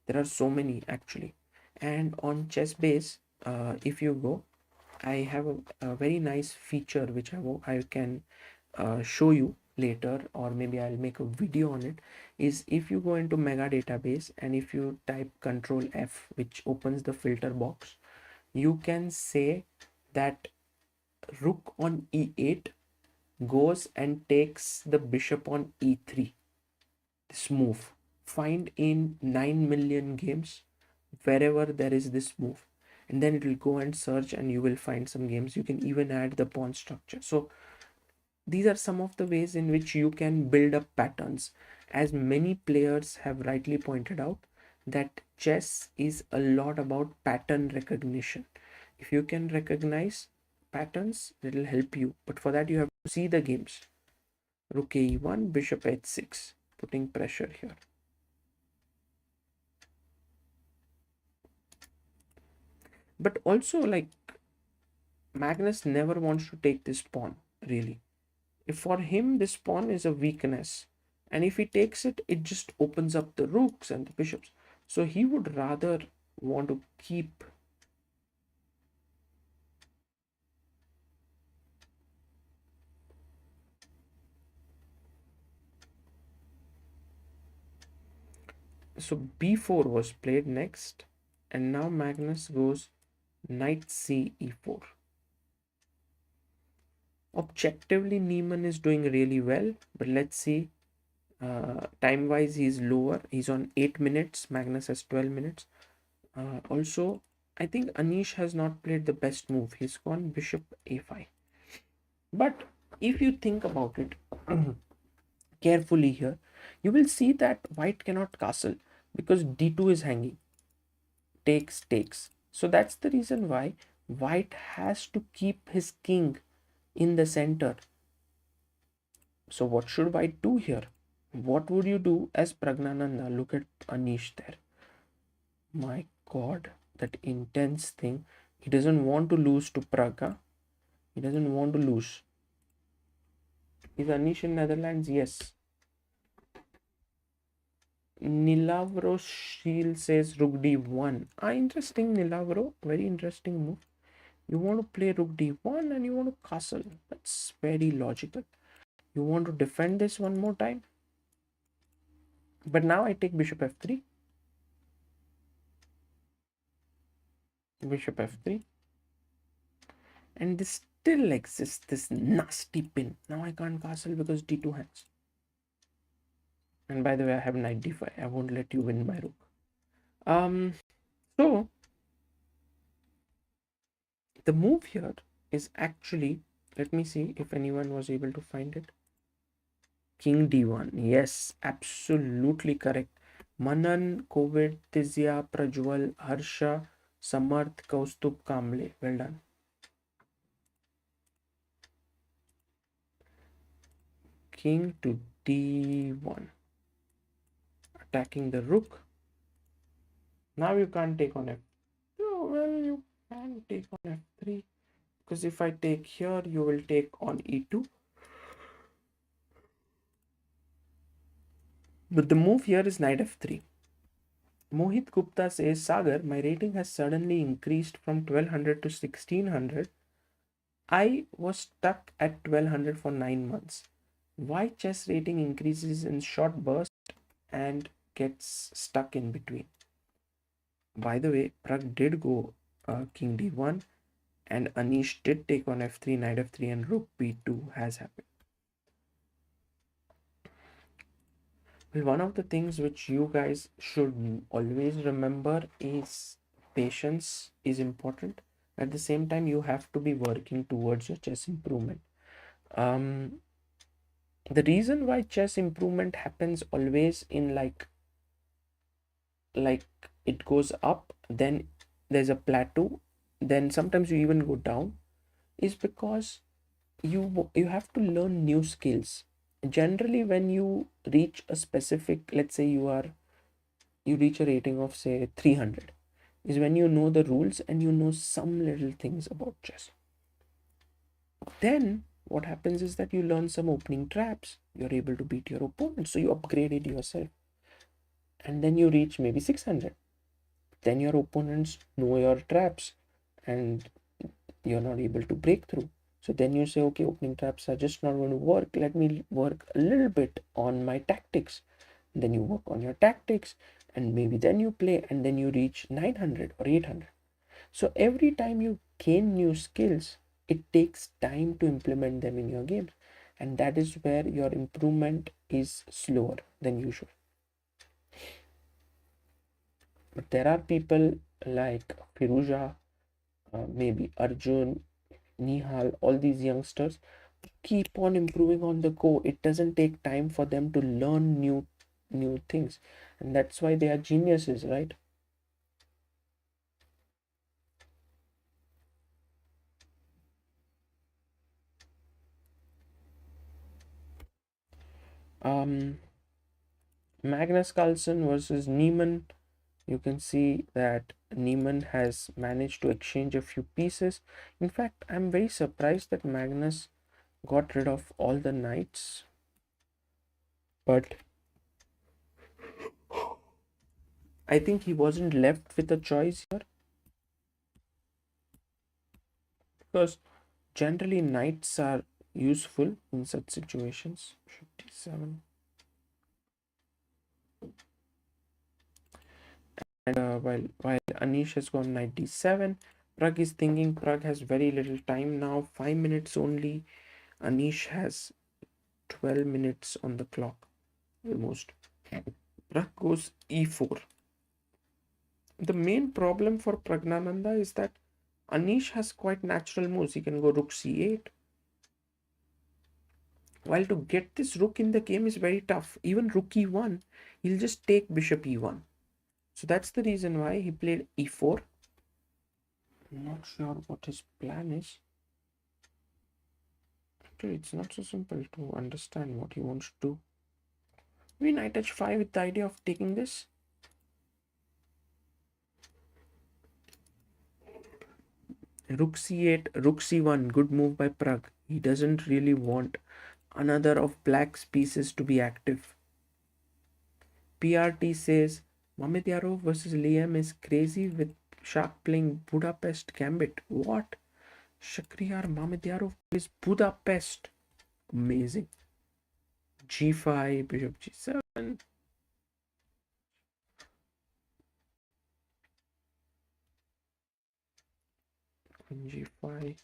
There are so many actually. And on ChessBase, if you go, I have a very nice feature which I can show you later, or maybe I'll make a video on it. Is if you go into mega database and if you type Control F, which opens the filter box, you can say that rook on e8 goes and takes the bishop on e3. This move, find in 9 million games wherever there is this move, and then it will go and search and you will find some games. You can even add the pawn structure. So these are some of the ways in which you can build up patterns. As many players have rightly pointed out, that chess is a lot about pattern recognition. If you can recognize patterns, it will help you, but for that you have to see the games. Rook e1, bishop h6, putting pressure here. But also, like, Magnus never wants to take this pawn, really. If for him this pawn is a weakness, and if he takes it, it just opens up the rooks and the bishops. So he would rather want to keep. So b4 was played next, and now Magnus goes knight c e4. Objectively, Niemann is doing really well, but let's see. Time wise, he's lower. He's on 8 minutes. Magnus has 12 minutes. Also, I think Anish has not played the best move. He's gone bishop a5. But if you think about it carefully here, you will see that white cannot castle because d2 is hanging. Takes. So that's the reason why white has to keep his king in the center. So what should white do here? What would you do as Pragnanda? Look at Anish there. My God, that intense thing. He doesn't want to lose to Pragg. He doesn't want to lose. Is Anish in Netherlands? Yes. Nilavro Shield says Rook D1. Interesting, Nilavro. Very interesting move. You want to play Rook D1 and you want to castle. That's very logical. You want to defend this one more time. But now I take Bishop F3. Bishop F3. And this still exists, this nasty pin. Now I can't castle because D2 hangs. And by the way, I have knight D5. I won't let you win my rook. So the move here is actually, let me see if anyone was able to find it. King D1. Yes, absolutely correct. Manan, Kovid, Tizya, Prajwal, Harsha, Samarth, Kaustubh, Kamble. Well done. King to D1. Attacking the rook. Now you can't take on F. Oh, well, you can take on F3. Because if I take here, you will take on E2. But the move here is knight F3. Mohit Gupta says, Sagar, my rating has suddenly increased from 1200 to 1600. I was stuck at 1200 for 9 months. Why chess rating increases in short bursts and gets stuck in between? By the way, Pragg did go King D1 and Anish did take on F3, knight F3 and rook B2 has happened. Well, one of the things which you guys should always remember is patience is important. At the same time, you have to be working towards your chess improvement. The reason why chess improvement happens always in like it goes up, then there's a plateau, then sometimes you even go down, is because you have to learn new skills. Generally, when you reach a specific, let's say you reach a rating of say 300, is when you know the rules and you know some little things about chess. Then what happens is that you learn some opening traps, you're able to beat your opponent, so you upgrade it yourself, and then you reach maybe 600. Then your opponents know your traps and you're not able to break through. So then you say, okay, opening traps are just not going to work. Let me work a little bit on my tactics. Then you work on your tactics and maybe then you play and then you reach 900 or 800. So every time you gain new skills, it takes time to implement them in your games. And that is where your improvement is slower than usual. But there are people like Firuja, maybe Arjun, Nihal, all these youngsters keep on improving on the go. It doesn't take time for them to learn new things, and that's why they are geniuses, right? Magnus Carlsen versus Niemann. You can see that Neimann has managed to exchange a few pieces. In fact, I'm very surprised that Magnus got rid of all the knights, but I think he wasn't left with a choice here, because generally knights are useful in such situations. 57. And while Anish has gone knight d7, Pragg is thinking. Pragg has very little time now, 5 minutes only. Anish has 12 minutes on the clock, almost. Pragg goes e4. The main problem for Pragnanda is that Anish has quite natural moves. He can go rook c8. While to get this rook in the game is very tough. Even rook e1, he'll just take bishop e1. So that's the reason why he played e4. I'm not sure what his plan is. Actually, it's not so simple to understand what he wants to do. Maybe knight h5 with the idea of taking this. Rook c8, rook c1, good move by Pragg. He doesn't really want another of black's pieces to be active. PRT says Mamedyarov versus Liem is crazy with Shak playing Budapest Gambit. What? Shakhriyar Mamedyarov plays Budapest. Amazing. G5, bishop g7. Queen g5.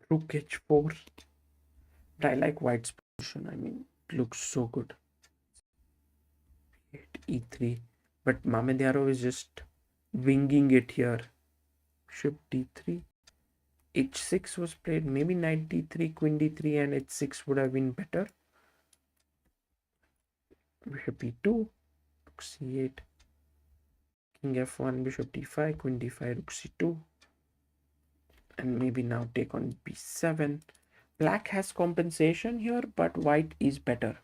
Rook h4. But I like white's position. I mean, it looks so good. E3. But Mamedyarov is just winging it here. Bishop d3. h6 was played. Maybe knight d3, queen d3 and h6 would have been better. Bishop e2. Rook c8. King f1, bishop d5, queen d5, rook c2. And maybe now take on b7. Black has compensation here, but white is better.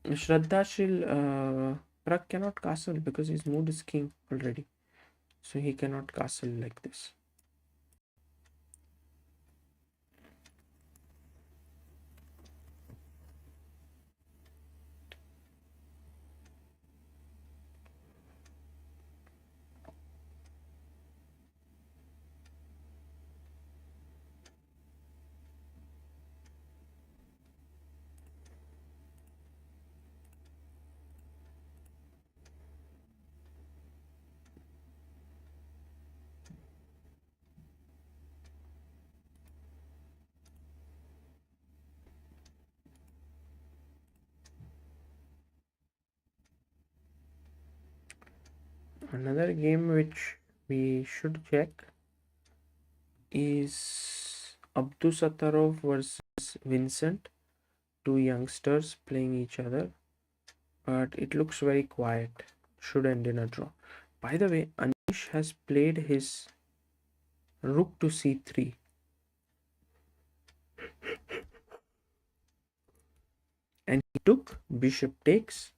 Shraddha Pragg cannot castle because he's moved his king already. So he cannot castle like this. Another game which we should check is Abdusattorov versus Vincent. Two youngsters playing each other, but it looks very quiet. Should end in a draw. By the way, Anish has played his rook to c3. And he took bishop takes.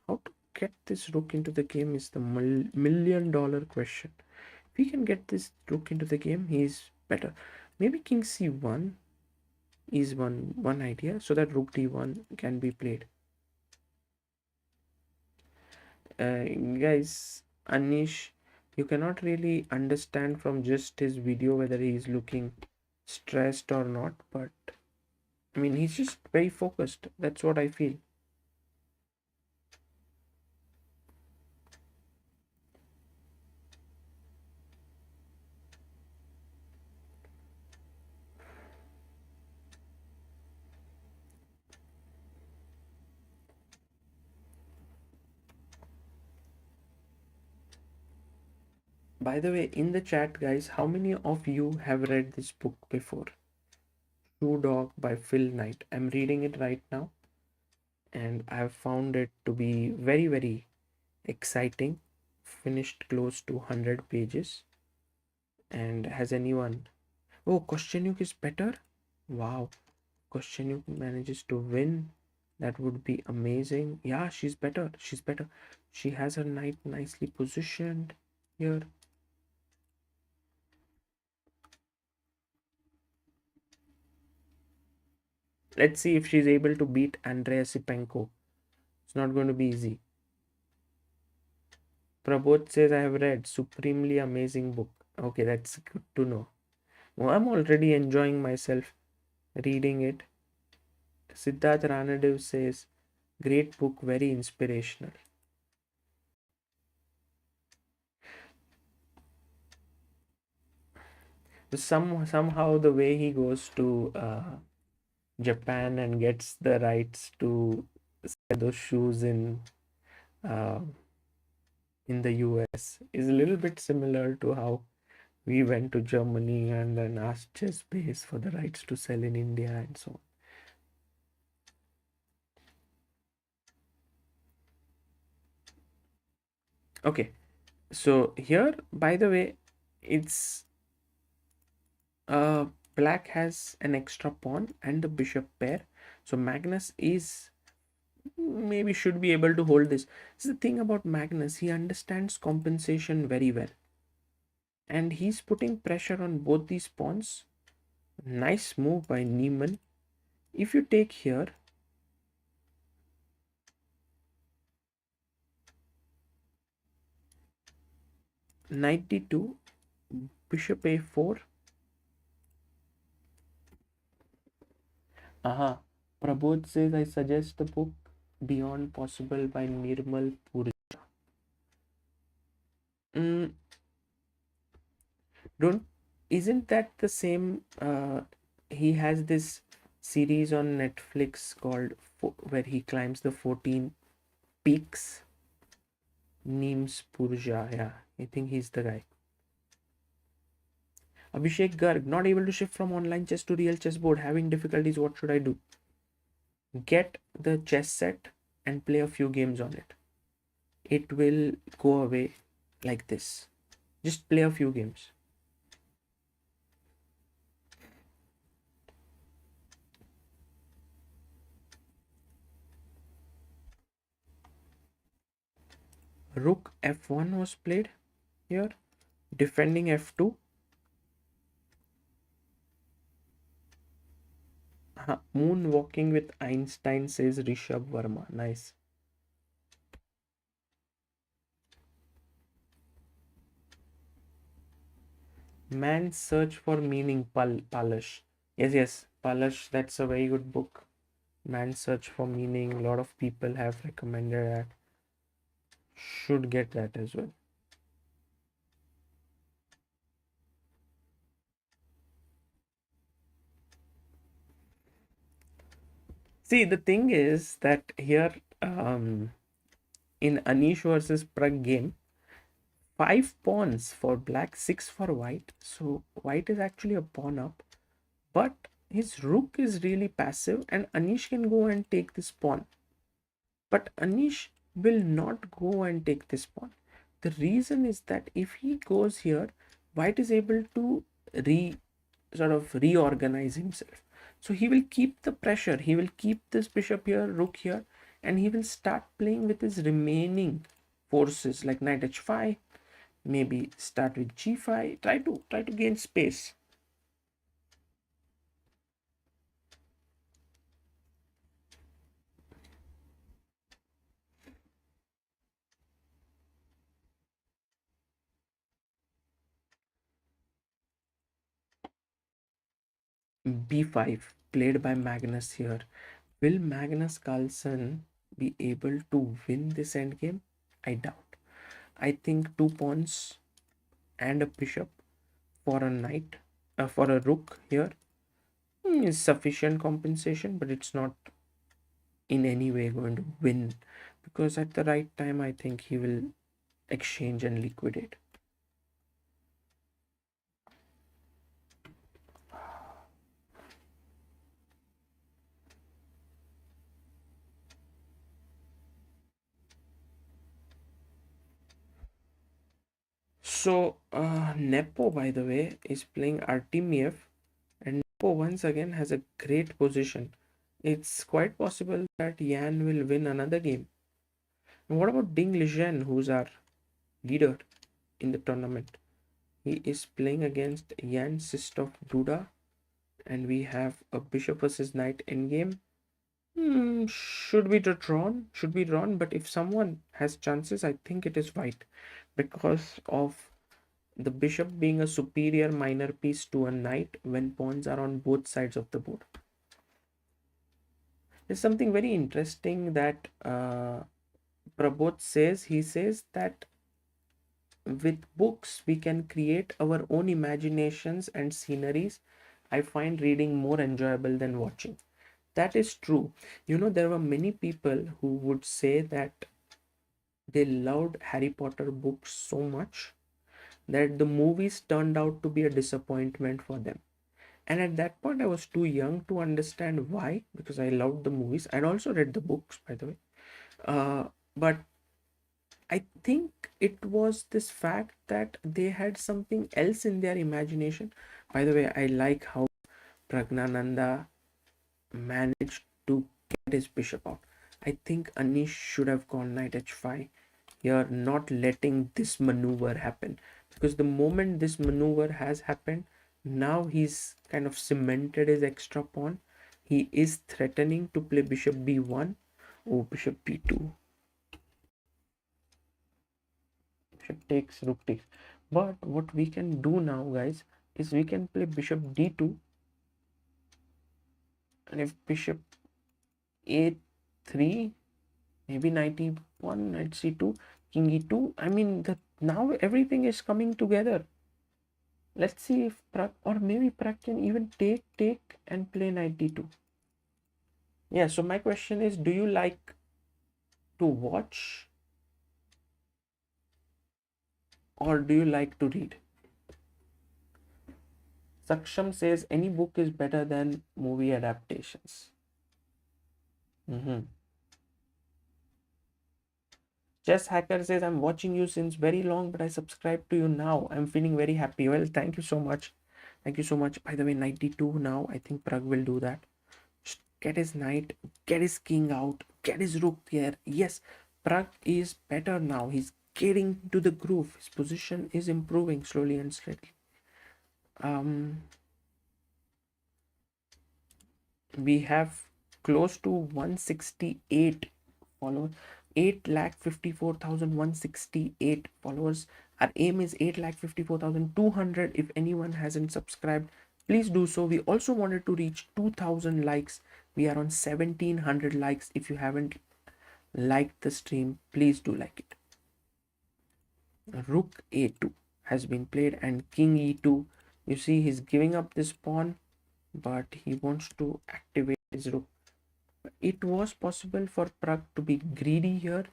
How to get this rook into the game is the million-dollar question. If he can get this rook into the game, he is better. Maybe king c1 is one idea, so that rook d1 can be played. Guys, Anish, you cannot really understand from just his video whether he is looking stressed or not, but I mean, he's just very focused. That's what I feel. By the way, in the chat, guys, how many of you have read this book before? Shoe Dog by Phil Knight. I'm reading it right now, and I have found it to be very, very exciting. Finished close to 100 pages. And has anyone... Oh, Koscienyuk is better? Wow. Koscienyuk manages to win. That would be amazing. Yeah, she's better. She's better. She has her knight nicely positioned here. Let's see if she's able to beat Andrey Esipenko. It's not going to be easy. Prabodh says, I have read. Supremely amazing book. Okay, that's good to know. Well, I'm already enjoying myself reading it. Siddharth Ranadev says, great book, very inspirational. Somehow the way he goes to Japan and gets the rights to sell those shoes uh, in the US is a little bit similar to how we went to Germany and then asked ChessBase for the rights to sell in India and so on. Okay, so here, by the way, it's black has an extra pawn and the bishop pair. So Magnus is maybe should be able to hold this. This is the thing about Magnus, he understands compensation very well. And he's putting pressure on both these pawns. Nice move by Niemann. If you take here, knight d2, bishop a4. Aha. Prabodh says, I suggest the book Beyond Possible by Nirmal Purja. Isn't that the same? He has this series on Netflix called where he climbs the 14 peaks. Neems Purja, yeah, I think he's the guy. Abhishek Garg, not able to shift from online chess to real chessboard, having difficulties. What should I do? Get the chess set and play a few games on it. It will go away like this. Just play a few games. Rook f1 was played here, defending f2. Moonwalking with Einstein, says Rishabh Verma. Nice. Man's Search for Meaning, Palash. Yes, Palash, that's a very good book. Man's Search for Meaning. A lot of people have recommended that. Should get that as well. See, the thing is that here in Anish versus Pragg game, 5 pawns for black, 6 for white. So white is actually a pawn up, but his rook is really passive and Anish can go and take this pawn. But Anish will not go and take this pawn. The reason is that if he goes here, white is able to reorganize himself. So he will keep the pressure. He will keep this bishop here, rook here, and he will start playing with his remaining forces like knight h5, maybe start with g5, try to gain space. b5 played by Magnus here. Will Magnus Carlsen be able to win this endgame? I doubt. I think 2 pawns and a bishop for a knight, for a rook here is sufficient compensation, but it's not in any way going to win, because at the right time I think he will exchange and liquidate. So Nepo, by the way, is playing Artemiev, and Nepo once again has a great position. It's quite possible that Yan will win another game. And what about Ding Liren, who's our leader in the tournament? He is playing against Jan-Krzysztof Duda, and we have a bishop versus knight endgame. Should be drawn, but if someone has chances, I think it is white, because of the bishop being a superior minor piece to a knight when pawns are on both sides of the board. There's something very interesting that Prabodh says. He says that with books we can create our own imaginations and sceneries. I find reading more enjoyable than watching. That is true. There were many people who would say that they loved Harry Potter books so much that the movies turned out to be a disappointment for them. And at that point, I was too young to understand why, because I loved the movies. I'd also read the books, by the way. But I think it was this fact that they had something else in their imagination. By the way, I like how Pragnanda managed to get his bishop out. I think Anish should have gone knight h5 here, not letting this maneuver happen. Because the moment this maneuver has happened, now he's kind of cemented his extra pawn. He is threatening to play bishop b1. Oh, bishop b2. Bishop takes, rook takes. But what we can do now, guys, is we can play bishop d2. And if bishop a3, maybe knight e1, knight c2, king e2. I mean, now everything is coming together. Let's see if Pragg, or maybe Pragg can even take and play knight d2. Yeah, so my question is, do you like to watch or do you like to read? Saksham says any book is better than movie adaptations. Chess Hacker says, I'm watching you since very long, but I subscribe to you now. I'm feeling very happy. Well, thank you so much. Thank you so much. By the way, knight d2 now. I think Pragg will do that. Just get his knight, get his king out, get his rook there. Yes, Pragg is better now. He's getting to the groove. His position is improving slowly and steadily. We have close to 168 followers. 8,54,168 followers. Our aim is 8,54,200. If anyone hasn't subscribed, please do so. We also wanted to reach 2,000 likes. We are on 1,700 likes. If you haven't liked the stream, please do like it. Rook a2 has been played and king e2. You see, he's giving up this pawn, but he wants to activate his rook. It was possible for Pragg to be greedy here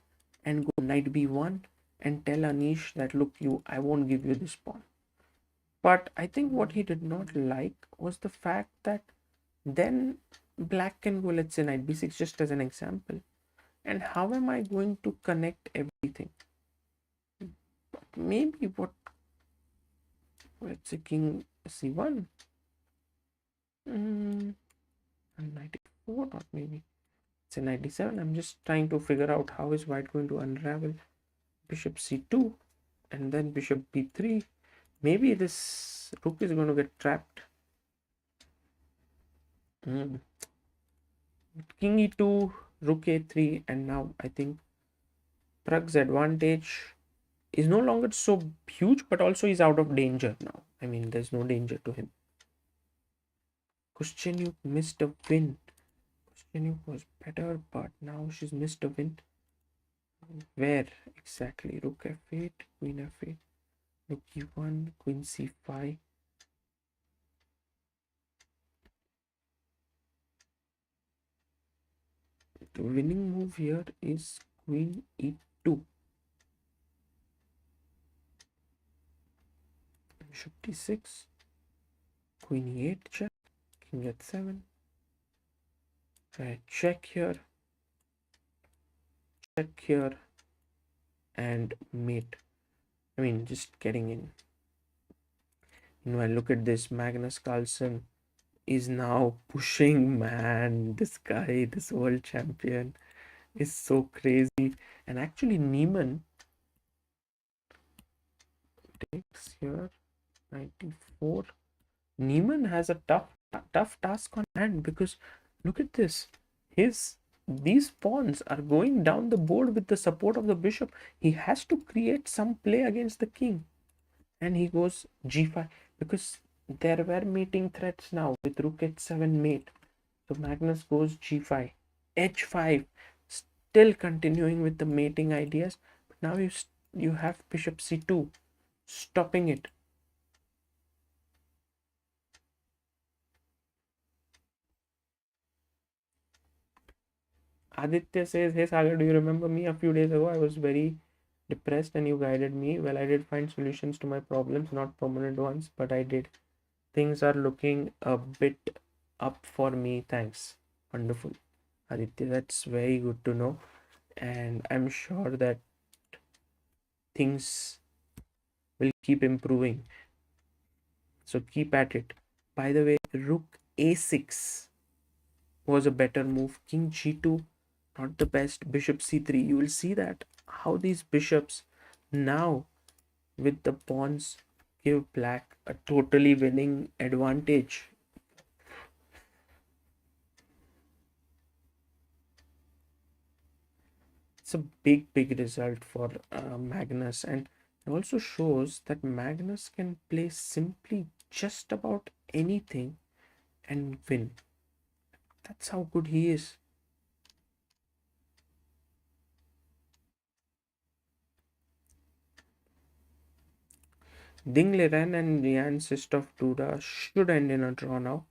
and go knight b1 and tell Anish that, look, I won't give you this pawn. But I think what he did not like was the fact that then black can go, let's say, knight b6, just as an example. And how am I going to connect everything? But maybe let's say king c1 and knight e4, or maybe it's a 97. I'm just trying to figure out how is white going to unravel. Bishop c2 and then bishop b3. Maybe this rook is going to get trapped. King e2, rook a3, and now I think Pragg's advantage is no longer so huge, but also he's out of danger now. I mean, there's no danger to him. Koscienyuk missed a win. Koscienyuk was better, but now she's missed a win. Where exactly? Rook f8, queen f8, rook e1, queen c5. The winning move here is queen e2. Bishop d6, queen e8 check, king h7. Check here, and mate. I mean, just getting in. Look at this. Magnus Carlsen is now pushing, man. This guy, this world champion, is so crazy. And actually, Niemann takes here 94. Niemann has a tough task on hand, because look at this. These pawns are going down the board with the support of the bishop. He has to create some play against the king. And he goes g5, because there were mating threats now with rook h7 mate. So Magnus goes g5, h5, still continuing with the mating ideas. But now you have bishop c2. stopping it. Aditya says, "Hey Sagar, do you remember me? A few days ago, I was very depressed and you guided me. Well, I did find solutions to my problems, not permanent ones, but I did. Things are looking a bit up for me. Thanks." Wonderful, Aditya. That's very good to know. And I'm sure that things will keep improving. So keep at it. By the way, rook a6 was a better move. King g2, not the best. Bishop c3. You will see that how these bishops now with the pawns give black a totally winning advantage. It's a big result for Magnus, and it also shows that Magnus can play simply just about anything and win. That's how good he is. Ding Liren and Jan-Krzysztof Duda should end in a draw now.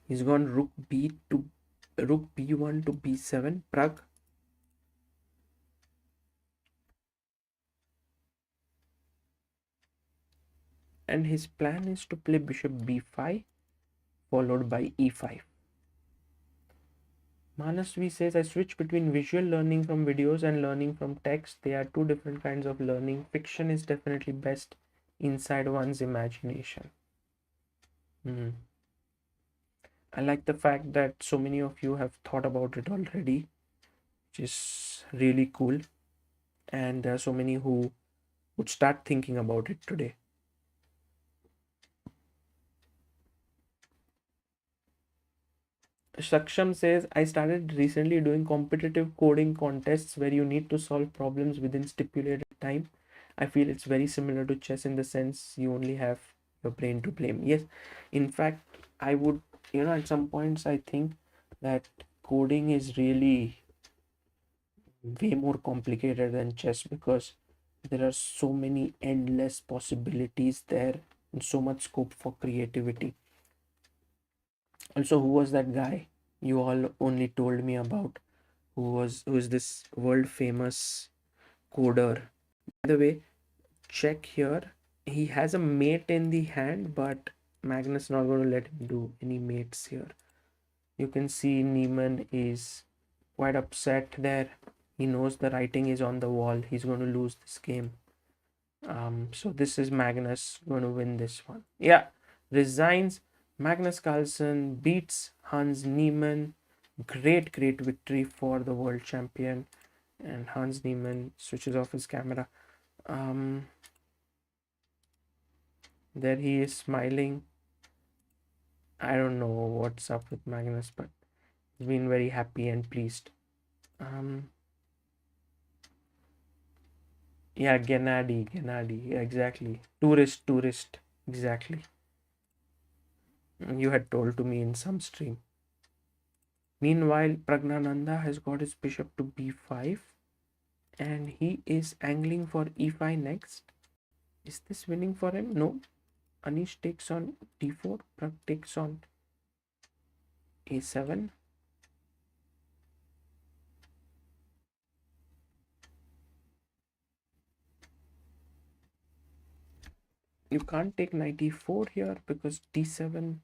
He's gone rook b1 to b7. Pragg. And his plan is to play bishop b5 followed by e5. Manas V says, I switch between visual learning from videos and learning from text. They are two different kinds of learning. Fiction is definitely best inside one's imagination. I like the fact that so many of you have thought about it already, which is really cool. And there are so many who would start thinking about it today. Saksham says, I started recently doing competitive coding contests where you need to solve problems within stipulated time. I feel it's very similar to chess in the sense you only have your brain to blame. Yes, in fact, I would, at some points, I think that coding is really way more complicated than chess because there are so many endless possibilities there and so much scope for creativity. Also, who was that guy you all only told me about? Who's this world famous coder? By the way, check here. He has a mate in the hand, but Magnus not going to let him do any mates here. You can see Niemann is quite upset there. He knows the writing is on the wall. He's going to lose this game. So this is Magnus going to win this one. Yeah, resigns. Magnus Carlsen beats Hans Niemann. Great victory for the world champion. And Hans Niemann switches off his camera. There he is smiling. I don't know what's up with Magnus, but he's been very happy and pleased. Yeah, Gennady, exactly. Tourist, exactly. You had told to me in some stream. Meanwhile, Pragnanda has got his bishop to b5 and he is angling for e5 next. Is this winning for him? No. Anish takes on d4, Pragg takes on a7. You can't take knight e4 here because d7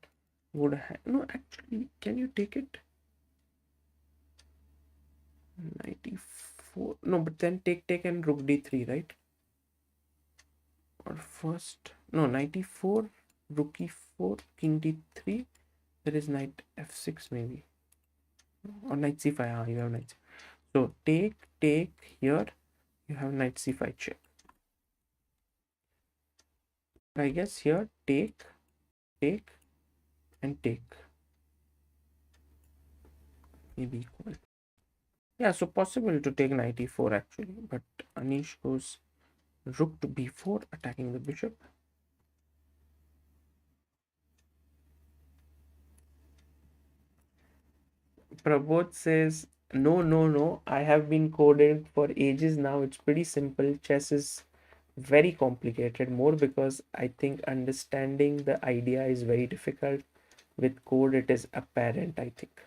would have... No, actually, can you take it? Knight e4. No, but then take and rook d3, right? Or first... No, knight e4, rook e4, king d3. There is knight f6 maybe. Or knight c5. You have knight. So take here. You have knight c5 check. I guess here take and take. Maybe equal. Yeah, so possible to take knight e4 actually, but Anish goes rook to b4, attacking the bishop. Prabodh says, No. I have been coded for ages now. It's pretty simple. Chess is very complicated, more because I think understanding the idea is very difficult. With code, it is apparent, I think.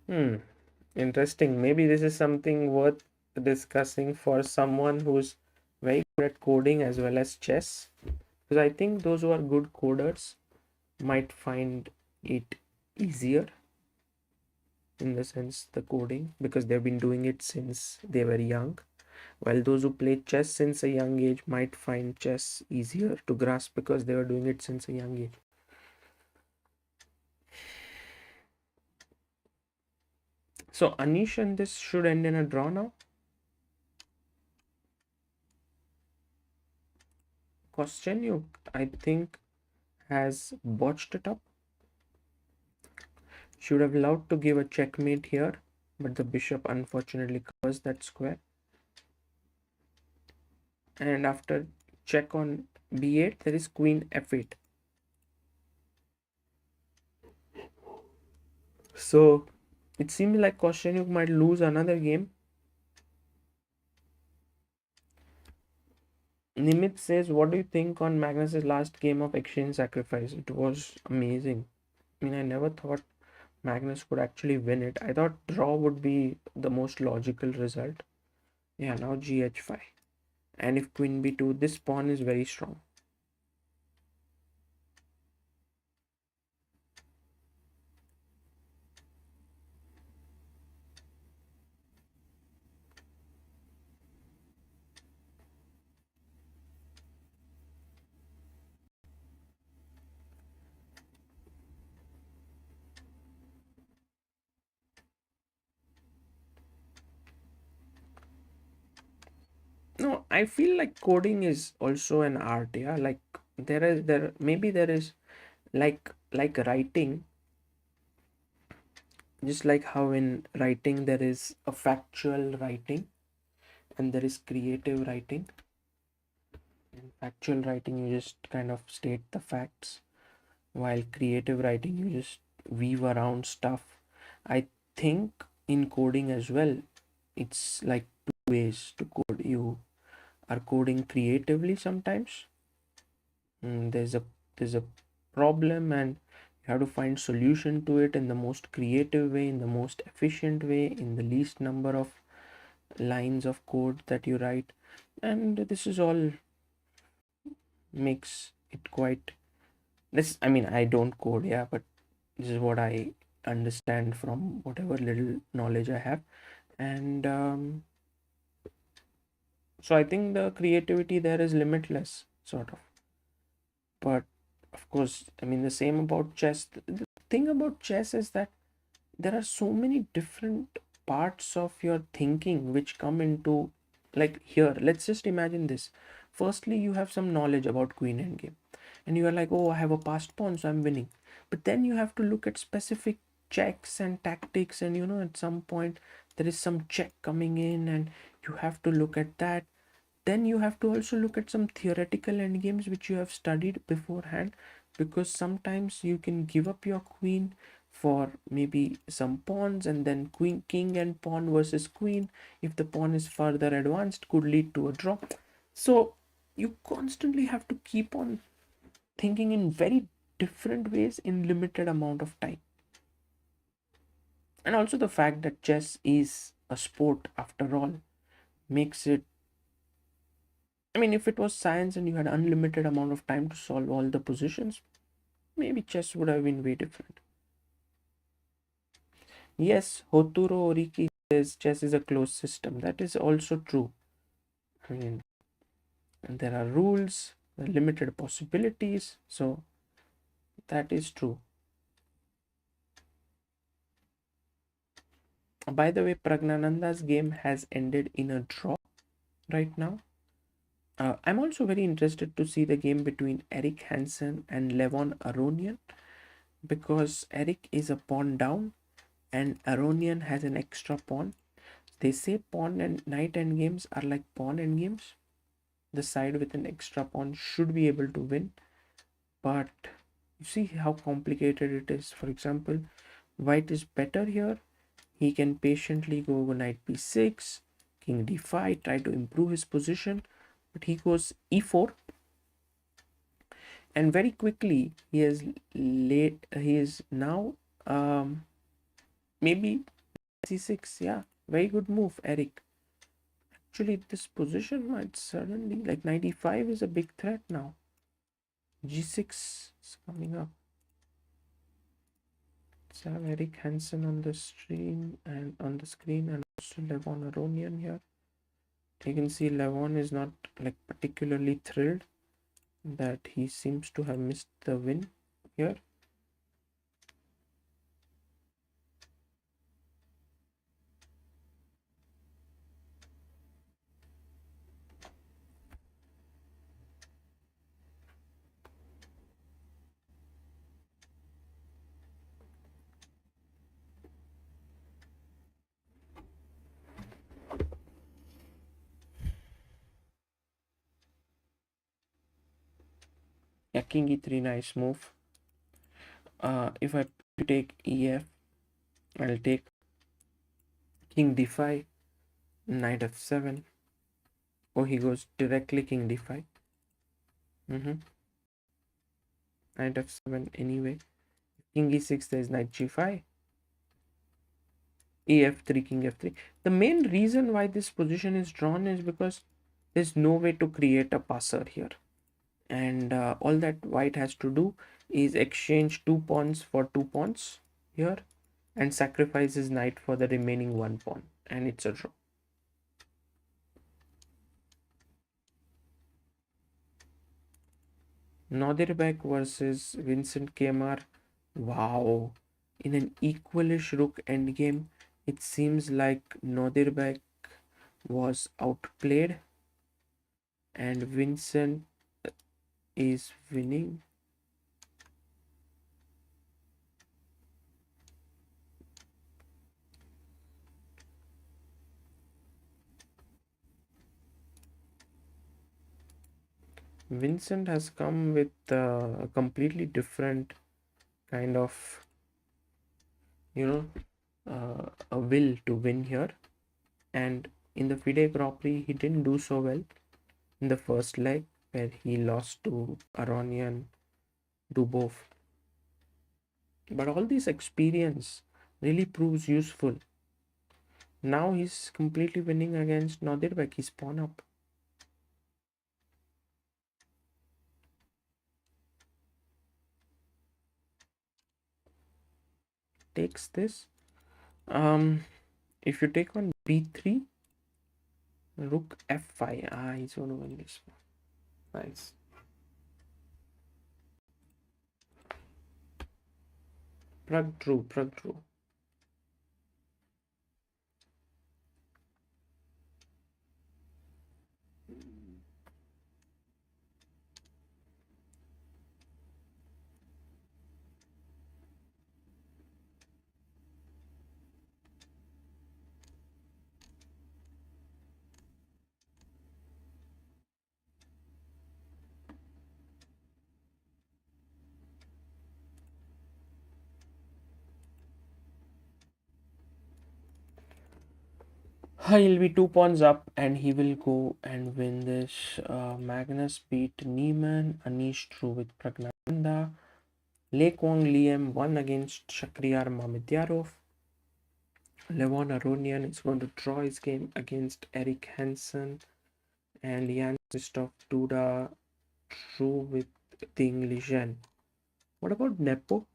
Hmm. Interesting. Maybe this is something worth discussing for someone who's very good at coding as well as chess. Because I think those who are good coders might find it easier, in the sense the coding, because they've been doing it since they were young, while those who play chess since a young age might find chess easier to grasp because they were doing it since a young age. So Anish and this should end in a draw now. Kosteniuk, I think, has botched it up. Should have allowed to give a checkmate here, but the bishop unfortunately covers that square. And after check on b8, there is queen f8. So it seems like Koscienyuk might lose another game. Nimit says, what do you think on Magnus's last game of Exchange Sacrifice? It was amazing. I mean, I never thought Magnus could actually win it. I thought draw would be the most logical result. Yeah, now gh5. And if queen b2, this pawn is very strong. No, I feel like coding is also an art. Yeah, like there is like writing, just like how in writing there is a factual writing and there is creative writing. In factual writing, you just kind of state the facts, while creative writing, you just weave around stuff. I think in coding as well, it's like two ways to code. You are coding creatively sometimes. There's a problem, and you have to find solution to it in the most creative way, in the most efficient way, in the least number of lines of code that you write. And this is all makes it quite this. I mean, I don't code, yeah, but this is what I understand from whatever little knowledge I have. And so I think the creativity there is limitless, sort of. But of course, I mean, the same about chess. The thing about chess is that there are so many different parts of your thinking which come into, like, here, let's just imagine this. Firstly, you have some knowledge about queen endgame, and you are like, oh, I have a passed pawn, so I'm winning. But then you have to look at specific checks and tactics, and at some point there is some check coming in, and you have to look at that. Then you have to also look at some theoretical endgames which you have studied beforehand, because sometimes you can give up your queen for maybe some pawns, and then queen, king and pawn versus queen, if the pawn is further advanced, could lead to a draw. So you constantly have to keep on thinking in very different ways in limited amount of time. And also the fact that chess is a sport after all makes it, I mean, if it was science and you had unlimited amount of time to solve all the positions, maybe chess would have been way different. Yes, Hoturo Oriki says chess is a closed system. That is also true. I mean, and there are rules, there are limited possibilities, so that is true. By the way, Pragnananda's game has ended in a draw right now. I'm also very interested to see the game between Eric Hansen and Levon Aronian, because Eric is a pawn down and Aronian has an extra pawn. They say pawn and knight endgames are like pawn endgames. The side with an extra pawn should be able to win, but You see how complicated it is. For example, white is better here. He can patiently go over knight b6, king d5, try to improve his position, but he goes e4, and very quickly he is now maybe c6. Yeah, very good move, Eric. Actually, this position might suddenly, like 95 is a big threat now. g6 is coming up. Let's have Eric Hansen on the screen and also Levon Aronian here. You can see Levon is not like particularly thrilled that he seems to have missed the win here. Yeah, king e3, nice move. If I take ef, I'll take king d5, knight f7. Oh, he goes directly king d5. Knight f7 anyway. King e6, there's knight g5. ef3, king f3. The main reason why this position is drawn is because there's no way to create a passer here. And all that white has to do is exchange 2 pawns for 2 pawns here and sacrifice his knight for the remaining 1 pawn, and it's a draw. Nodirbek versus Vincent Keymer. Wow. In an equalish rook endgame, it seems like Nodirbek was outplayed and Vincent is winning. Vincent has come with a completely different kind of, a will to win here. And in the FIDE Grand Prix, he didn't do so well in the first leg where he lost to Aronian Dubov. But all this experience really proves useful. Now he's completely winning against Nodirbek. He's pawn up. Takes this. If you take on b3, rook f5. He's going to win this one. Nice. Pragg drew. He'll be 2 pawns up and he will go and win this. Magnus beat Niemann. Anish drew with Pragnanda. Liem Quang Liem won against Shakhriyar Mamedyarov. Levon Aronian is going to draw his game against Eric Hansen. And Jan-Krzysztof Duda drew with Ding Liren. What about Nepo?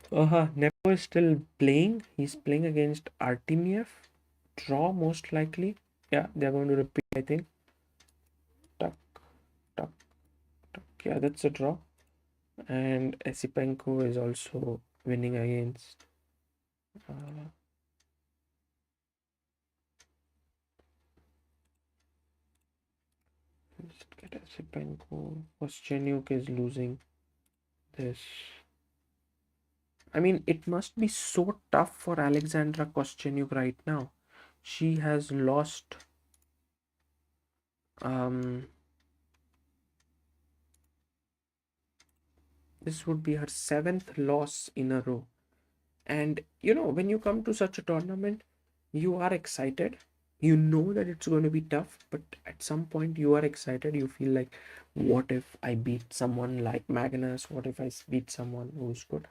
Nepo is still playing. He's playing against Artemiev. Draw most likely. Yeah, they're going to repeat, I think. Tuck. Yeah, that's a draw. And Esipenko is also winning against let's get Esipenko. Koscienyuk is losing this. I mean, it must be so tough for Alexandra Kosteniuk right now. She has lost this would be her 7th loss in a row. And you know, when you come to such a tournament, you are excited. You know that it's going to be tough, but at some point you are excited. You feel like, what if I beat someone like Magnus? What if I beat someone who's good?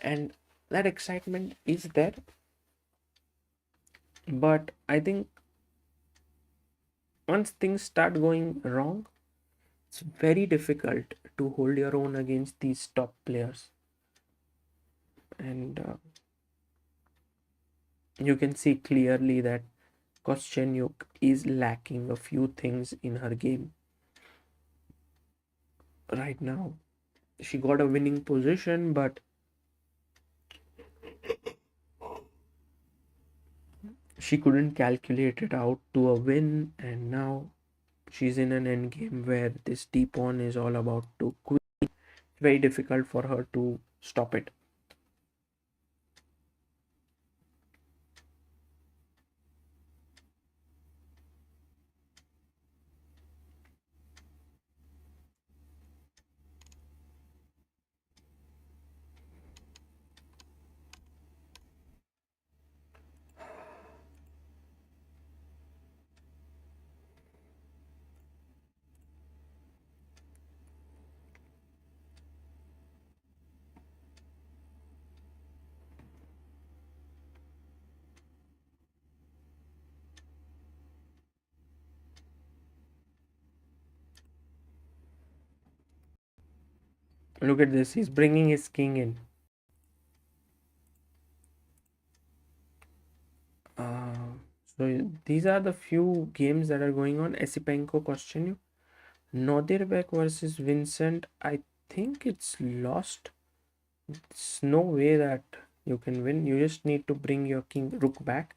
And that excitement is there. But I think once things start going wrong, it's very difficult to hold your own against these top players. And you can see clearly that Koscienyuk is lacking a few things in her game right now. She got a winning position, but she couldn't calculate it out to a win, and now she's in an end game where this d-pawn is all about to queen. It's very difficult for her to stop it. Look at this, he's bringing his king in. So these are the few games that are going on. Esipenko, Kosteniuk, Nodirbek versus Vincent. I think it's lost. It's no way that you can win. You just need to bring your king rook back.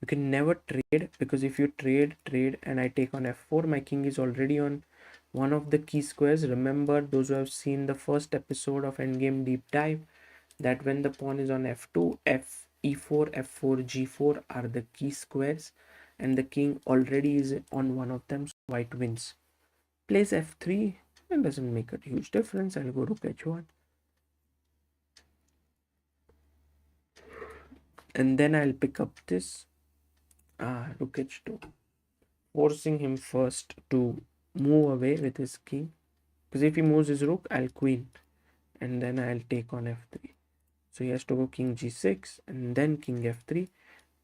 You can never trade, because if you trade and I take on f4, my king is already on one of the key squares. Remember, those who have seen the first episode of Endgame Deep Dive, that when the pawn is on f2, e4, f4, g4 are the key squares, and the king already is on one of them, so white wins. Plays f3, it doesn't make a huge difference. I'll go rook h1, and then I'll pick up this rook h2, forcing him first to move away with his king, because if he moves his rook, I'll queen, and then I'll take on f3. So he has to go king g6 and then king f3.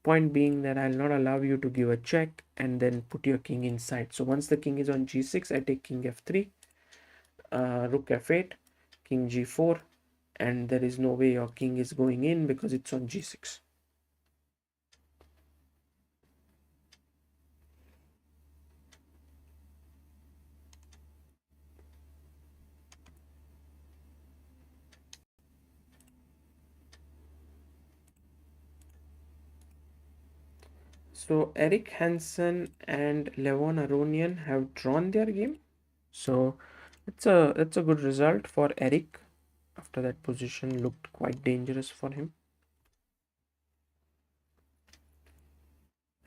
Point being that I'll not allow you to give a check and then put your king inside. So once the king is on g6, I take king f3, rook f8, king g4, and there is no way your king is going in because it's on g6. So Eric Hansen and Levon Aronian have drawn their game. So it's a good result for Eric. After that position looked quite dangerous for him.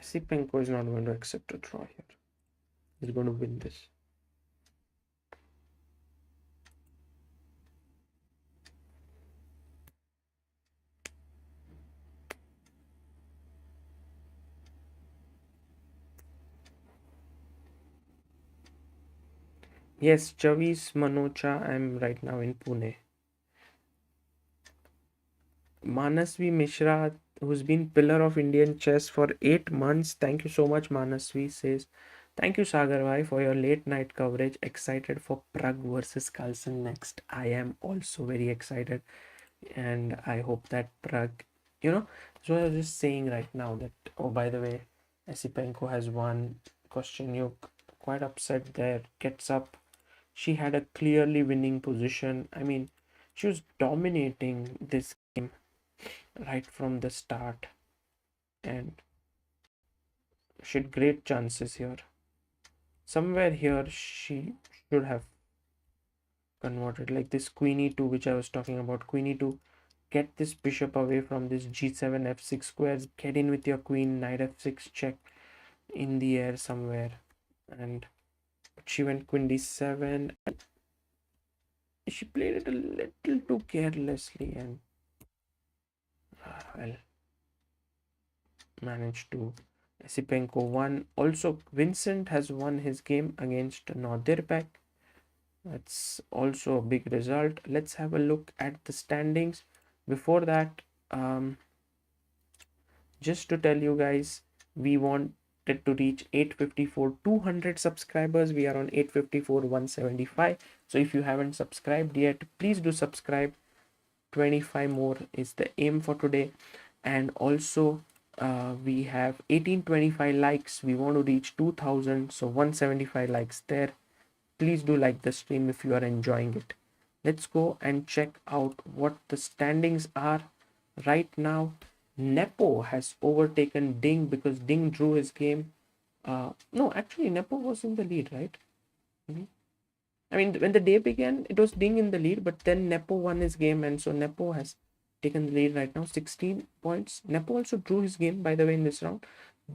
Esipenko is not going to accept a draw here. He's going to win this. Yes, Chavis Manocha, I'm right now in Pune. Manasvi Mishra, who's been pillar of Indian chess for 8 months. Thank you so much, Manasvi, says, thank you, Sagar Bhai, for your late night coverage. Excited for Pragg versus Carlsen next. I am also very excited, and I hope that Pragg, so I was just saying right now that, oh, by the way, Esipenko has won. Koscienyuk, quite upset there, gets up. She had a clearly winning position. I mean, she was dominating this game right from the start, and she had great chances here. Somewhere here she should have converted, like this queen e2, which I was talking about. Queen e2, get this bishop away from this g7 f6 squares, get in with your queen, knight f6 check in the air somewhere, and she went queen d7. she played it a little too carelessly and well managed to. Esipenko won. Also, Vincent has won his game against Nodirbek. That's also a big result. Let's have a look at the standings. Before that, just to tell you guys, we wanted to reach 854 200 subscribers. We are on 854 175. So if you haven't subscribed yet, please do subscribe. 25 more is the aim for today. And also we have 1825 likes. We want to reach 2000, so 175 likes there. Please do like the stream if you are enjoying it. Let's go and check out what the standings are right now. Nepo has overtaken Ding because Ding drew his game. No, actually Nepo was in the lead, right? I mean, when the day began, it was Ding in the lead, but then Nepo won his game, and so Nepo has taken the lead right now, 16 points. Nepo also drew his game, by the way, in this round.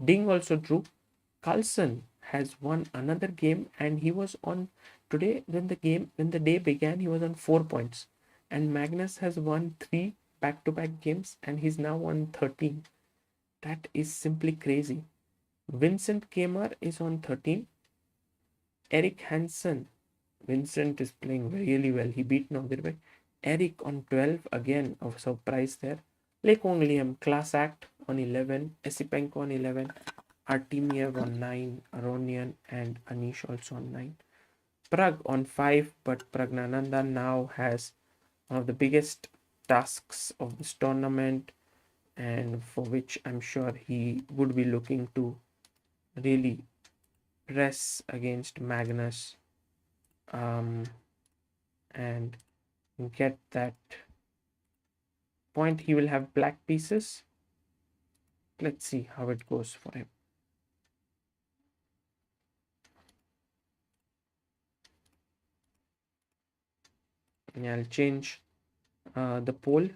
Ding also drew. Carlsen has won another game, and he was on today when the day began, he was on 4 points. And Magnus has won 3 back-to-back games, and he's now on 13. That is simply crazy. Vincent Keymer is on 13. Eric Hansen. Vincent is playing really well. He beat Nodirbek. Eric on 12, again a surprise there. Liem Quang, class act on 11. Esipenko on 11. Artemiev on 9. Aronian and Anish also on 9. Pragg on 5, but Pragnanda now has one of the biggest tasks of this tournament, and for which I'm sure he would be looking to really press against Magnus and get that point. He will have black pieces. Let's see how it goes for him. And I'll change the poll.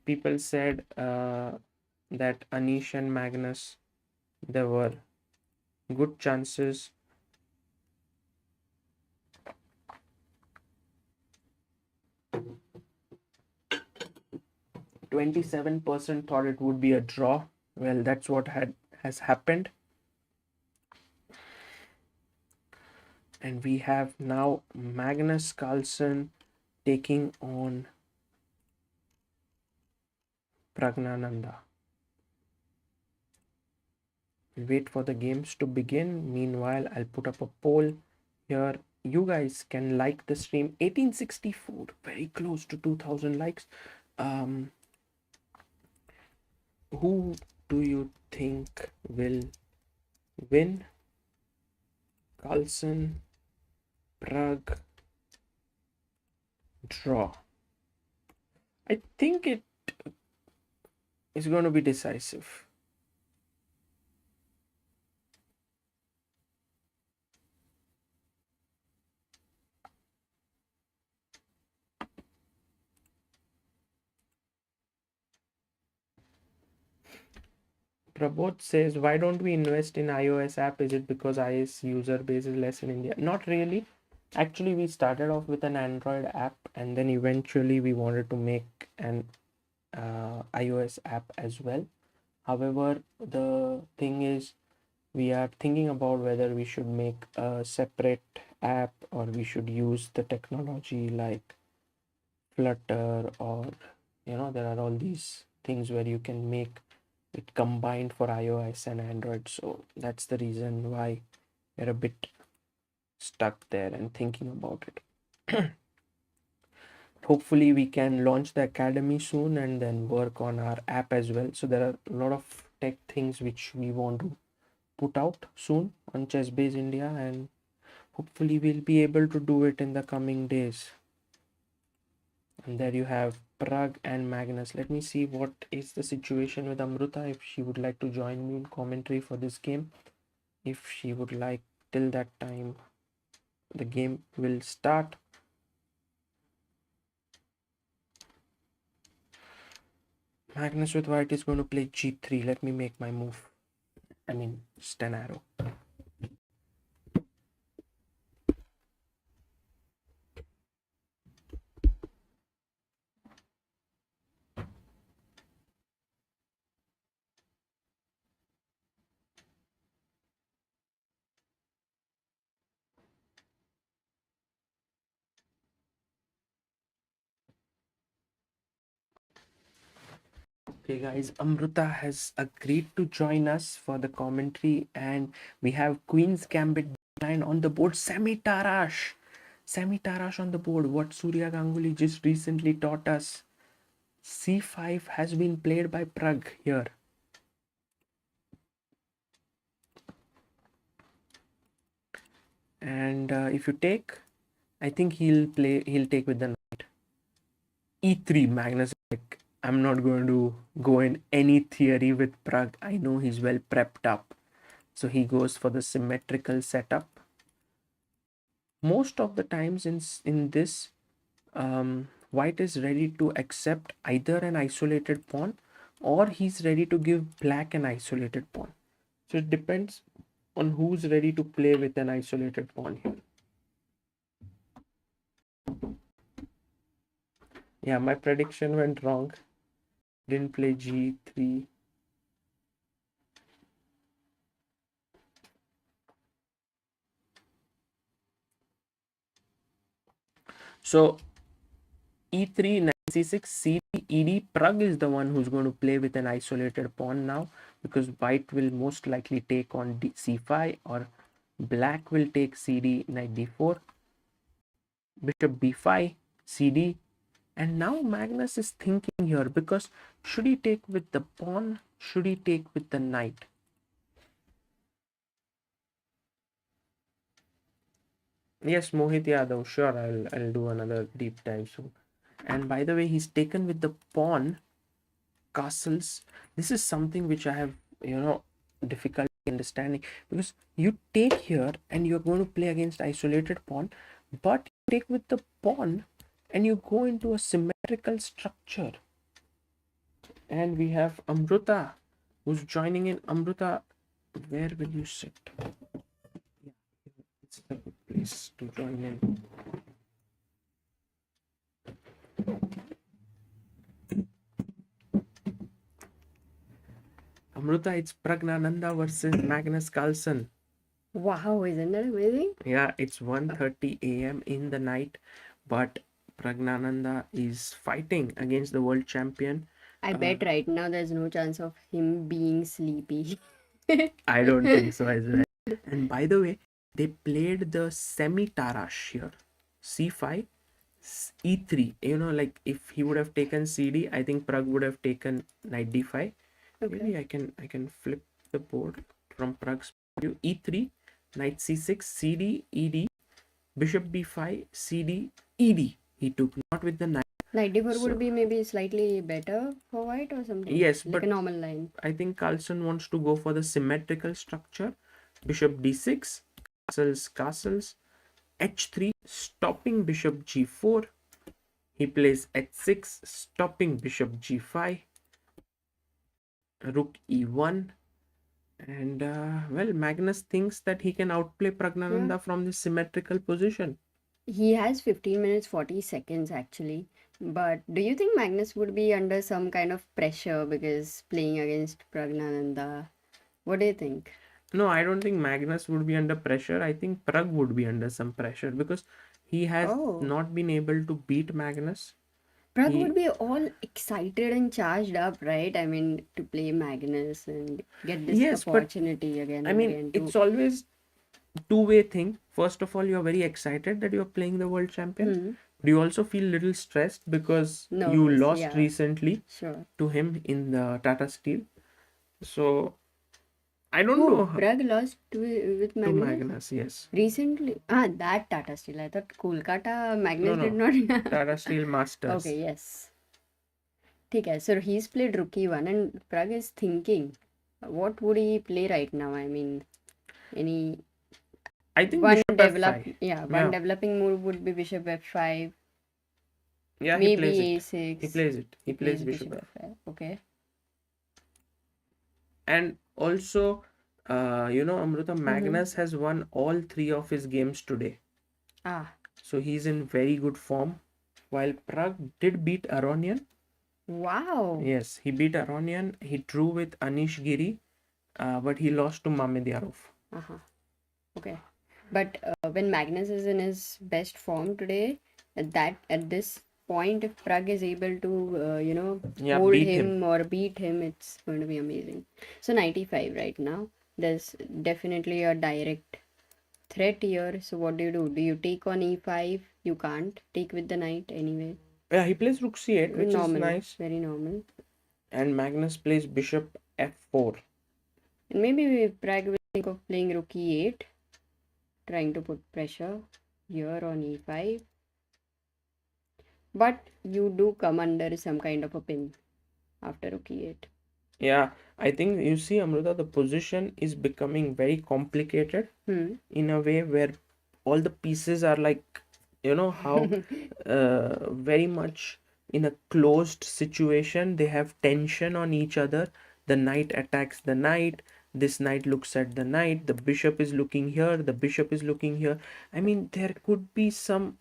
People said that Anish and Magnus, there were good chances. %27% thought it would be a draw. Well, that's what has happened. And we have now Magnus Carlsen taking on Pragnanda. Wait for the games to begin. Meanwhile, I'll put up a poll here. You guys can like the stream. 1864, very close to 2000 likes. Who do you think will win? Carlsen, Pragg, draw. I think it is going to be decisive. Prabodh says, why don't we invest in iOS app? Is it because iOS user base is less in India? Not really. Actually, we started off with an Android app, and then eventually we wanted to make an iOS app as well. However, the thing is, we are thinking about whether we should make a separate app or we should use the technology like Flutter, or there are all these things where you can make it combined for iOS and Android. So that's the reason why we're a bit stuck there and thinking about it. Hopefully we can launch the academy soon and then work on our app as well. So there are a lot of tech things which we want to put out soon on ChessBase India, and hopefully we'll be able to do it in the coming days. And there you have Pragg and Magnus. Let me see what is the situation with Amruta, if she would like to join me in commentary for this game. If she would like, till that time the game will start. Magnus with white is going to play g3. Let me make my move. I mean, just an arrow. Okay, guys, Amruta has agreed to join us for the commentary, and we have Queen's Gambit line on the board. Sami Tarash on the board. What Surya Ganguly just recently taught us. C5 has been played by Pragg here. And if you take, I think he'll take with the knight. E3, Magnus. Like, I'm not going to go in any theory with Pragg. I know he's well prepped up. So he goes for the symmetrical setup. Most of the times in this, white is ready to accept either an isolated pawn, or he's ready to give black an isolated pawn. So it depends on who's ready to play with an isolated pawn here. Yeah, my prediction went wrong. Didn't play g3. So e3, knight c6, cd, ed. Pragg is the one who's going to play with an isolated pawn now, because white will most likely take on c5, or black will take cd, knight d4, bishop b5, cd. And now Magnus is thinking here, because should he take with the pawn? Should he take with the knight? Yes, Mohit Yadav, sure, I'll do another deep dive soon. And by the way, he's taken with the pawn, castles. This is something which I have, difficulty understanding, because you take here and you're going to play against isolated pawn, but you take with the pawn and you go into a symmetrical structure. And we have Amruta who's joining in. Amruta, where will you sit? Yeah, it's a good place to join in. Amruta, it's Pragnanda versus Magnus Carlsen. Wow, isn't that amazing? Yeah, it's 1:30 a.m. in the night, but Pragnanda is fighting against the world champion. I bet right now there's no chance of him being sleepy. I don't think so as well. And by the way, they played the semi-Tarash here. C5, E3. Like if he would have taken CD, I think Pragg would have taken knight D5. Okay. Maybe I can flip the board from Pragg's view. E3, knight C6, CD, ED, bishop B5, CD, ED. He took, not with the knight. Knight d4 would be maybe slightly better for white or something. Yes, like but a normal line. I think Carlsen wants to go for the symmetrical structure. Bishop D6, castles, H3, stopping bishop G4. He plays H6, stopping bishop G5, rook E1. And well, Magnus thinks that he can outplay Pragnanda from this symmetrical position. He has 15 minutes 40 seconds actually. But do you think Magnus would be under some kind of pressure because playing against Pragnanda? What do you think? No, I don't think Magnus would be under pressure. I think Pragg would be under some pressure, because he has not been able to beat Magnus. Pragg would be all excited and charged up, right? I mean, to play Magnus and get this opportunity again. I mean, it's always two-way thing. First of all, you're very excited that you're playing the world champion. Do you also feel a little stressed because you lost recently to him in the Tata Steel? So I don't know. Pragg lost with Magnus? To Magnus, yes. Recently? That Tata Steel. I thought Kolkata Magnus did not. Tata Steel Masters. Okay, yes. Okay, so he's played Rook E1 and Pragg is thinking, what would he play right now? I mean, I think one developing move would be bishop f5. Yeah, maybe a6. He plays it. He plays bishop f5. Okay. And also, Amruta, Magnus has won all 3 of his games today. So he's in very good form. While Pragg did beat Aronian. Wow. Yes, he beat Aronian. He drew with Anish Giri, but he lost to Mamedyarov. Okay. But when Magnus is in his best form today, at this point, if Pragg is able to, Yeah, hold beat him or beat him, it's going to be amazing. So 95 right now. There's definitely a direct threat here. So what do? Do you take on e5? You can't take with the knight anyway. Yeah, he plays rook c8, which is Normal, nice. very normal. And Magnus plays bishop f4. And maybe Pragg will think of playing rook e8, trying to put pressure here on e5. But you do come under some kind of a pin after rook e8. Yeah, I think you see, Amruta, the position is becoming very complicated in a way where all the pieces are like, how very much in a closed situation. They have tension on each other. The knight attacks the knight. This knight looks at the knight. The bishop is looking here. The bishop is looking here. I mean, there could be some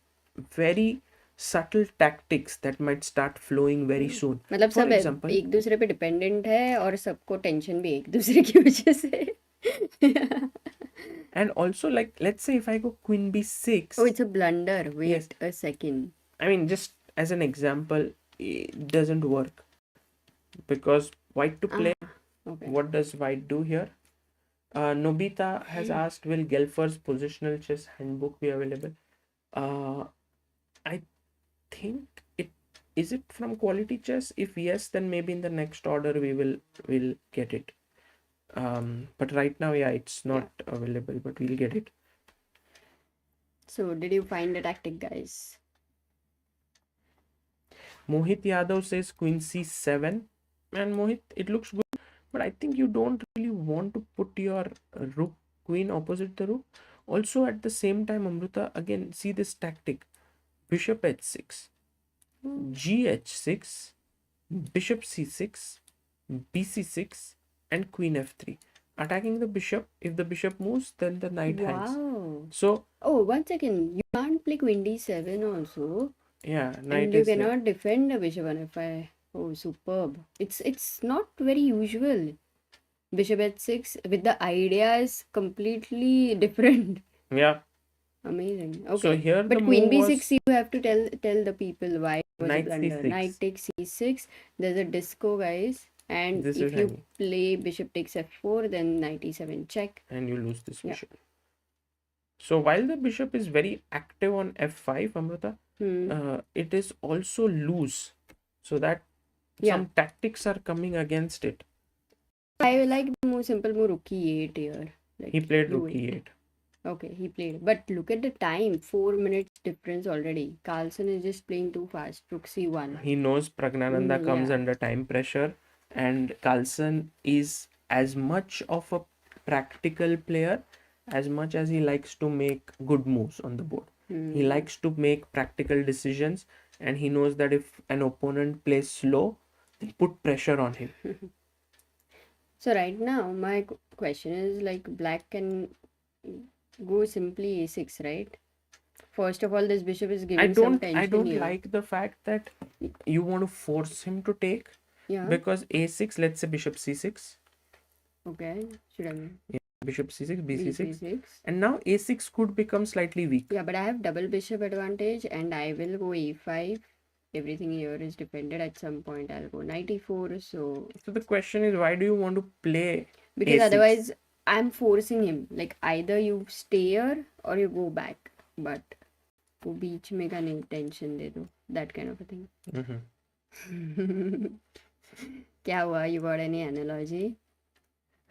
very subtle tactics that might start flowing very soon. मतलब For सब example, एक दूसरे पे dependent है और सबको tension भी एक दूसरे की वजह से. and also, like, let's say if I go queen b6. Oh, it's a blunder. Wait Yes. a second. I mean, just as an example, it doesn't work because white to play. Okay. What does white do here? Nobita has asked, will Gelfer's positional chess handbook be available? I think is it from Quality Chess? If yes, then maybe in the next order we'll get it. But right now, yeah, it's not available, but we'll get it. So, did you find the tactic, guys? Mohit Yadav says queen c7, and Mohit, it looks good, but I think you don't really want to put your rook queen opposite the rook. Also, at the same time, Amruta, again, see this tactic: bishop h6, gh6, bishop c6, bc6, and queen f3. Attacking the bishop. If the bishop moves, then the knight hangs. Wow. So, Oh, 1 second. You can't play queen d7 also. yeah, knight And you is there. cannot defend the bishop on f5. Oh, superb. It's not very usual. Bishop h6 with the idea is completely different. Yeah. Amazing. Okay. So here But the queen move b6, was you have to tell the people why it was a knight blunder. c6. Knight takes c6. There's a disco, guys. And This if is you hanging. play bishop takes f4, then knight e7 check. And you lose this Yeah. bishop. So while the bishop is very active on f5, Amrita, it is also loose. So that some tactics are coming against it. I like the more simple move rook e8 here. Like He played you rook wait. e8. Okay, he played. But look at the time, 4 minutes difference already. Carlsen is just playing too fast. Rook c1. He knows Pragnanda comes yeah. under time pressure, and Carlsen is as much of a practical player as much as he likes to make good moves on the board. He likes to make practical decisions, and he knows that if an opponent plays slow, then put pressure on him. So right now, my question is like black can go simply a6, right? First of all, this bishop is giving some tension I don't here. like the fact that you want to force him to take, because a6, let's say bishop c6. Okay, should I mean? Yeah, bishop c6, bc6. b6. And now a6 could become slightly weak. Yeah, but I have double bishop advantage and I will go e5. Everything here is defended. At some point I'll go knight e4. So the question is, why do you want to play because a6? otherwise I'm forcing him. Like either you stay here or you go back. But वो बीच में का नहीं tension दे दो. That kind of a thing. क्या हुआ? You got any analogy?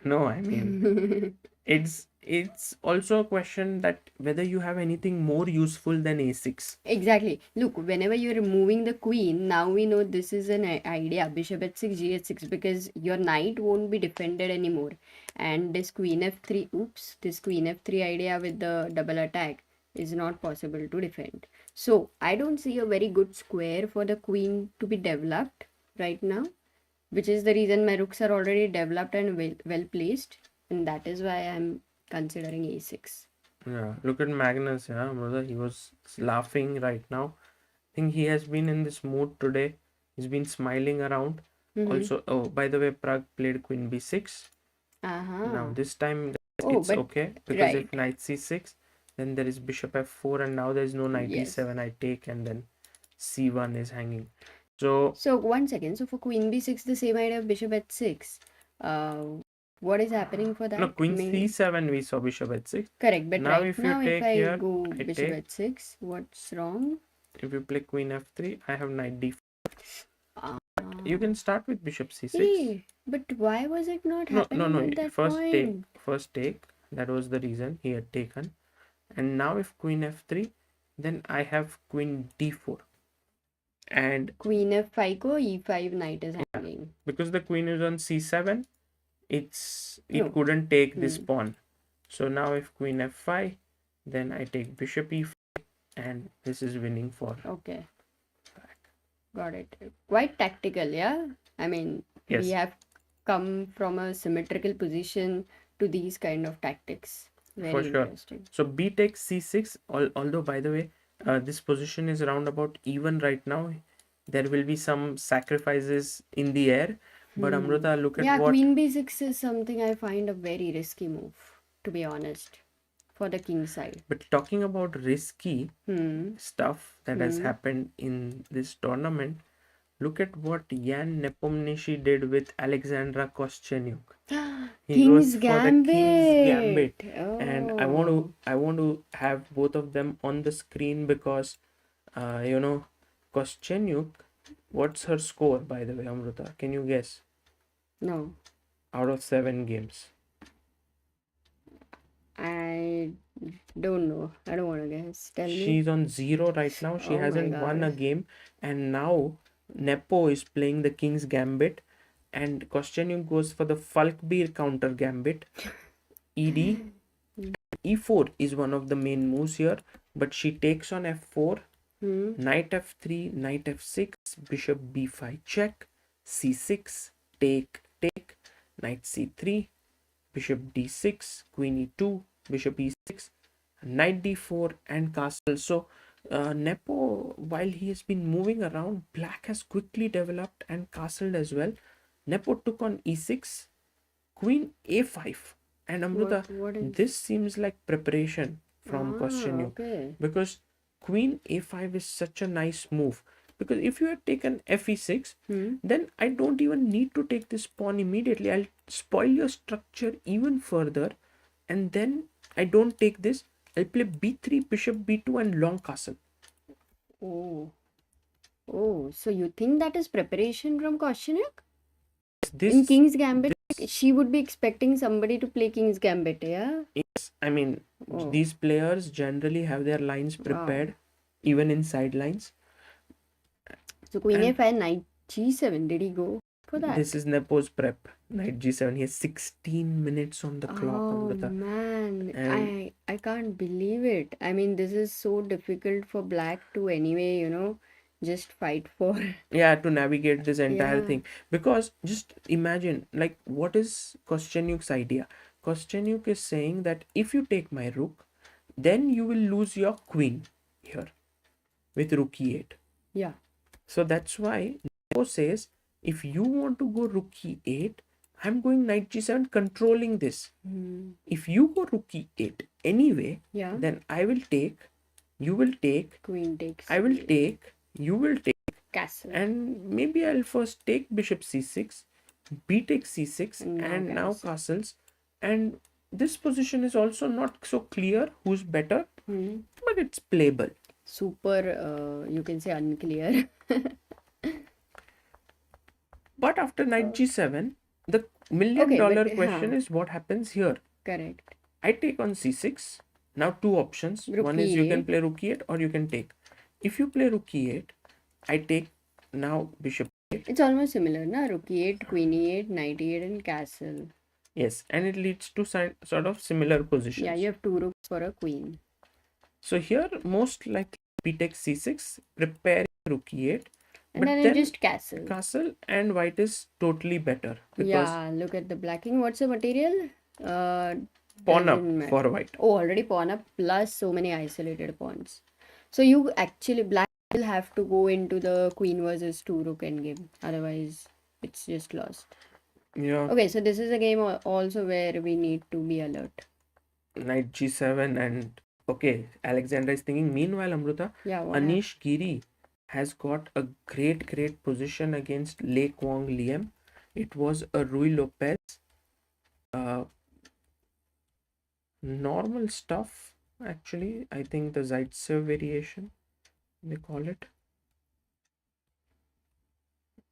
No, I mean, it's also a question that whether you have anything more useful than a6. Exactly. Look, whenever you're removing the queen, now we know this is an idea. Bishop h6, g6, because your knight won't be defended anymore. And this queen f3, this queen f3 idea with the double attack is not possible to defend. So I don't see a very good square for the queen to be developed right now, which is the reason my rooks are already developed and well placed, and that is why I'm considering a6. Yeah, look at Magnus, brother. He was laughing right now. I think he has been in this mood today. He's been smiling around. Also, oh, by the way, Pragg played queen b6. Now this time it's okay, because if knight c6, then there is bishop f4, and now there is no knight e7. I take, and then c1 is hanging. So So one second. So for queen b6, the same idea of bishop h6. What is happening for that? no, queen c7 we saw bishop h6. Correct, but Now right if you now, if take I here, go I bishop take. h6, what's wrong? If you play queen f3, I have knight d4. Ah. You can start with bishop c6. Hey, but why was it not No, happening no. at that First point? take. That was the reason he had taken. And now if queen f3, then I have queen d4. And Queen f5 ko e5 knight is hanging. because the queen is on c7, it No. couldn't take this pawn. So now if queen f5, then I take bishop e5, and this is winning for. Okay. Got it. Quite tactical, yeah? I mean, Yes. we have come from a symmetrical position to these kind of tactics. Very For sure. interesting. So b takes c6, although by the way, this position is round about even right now. There will be some sacrifices in the air. But Amrita, look at what. Queen b6 is something I find a very risky move, to be honest, for the king side. But talking about risky stuff that has happened in this tournament, look at what Jan Nepomniachtchi did with Alexandra Koscienyuk. He King's goes for the King's Gambit. And I Oh. want to have both of them on the screen because Koscienyuk, what's her score, by the way, Amrita? Can you guess? No, Out of 7 games. I don't know. I don't want to guess. Tell me. She's on 0 right now. She Oh my hasn't won a God. game. And now Nepo is playing the King's Gambit. And Kosteniuk goes for the Falkbeer counter gambit. ED. E4 is one of the main moves here. But she takes on f4. Knight f3, knight f6, bishop b5 check, c6, take, knight c3, bishop d6, queen e2, bishop e6, knight d4 and castle. So Nepo, while he has been moving around, black has quickly developed and castled as well. Nepo took on e6, queen a5, and Amrita, What is... this seems like preparation from Kosteniuk. Okay. Because queen a5 is such a nice move. Because if you had taken fe6, then I don't even need to take this pawn immediately. I'll spoil your structure even further. And then I don't take this. I'll play b3, bishop b2 and long castle. Oh. Oh, so you think that is preparation from Koscienyuk? This, In King's Gambit, she would be expecting somebody to play King's Gambit, yeah? Yes, I mean, these players generally have their lines prepared, even in sidelines. So Queen a5, Knight g7, did he go for that? This is Nepo's prep. Knight g7. He has 16 minutes on the clock. Oh Amrita. man, And I can't believe it. I mean, this is so difficult for black to anyway, just fight for. Yeah, to navigate this entire Yeah. thing. Because just imagine, like, what is Kosteniuk's idea? Kosteniuk is saying that if you take my rook, then you will lose your queen here with rook e8. Yeah. So that's why Nepo says, if you want to go rook e8, I'm going knight g7 controlling this. If you go rook e8 anyway, Yeah. then I will take, you will take, Queen takes I will take, you will take, castle. and maybe I'll first take bishop c6, b takes c6, And now and now castle. castles. And this position is also not so clear who's better, but it's playable. Super, you can say unclear. But after knight g7, the million-dollar but, question is what happens here. Correct. I take on c6. Now two options. Rook One is you can e8. play rook e8 or you can take. If you play rook e8, I take now bishop e8. It's almost similar, na? Rook e8, Queen e8, Knight e8, and castle. Yes, and it leads to sort of similar positions. Yeah, you have 2 rooks for a queen. So here, most likely b takes c6, prepare rook e8. And then you just castle. Castle, and white is totally better. Because Yeah, look at the blacking. What's the material? pawn up Doesn't matter. for white. Oh, already pawn up plus so many isolated pawns. So you actually, black will have to go into the queen versus 2 rook endgame. Otherwise, it's just lost. Yeah. Okay, so this is a game also where we need to be alert. Knight g7 and okay, Alexandra is thinking. Meanwhile, Amrita, Yeah, what Anish Giri has got a great position against Liem Quang. It was a Rui Lopez. Normal stuff, actually. I think the Zaitsev variation, they call it.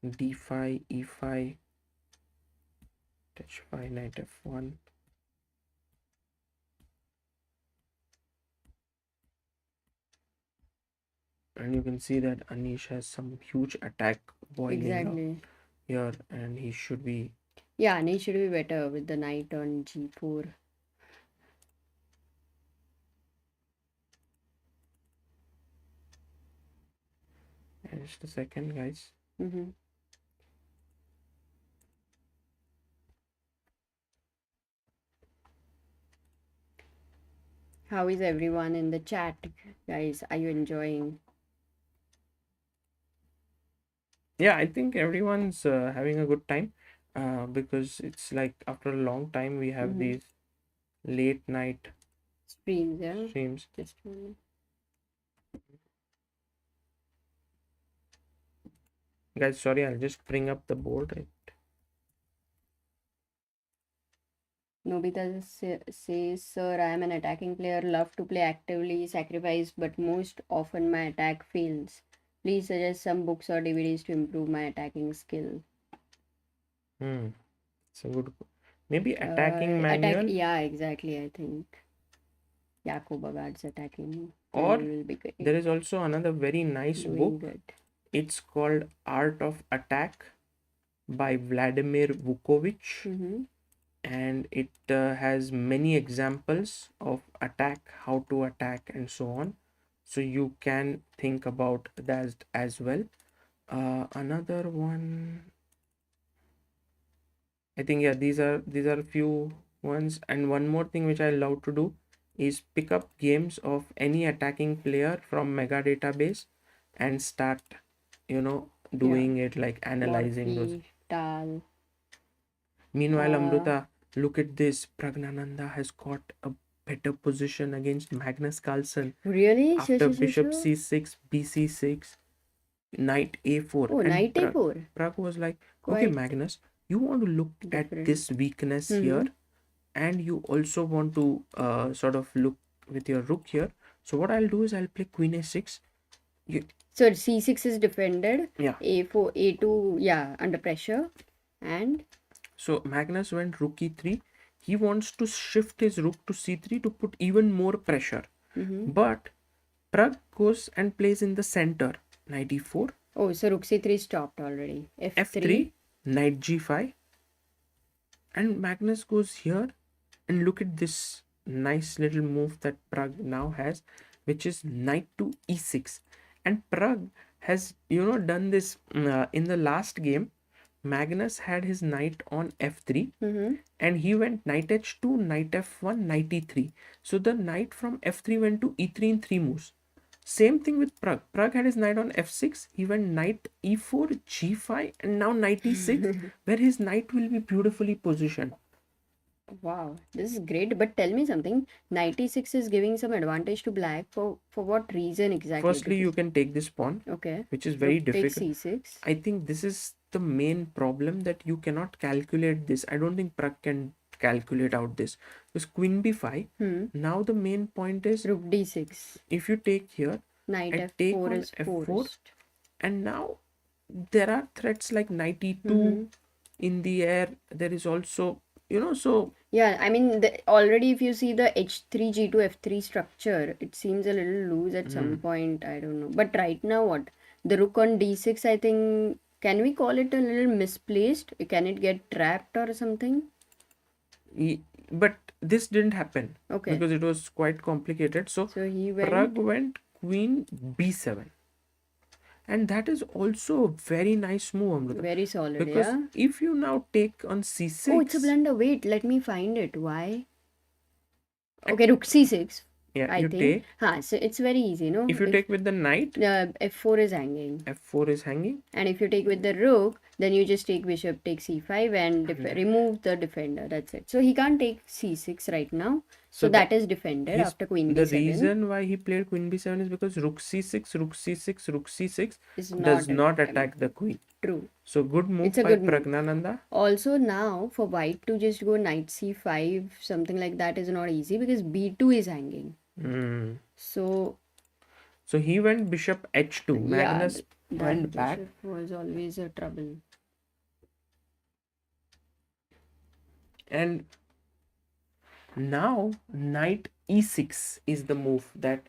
D5, E5, H5, Knight F1. And you can see that Anish has some huge attack boiling up Exactly. here, and he should be. Yeah, Anish should be better with the knight on G4. Just a second, guys. Mm-hmm. How is everyone in the chat, guys? Are you enjoying? Yeah, I think everyone's having a good time because it's like after a long time we have these late night Streams, yeah? streams. Just a minute. Guys, sorry, I'll just bring up the board. Nobita says, Sir, I am an attacking player, love to play actively, sacrifice, but most often my attack fails. Please suggest some books or DVDs to improve my attacking skill. It's a good. Maybe attacking manual. Yeah, exactly, I think. Yakub Agard's attacking. Or will be good. there is also another very nice book. Good. It's called Art of Attack by Vladimir Vukovic. And it has many examples of attack, how to attack, and so on. So you can think about that as well. Another one, I think, yeah, these are a few ones. And one more thing which I love to do is pick up games of any attacking player from mega database and start, doing it, like analyzing those. Tal. Meanwhile, Amruta, look at this. Pragnanda has got a better position against Magnus Carlsen. Really? After bishop c6, bc6, knight a4. Oh, and knight a4. Pragg was like, okay, Magnus, you want to look at this weakness here, and you also want to sort of look with your rook here. So what I'll do is I'll play queen a6. So c6 is defended. Yeah. a4, a2, yeah, under pressure. And so Magnus went rook e3. He wants to shift his rook to c3 to put even more pressure. But Pragg goes and plays in the center. Knight e4. Oh, so rook c3 stopped already. f3, knight g5. And Magnus goes here, and look at this nice little move that Pragg now has, which is knight to e6. And Pragg has, done this in the last game. Magnus had his knight on f3 and he went knight h2, knight f1, knight e3. So the knight from f3 went to e3 in 3 moves. Same thing with Pragg. Pragg had his knight on f6. He went knight e4, g5, and now knight e6, where his knight will be beautifully positioned. Wow, this is great. But tell me something. Knight e6 is giving some advantage to black. For what reason exactly? Firstly, you can take this pawn, which is very difficult. Take c6. I think this is the main problem, that you cannot calculate this. I don't think Pragg can calculate out this. Because queen b5. Now the main point is rook d6. If you take here, knight I take on is f4, forced. and now there are threats like knight e2 in the air. There is also, so yeah, I mean, already if you see the h3 g2 f3 structure, it seems a little loose at some point. I don't know, but right now what, the rook on d6, I think, can we call it a little misplaced? Can it get trapped or something? But this didn't happen because it was quite complicated. So he Pragg went queen b7, and that is also a very nice move, Amrita. Very solid, because if you now take on c6, oh, it's a blunder. Wait, let me find it. Why? Okay, rook c6. Yeah, I think. So it's very easy, no? If you take with the knight, f4 is hanging. f4 is hanging. And if you take with the rook, Then you just take bishop, take c5 and remove the defender. That's it. So he can't take c6 right now. So that is defended after queen The b7. reason why he played queen b7 is because rook c6, rook c6, rook c6 Is does not attack the queen. True. So good move It's a by good move. Pragnanda. Also now for white to just go knight c5, something like that is not easy because b2 is hanging. So he went bishop h2. Magnus went back. Bishop was always a trouble. And now knight e6 is the move that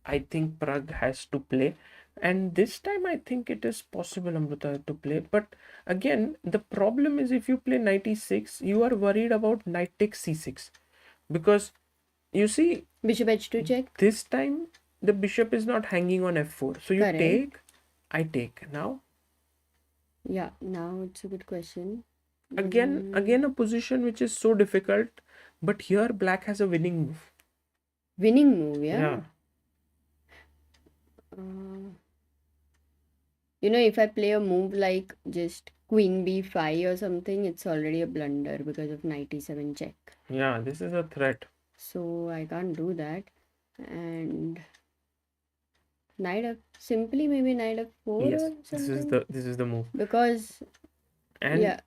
I think Pragg has to play. And this time I think it is possible, Amruta, to play. But again, the problem is if you play knight e6, you are worried about knight takes c6. Because you see, Bishop h2 check. this time the bishop is not hanging on f4. So you Correct. take, I take. Now, Yeah, now it's a good question. again a position which is so difficult. But here black has a winning move. Winning move, yeah? Yeah. You know, if I play a move like just queen b5 or something, it's already a blunder because of knight e7 check. Yeah, this is a threat. So I can't do that. And knight f, simply maybe knight f4 Yes, or something. this is the move. Because And yeah.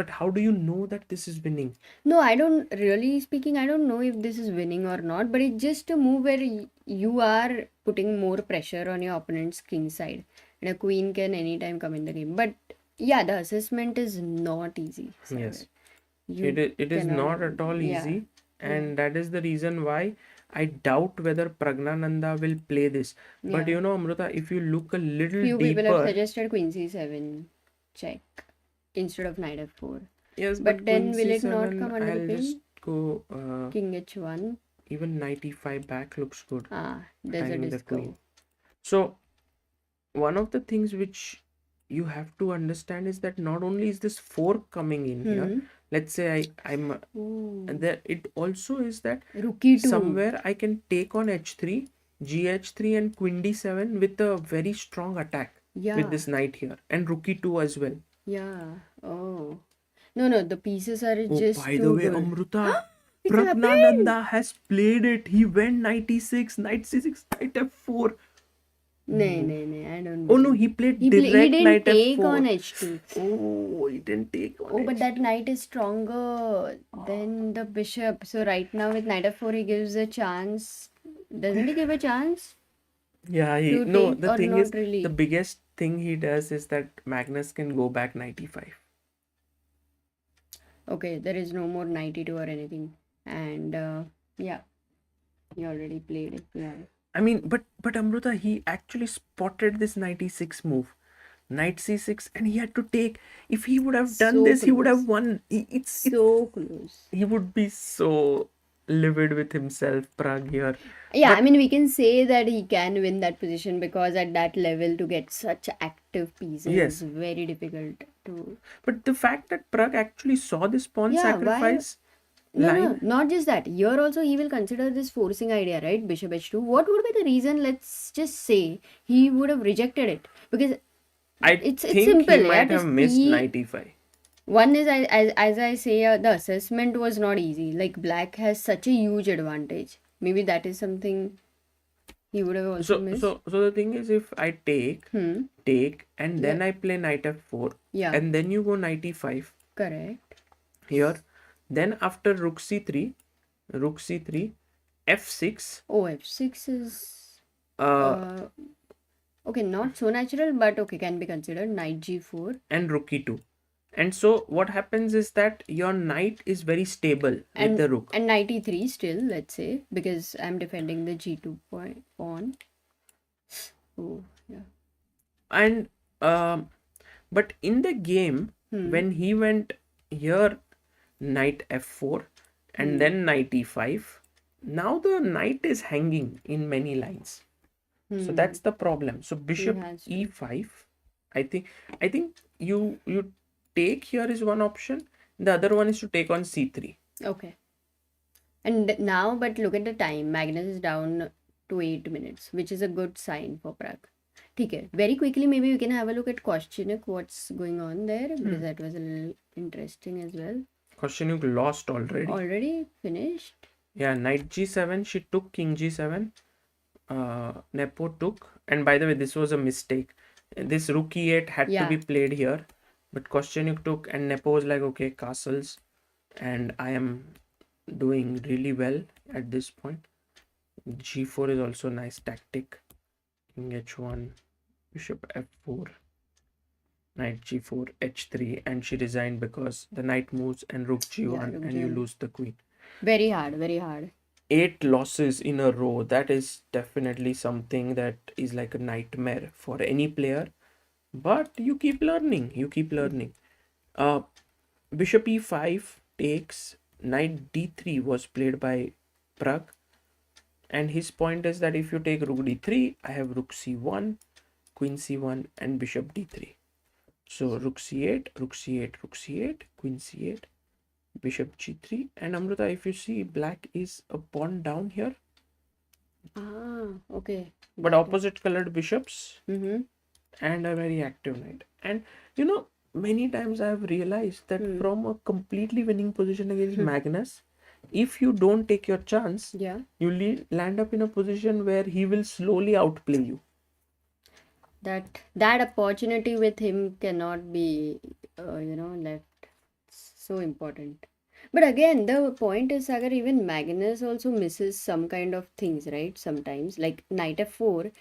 but how do you know that this is winning? No, I don't, really speaking, I don't know if this is winning or not, but it's just a move where you are putting more pressure on your opponent's king side, and a queen can anytime come in the game. But yeah, the assessment is not easy. Yes. You It is not at all yeah. easy, and that is the reason why I doubt whether Pragnanda will play this. But Yeah. you know, Amruta, if you look a little Few people have deeper, suggested queen c7 check instead of knight f4. yes, But then queen will it not c7, come under I'll the pin? just go King h1. even knight e5 back looks good. There's a Attacking the disco. queen. So one of the things which you have to understand is that not only is this fork coming in here, let's say I'm there, it also is that Rook e2. somewhere I can take on h3, gh3 and queen d7 with a very strong attack with this knight here, and rook e2 as well. Yeah. Oh. No, the pieces are just By too the way, good. Amruta, It's Pragnanda has played it. He went knight e6, knight c6, knight f4. No, I don't Oh no, believe. he played He direct didn't knight take f4. on h2. Oh, he didn't take on Oh, but h2. that knight is stronger than the bishop. So right now with knight f4, he gives a chance. Doesn't he give a chance? Yeah, To no, take the or thing not is, really? the biggest thing he does is that Magnus can go back knight e5. Okay, there is no more knight e2 or anything. And yeah, he already played it. Yeah. I mean, but Amruta, he actually spotted this knight e6 move. Knight c6, and he had to take. If he would have done So this, he would close. have won. It's So close. he would be so livid with himself, Pragg here. Yeah, I mean, we can say that he can win that position because at that level to get such active pieces Yes. is very difficult to. But the fact that Pragg actually saw this pawn Yeah, sacrifice No, line, not just that. Here also he will consider this forcing idea, right? Bishop h2. What would be the reason? Let's just say he would have rejected it because it's think simple. he Yeah, might have just missed knight e5. One is as I say, the assessment was not easy. Like black has such a huge advantage. Maybe that is something he would have also missed. So the thing is, if I take, and then I play knight f4, Yeah. and then you go knight e5 Correct. here, then after rook c3, f6. Oh, f6 is Uh, okay, not so natural, but okay, can be considered. Knight g4 and rook e2. And so what happens is that your knight is very stable with the rook. And knight e3 still, let's say, because I'm defending the g2 pawn. Oh, yeah. And but in the game, when he went here, knight f4 and then knight e5, now the knight is hanging in many lines. So that's the problem. So bishop e5, I think you take here is one option. The other one is to take on c3. Okay. And now, but look at the time. Magnus is down to 8 minutes, which is a good sign for Pragg. Okay. Very quickly, maybe we can have a look at Koscienyuk, what's going on there, because that was a little interesting as well. Koscienyuk lost already. Already finished? Yeah, knight g7, she took king g7. Nepo took, and by the way, this was a mistake. This rook e8 had to be played here, but Kosteniuk took, and Nepo was like, okay, castles, and I am doing really well at this point. G4 is also a nice tactic. King h1, bishop f4, knight g4, h3, and she resigned because the knight moves and rook g1, and you lose the queen. Very hard, very hard. 8 losses in a row, that is definitely something that is like a nightmare for any player, but you keep learning. Bishop e5 takes, knight d3 was played by Pragg, and his point is that if you take rook d3, I have rook c1, queen c1, and bishop d3. So rook c8, rook c8, rook c8, queen c8, bishop g3, and Amrita, if you see, black is a pawn down here. Okay. But opposite colored bishops Mm-hmm. and a very active knight. And you know, many times I have realized that from a completely winning position against Magnus, if you don't take your chance, you land up in a position where he will slowly outplay you. That opportunity with him cannot be, left. So important. But again, the point is, Sagar, even Magnus also misses some kind of things, right? Sometimes, like knight f4.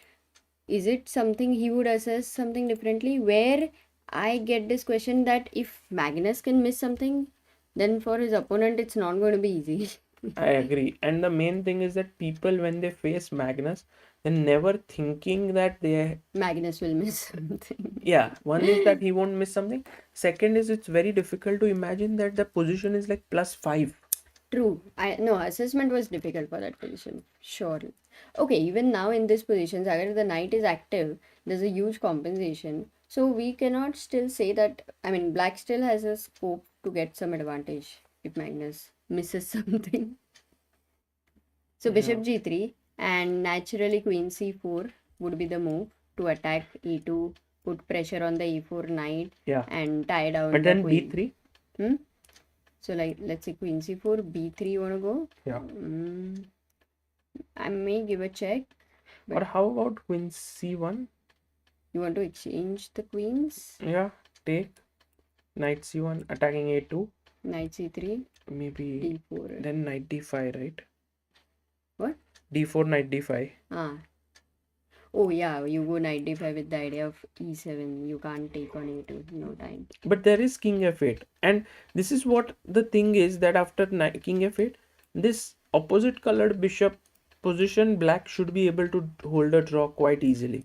Is it something he would assess something differently? Where I get this question that if Magnus can miss something, then for his opponent, it's not going to be easy. I agree. And the main thing is that people, when they face Magnus, they're never thinking that Magnus will miss something. Yeah, one is that he won't miss something. Second is it's very difficult to imagine that the position is like +5. True. No, assessment was difficult for that position. Sure. Okay, even now in this position, Sagar, the knight is active. There's a huge compensation. So we cannot still say that, black still has a scope to get some advantage if Magnus misses something. So bishop g3 and naturally queen c4 would be the move to attack e2, put pressure on the e4 knight, and tie down but the then queen. b3? So like, let's say queen c4, b3 you want to go? Yeah. I may give a check. Or how about queen c1? You want to exchange the queens? Yeah, take knight c1, attacking a2. Knight c3. Maybe d4. Then knight d5, right? What? d4, knight d5. Oh yeah, you go knight d5 with the idea of e7. You can't take on a2. No time. But there is king f8. And this is what the thing is, that after king f8, this opposite colored bishop position, black should be able to hold a draw quite easily.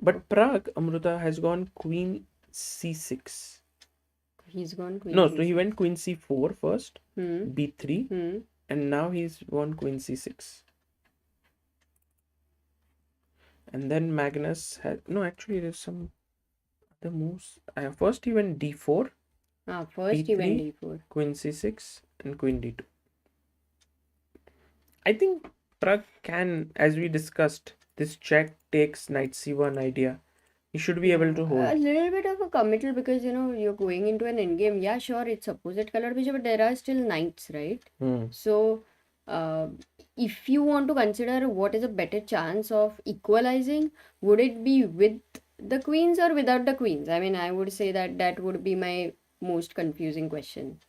But Pragg, Amrita, has gone queen c6. He's gone queen No, so he went queen c4 first, b3, and now he's won queen c6. And then Magnus had... No, actually there's some other moves. First he went d4. First he went d4. Queen c6 and queen d2. I think Pragg can, as we discussed, this check takes knight c1 idea. He should be able to hold. A little bit of a committal because, you're going into an endgame. Yeah, sure, it's opposite color bishop, but there are still knights, right? So, if you want to consider what is a better chance of equalizing, would it be with the queens or without the queens? I would say that would be my most confusing question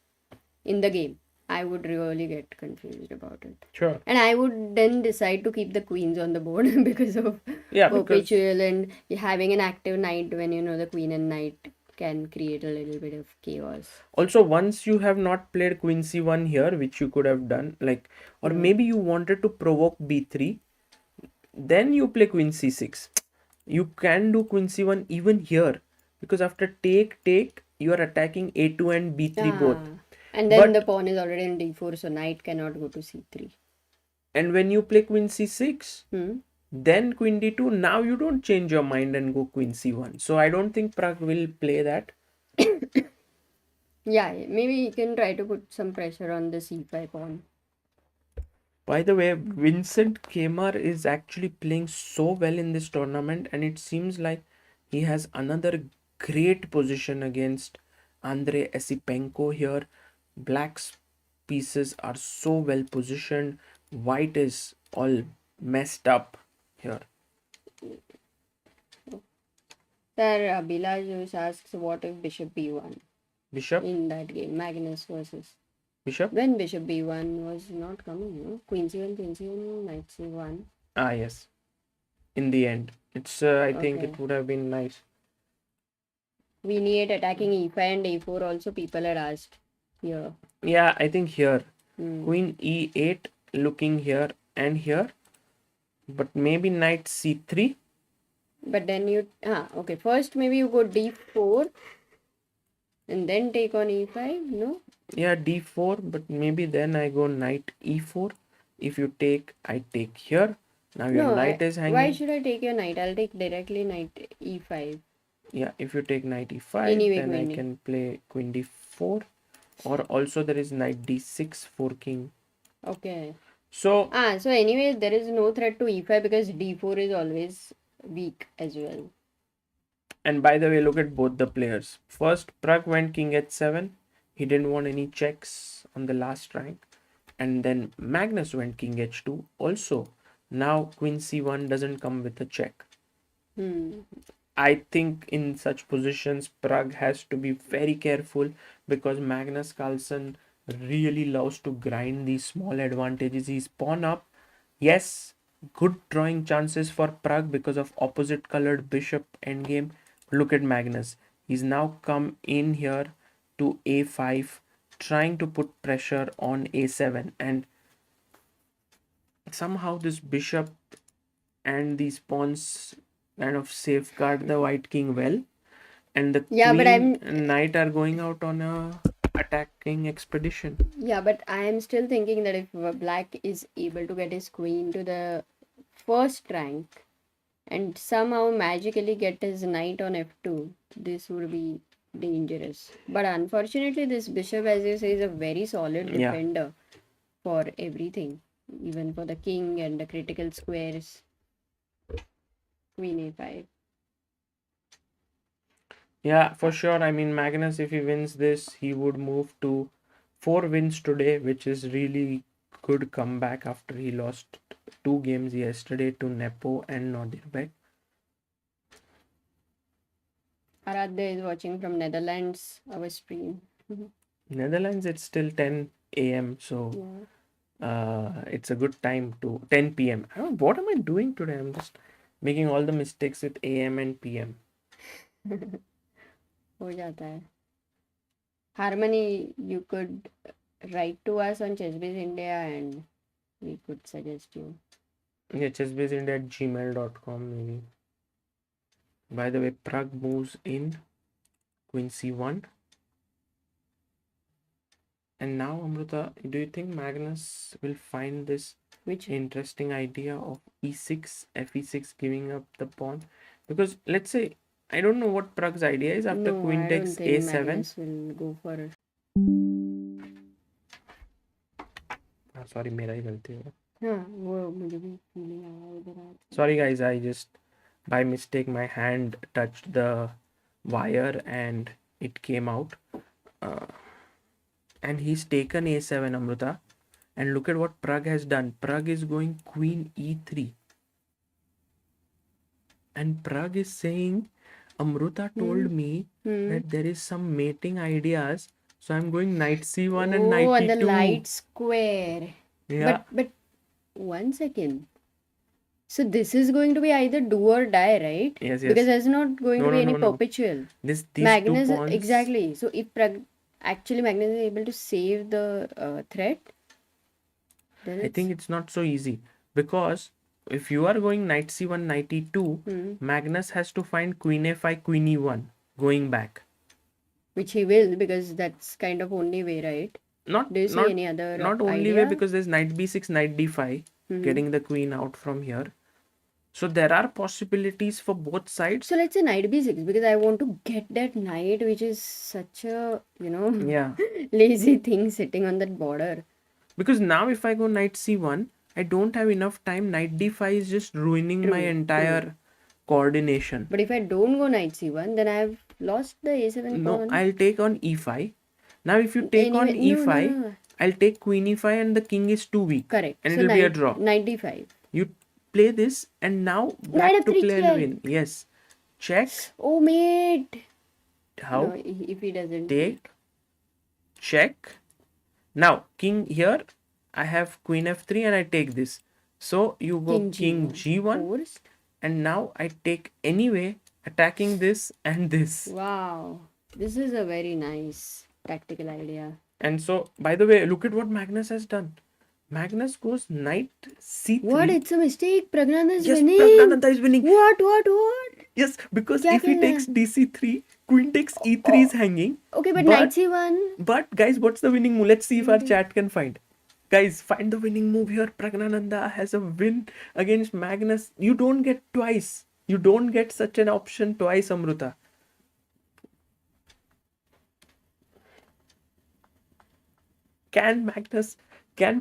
in the game. I would really get confused about it. Sure. And I would then decide to keep the queens on the board because of perpetual and having an active knight when the queen and knight can create a little bit of chaos. Also, once you have not played queen c1 here, which you could have done, or maybe you wanted to provoke b3, then you play queen c6. You can do queen c1 even here, because after take, you are attacking a2 and b3 both. And then the pawn is already in d4, so knight cannot go to c3. And when you play queen c6, then queen d2, now you don't change your mind and go queen c1. So I don't think Pragg will play that. Yeah, maybe he can try to put some pressure on the c5 pawn. By the way, Vincent Keymer is actually playing so well in this tournament, and it seems like he has another great position against Andrey Esipenko here. Black's pieces are so well positioned. White is all messed up here. Sir, Abhilaj asks what if bishop b1 Bishop, in that game, Magnus versus. bishop. When bishop b1 was not coming, no? Queen c1, knight c1. Ah, yes. In the end, it's. I think Okay. it would have been nice. Queen e8 attacking e5 and a4 also people had asked here. Yeah, I think here. Hmm. Queen e8 looking here and here, but maybe knight c3. But then you okay, first maybe you go d4 and then take on e5, no? Yeah, d4, but maybe then I go knight e4. If you take, I take here. Now your No, knight is hanging. why should I take your knight? I'll take directly knight e5. Yeah, if you take knight e5, Anyway, then I queen can play queen d4, or also there is knight d6 for king. Okay. So So anyway, there is no threat to e5 because d4 is always weak as well. and by the way, look at both the players. First, Pragg went king h7. He didn't want any checks on the last rank. And then Magnus went king h2 also. Now queen c1 doesn't come with a check. I think in such positions, Pragg has to be very careful because Magnus Carlsen really loves to grind these small advantages. He's pawn up. Yes, good drawing chances for Pragg because of opposite colored bishop endgame. Look at Magnus. He's now come in here to a5, trying to put pressure on a7, and somehow this bishop and these pawns kind of safeguard the white king well, and the but queen and knight are going out on a attacking expedition. Yeah, but I am still thinking that if black is able to get his queen to the first rank and somehow magically get his knight on f2, this would be dangerous. But unfortunately, this bishop, as you say, is a very solid Yeah. defender for everything, even for the king and the critical squares. Queen a5. Yeah, for sure. I mean, Magnus, if he wins this, he would move to 4 wins today, which is really good comeback after he lost 2 games yesterday to Nepo and Nodirbek. Aradhya is watching from Netherlands, our stream. Netherlands, it's still 10 a.m. So it's a good time to 10 p.m. I don't know, what am I doing today? I'm just making all the mistakes with a.m. and p.m. हो जाता है. Harmony, you could write to us on ChessBase India and we could suggest you. Yeah, chessbaseindia@gmail.com maybe. By the way, Pragg moves in queen c1. And now, Amrita, do you think Magnus will find this interesting idea of e6, fe6, giving up the pawn? Because let's say, I don't know what Pragg's idea is after queen takes a7. Magnus will go for it. Sorry, मेरा ही गलती है. वो मुझे भी feeling आया उधर. Sorry guys, I just by mistake my hand touched the wire and it came out. And he's taken a7, Amrita. And look at what Pragg has done. Pragg is going queen e3. And Pragg is saying, Amrita told me that there is some mating ideas. So I'm going knight c1 and knight e2. Oh, and the light square. Yeah. But 1 second. So this is going to be either do or die, right? Yes, yes. Because there's not going to be any No. perpetual. These Magnus, 2 pawns. exactly. So if actually Magnus is able to save the threat, then I think it's not so easy. Because if you are going knight c1, knight e2, Magnus has to find queen a5, queen e1 going back. Which he will, because that's kind of only way, right? Do you see any other Not only idea? way, because there's knight b6, knight d5, getting the queen out from here. So there are possibilities for both sides. So let's say knight b6, because I want to get that knight, which is such a, Yeah. lazy thing sitting on that border. Because now if I go knight c1, I don't have enough time. Knight d5 is just ruining my entire coordination. But if I don't go knight c1, then I've lost the a7 No, pawn. I'll take on e5. Now if you take on Anyway, e5, no. I'll take queen e5 and the king is too weak. Correct. And So it'll be a draw. knight d5. You play this and now Knight back to f3 play check. and win. Yes. Check. Oh, mate. How? No, if he doesn't Take. Check. Now, king here. I have queen f3 and I take this. So you go king g1. Forced. And now I take anyway, attacking this and this. Wow. This is a very nice tactical idea. And so, by the way, look at what Magnus has done. Magnus goes knight c3. What? It's a mistake. Pragnanda is Yes, winning. Pragnanda is winning. What? Yes, because Kya if he kya takes dc3, queen takes e3 is hanging. Okay, but knight c1. But guys, what's the winning move? Let's see if our chat can find. Guys, find the winning move here. Pragnanda has a win against Magnus. You don't get twice. You don't get such an option twice, Amruta. Can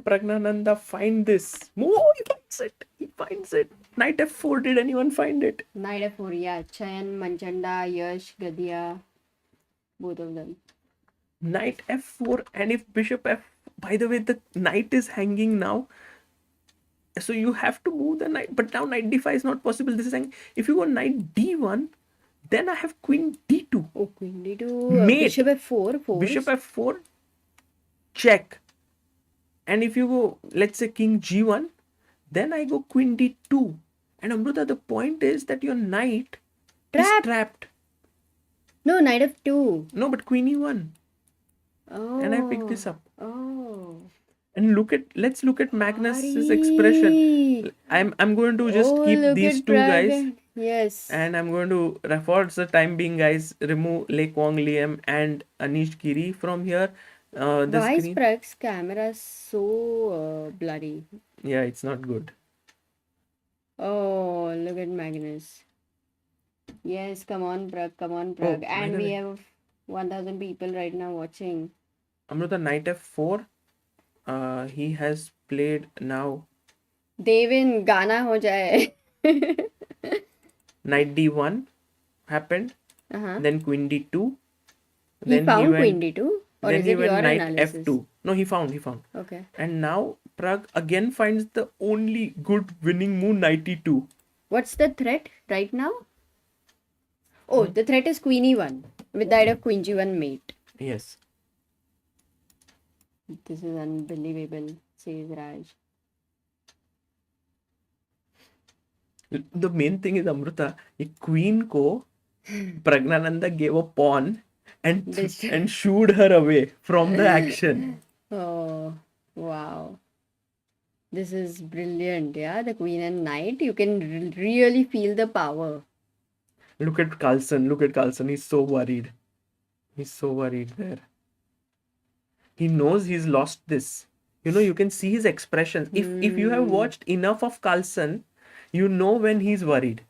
Pragnanda find this? Oh, he finds it. He finds it. Knight f4. Did anyone find it? Knight f4, yeah. Chayan, Manchanda, Yash, Gadia. Both of them. Knight f4. And if bishop f... By the way, the knight is hanging now. So you have to move the knight. But now knight d5 is not possible. This is hanging. If you go knight d1, then I have queen d2. Oh, queen d2. Mate. Bishop f4. Force. Bishop f4. Check. And if you go, let's say king g1, then I go queen d2. And Amruta, the point is that your knight is trapped. No, knight f2. No, but queen e1. Oh. And I pick this up. Oh. And let's look at Magnus's expression. I'm going to just keep these two guys. Yes. And I'm going to, for the time being, guys, remove Liem Quang, Liem and Anish Giri from here. Why is Pragg's camera so blurry? Yeah, it's not good. Oh, look at Magnus. Yes, come on, Pragg. Oh, and we have 1,000 people right now watching. Amruta, knight f4. He has played now. Devin, Gana ho jaye. Knight d1 happened. Then queen d2. He found queen d2? Or then is he it went your knight analysis? f2. No, he found. Okay. And now Pragg again finds the only good winning move, knight e2. What's the threat right now? Oh, the threat is queen e1 with the idea of queen g1 mate. Yes. This is unbelievable, says Raj. The main thing is, Amruta, a queen ko Pragnanda gave a pawn and shooed her away from the action. Oh, wow. This is brilliant, yeah? The queen and knight, you can really feel the power. Look at Carlsen. He's so worried. There. He knows he's lost this. You can see his expressions. If you have watched enough of Carlsen, you know when he's worried.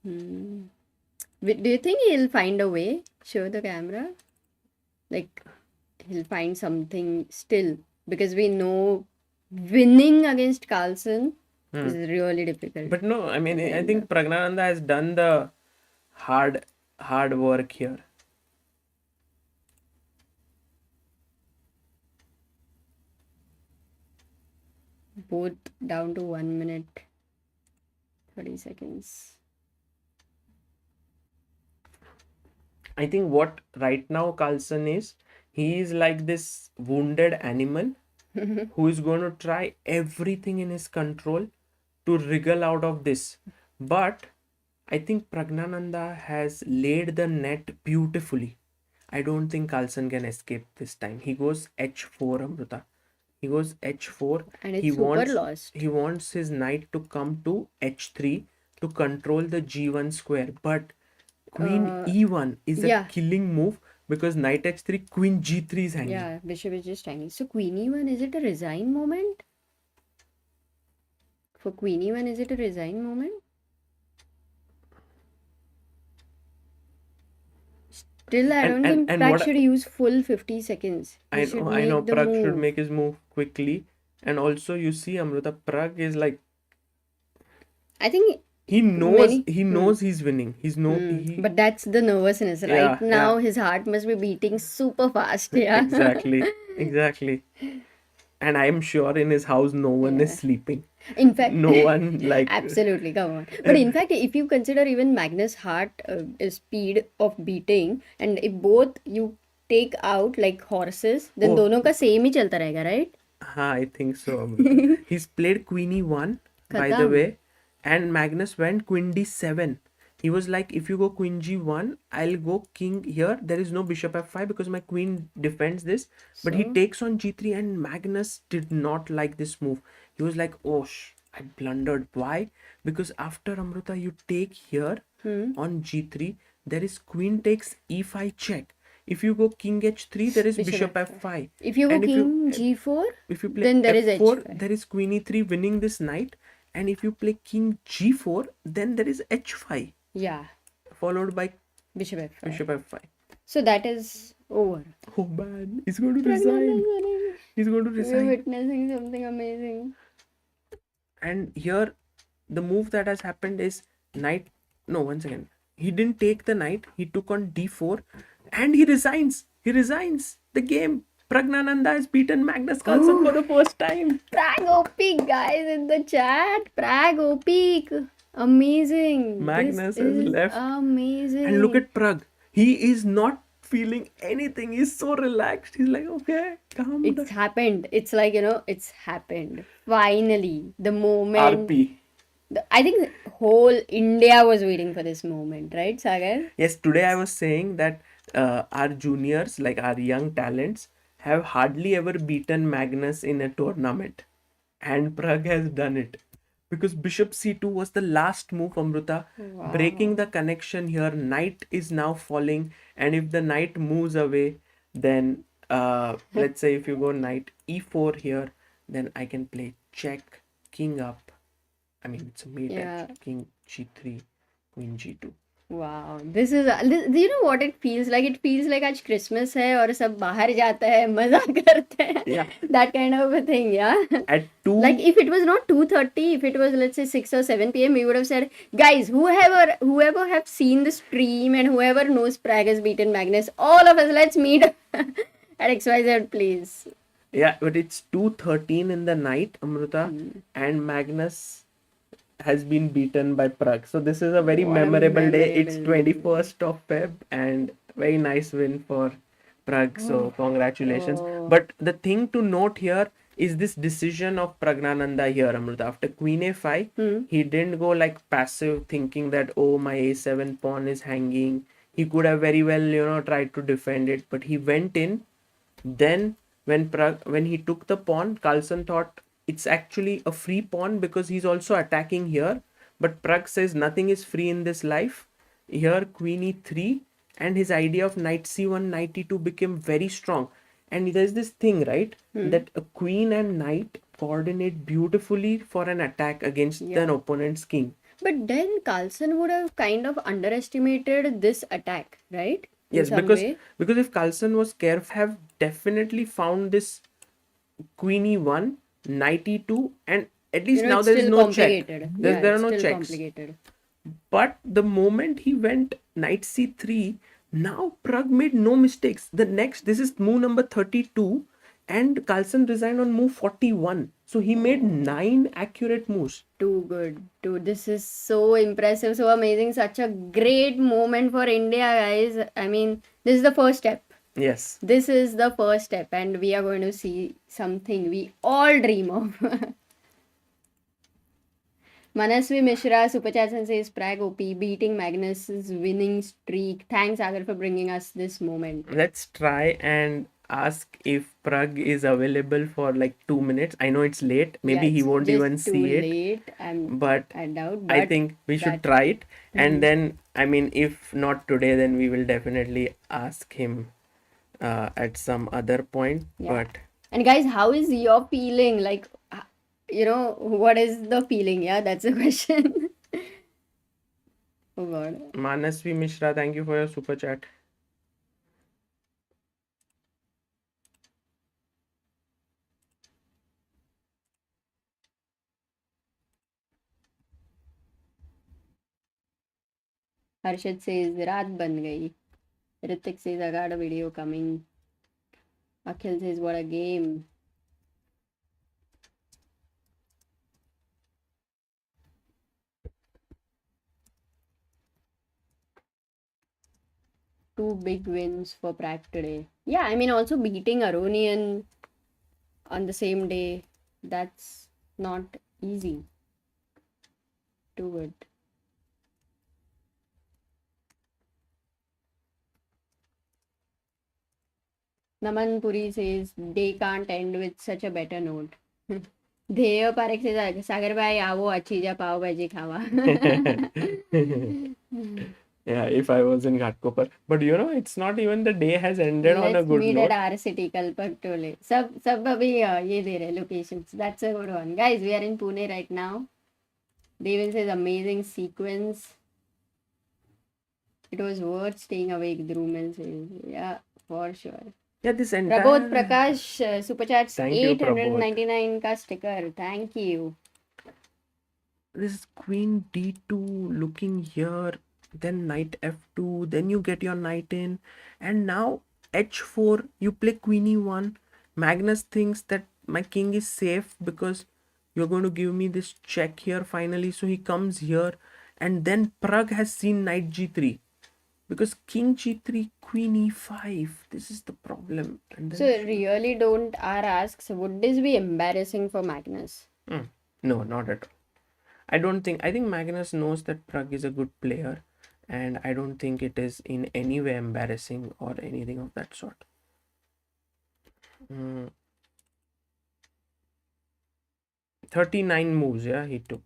Do you think he'll find a way? Show the camera. Like, he'll find something still. Because we know winning against Carlsen is really difficult. But no, I mean, I think Pragnanda has done the hard work here. Both down to 1 minute, 30 seconds. I think what right now Carlsen is, he is like this wounded animal who is going to try everything in his control to wriggle out of this. But I think Pragnanda has laid the net beautifully. I don't think Carlsen can escape this time. He goes h4, Amruta. He goes h4. And it's super lost. He wants his knight to come to h3 to control the g1 square. But queen e1 is a killing move because knight h3, queen g3 is hanging. Yeah, bishop is just hanging. So queen e1, is it a resign moment? For queen e1, is it a resign moment? Still, I don't think Pragg should use full 50 seconds. I know Pragg should make his move quickly. And also you see Amruta, Pragg is like, I think he many. knows he's winning. He But that's the nervousness. Right yeah, now, his heart must be beating super fast. Yeah. exactly. And I'm sure in his house no one is Yeah. sleeping. In fact, No one like absolutely, come on. But in fact, if you consider even Magnus' heart speed of beating, and if both you take out like horses, then oh, दोनों का same ही चलता रहेगा, right? I think so, Amruta. He's played Queen E1, by the खत्म. way, and Magnus went Queen D7. He was like, if you go Queen G1, I'll go King here. There is no Bishop F5 because my Queen defends this. But he So, takes on G3, and Magnus did not like this move. He was like, oh, I blundered. Why? Because after Amruta, you take here on G3, there is Queen takes E5 check. If you go King H3, there is Bishop F5. if you go And King G4, if you play then there is F4, H5. there is Queen E3 winning this knight. And if you play King G4, then there is H5, Yeah, followed by Bishop F5. Bishop F5. So that is over. Oh man, he's going to resign. He's going to We're resign. witnessing something amazing. And here, the move that has happened is knight. No, once again, he didn't take the knight. He took on D4, and he resigns. He resigns the game. Pragnanda has beaten Magnus Carlsen for the first time. Pragg OP, guys, in the chat. Pragg OP. Amazing. Magnus This has is left. amazing. And look at Pragg. He is not feeling anything. He's so relaxed. He's like, okay, calm down. It's happened. It's like, it's happened. Finally, the moment. RP. I think whole India was waiting for this moment, right, Sagar? Yes, today I was saying that our juniors, like our young talents, have hardly ever beaten Magnus in a tournament. And Pragg has done it. Because Bishop C2 was the last move, Amruta. Wow. Breaking the connection here. Knight is now falling. And if the knight moves away, then let's say if you go knight E4 here, then I can play check, king up. I mean, it's a mate, Yeah. king G3, queen G2. Wow, this is you know what it feels like? It feels like आज Christmas है और सब बाहर जाते हैं मजा करते हैं. Yeah. That kind of a thing, yeah. At 2, Like if it was not 2:30, if it was let's say 6 or 7 p.m., we would have said, guys, whoever have seen the stream and whoever knows Pragg has beaten Magnus, all of us, let's meet at XYZ please. yeah, but it's 2:13 in the night, Amruta, and Magnus has been beaten by Pragg. So this is a very What a memorable day. It's memorable 21st of Feb and very nice win for Pragg. So congratulations. Oh. But the thing to note here is this decision of Pragnanda here, Amruta. After Queen A5, he didn't go like passive thinking that, oh, my A7 pawn is hanging. He could have very well, tried to defend it. But he went in. Then when he took the pawn, Carlsen thought it's actually a free pawn because he's also attacking here. But Pragg says nothing is free in this life. Here Queen E3 and his idea of knight C1, knight E2 became very strong. And there's this thing, right? That a queen and knight coordinate beautifully for an attack against an opponent's king. But then Carlsen would have kind of underestimated this attack, right? In Yes, some because way. if Carlsen was careful, have definitely found this Queen E1, knight E2, and at least now it's there is still no check. complicated. There are it's no still checks. complicated. But the moment he went knight C3, now Pragg made no mistakes. This is move number 32, and Carlsen resigned on move 41. So he made 9 accurate moves. Too good. Dude, this is so impressive, so amazing. Such a great moment for India, guys. I mean, this is the first step. Yes. This is the first step, and we are going to see something we all dream of. Manasvi Mishra, Super Chat says Pragg OP beating Magnus's winning streak. Thanks, Agar, for bringing us this moment. Let's try and ask if Pragg is available for like 2 minutes. I know it's late. Maybe he it's won't just even too see it. late. But I doubt. I But think we should try it. And then, I mean, if not today, then we will definitely ask him at some other point. Yeah. But And guys, how is your feeling? Like, what is the feeling? Yeah, that's the question. Oh God. Manasvi Mishra, thank you for your super chat. Harshad says raat ban gayi. Ritik says I got a video coming. Akhil says what a game. Two big wins for Pragg today. Yeah, I mean also beating Aronian on the same day. That's not easy. Too good. Naman Puri says day can't end with such a better note. Dheo Parekh says Sagar bhai aavo achhi ja pav bhaji khawa. Yeah, if I was in Ghatkopar. But you know, it's not even the day has ended on a Let's good meet at note. our city Kalpak Tole. सब अभी ये दे रहे locations. That's a good one. Guys, we are in Pune right now. Devin says amazing sequence. It was worth staying awake. Drumel says, yeah, for sure. Yeah, this Prabodh entire... Prakash Super Chats Thank you, Prabodh. 899 ka sticker. Thank you. This queen d2 looking here, then knight f2, then you get your knight in, and now h4, you play queen e1. Magnus thinks that my king is safe because you're going to give me this check here finally, so he comes here, and then Pragg has seen knight g3 because king g3, queen e5. This is the problem. And then So really don't R asks, would this be embarrassing for Magnus? No, not at all. I think Magnus knows that Pragg is a good player, and I don't think it is in any way embarrassing or anything of that sort. 39 moves, yeah, he took.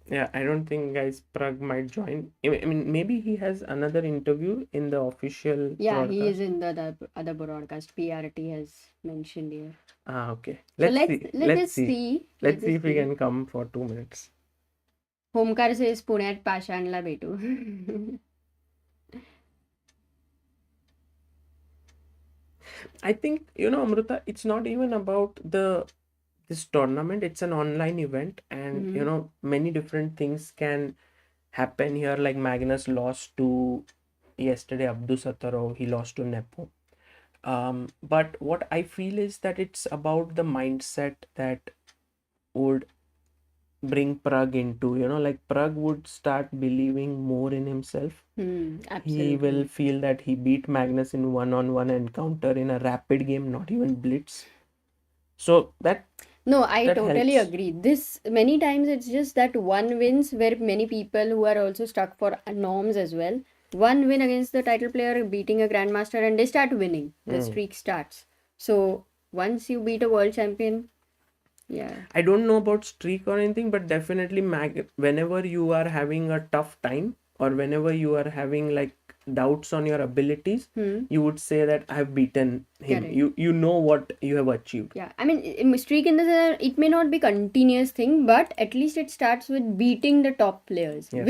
Yeah, I don't think, guys, Pragg might join. I mean, maybe he has another interview in the official Yeah, he broadcast. is in the other broadcast. PRT has mentioned here. Okay. So Let's see. let's see. Let's see if he can come for 2 minutes. होमकार says पुण्यात पाषाणला भेटू. I think, Amruta, it's not even about this tournament. It's an online event, and many different things can happen here. Like Magnus lost to yesterday Abdusattorov, he lost to Nepo. But what I feel is that it's about the mindset that would bring Pragg into, like Pragg would start believing more in himself. He Absolutely. will feel that he beat Magnus in one-on-one encounter in a rapid game, not even blitz. So that No, I totally helps. agree. This many times it's just that one wins where many people who are also stuck for norms as well. One win against the title player beating a grandmaster and they start winning. The streak starts. So once you beat a world champion, yeah. I don't know about streak or anything, but definitely whenever you are having a tough time or whenever you are having like doubts on your abilities, you would say that I've beaten him. Correct. You know what you have achieved. Yeah, I mean, streak in the sense it may not be continuous thing, but at least it starts with beating the top players, Yes.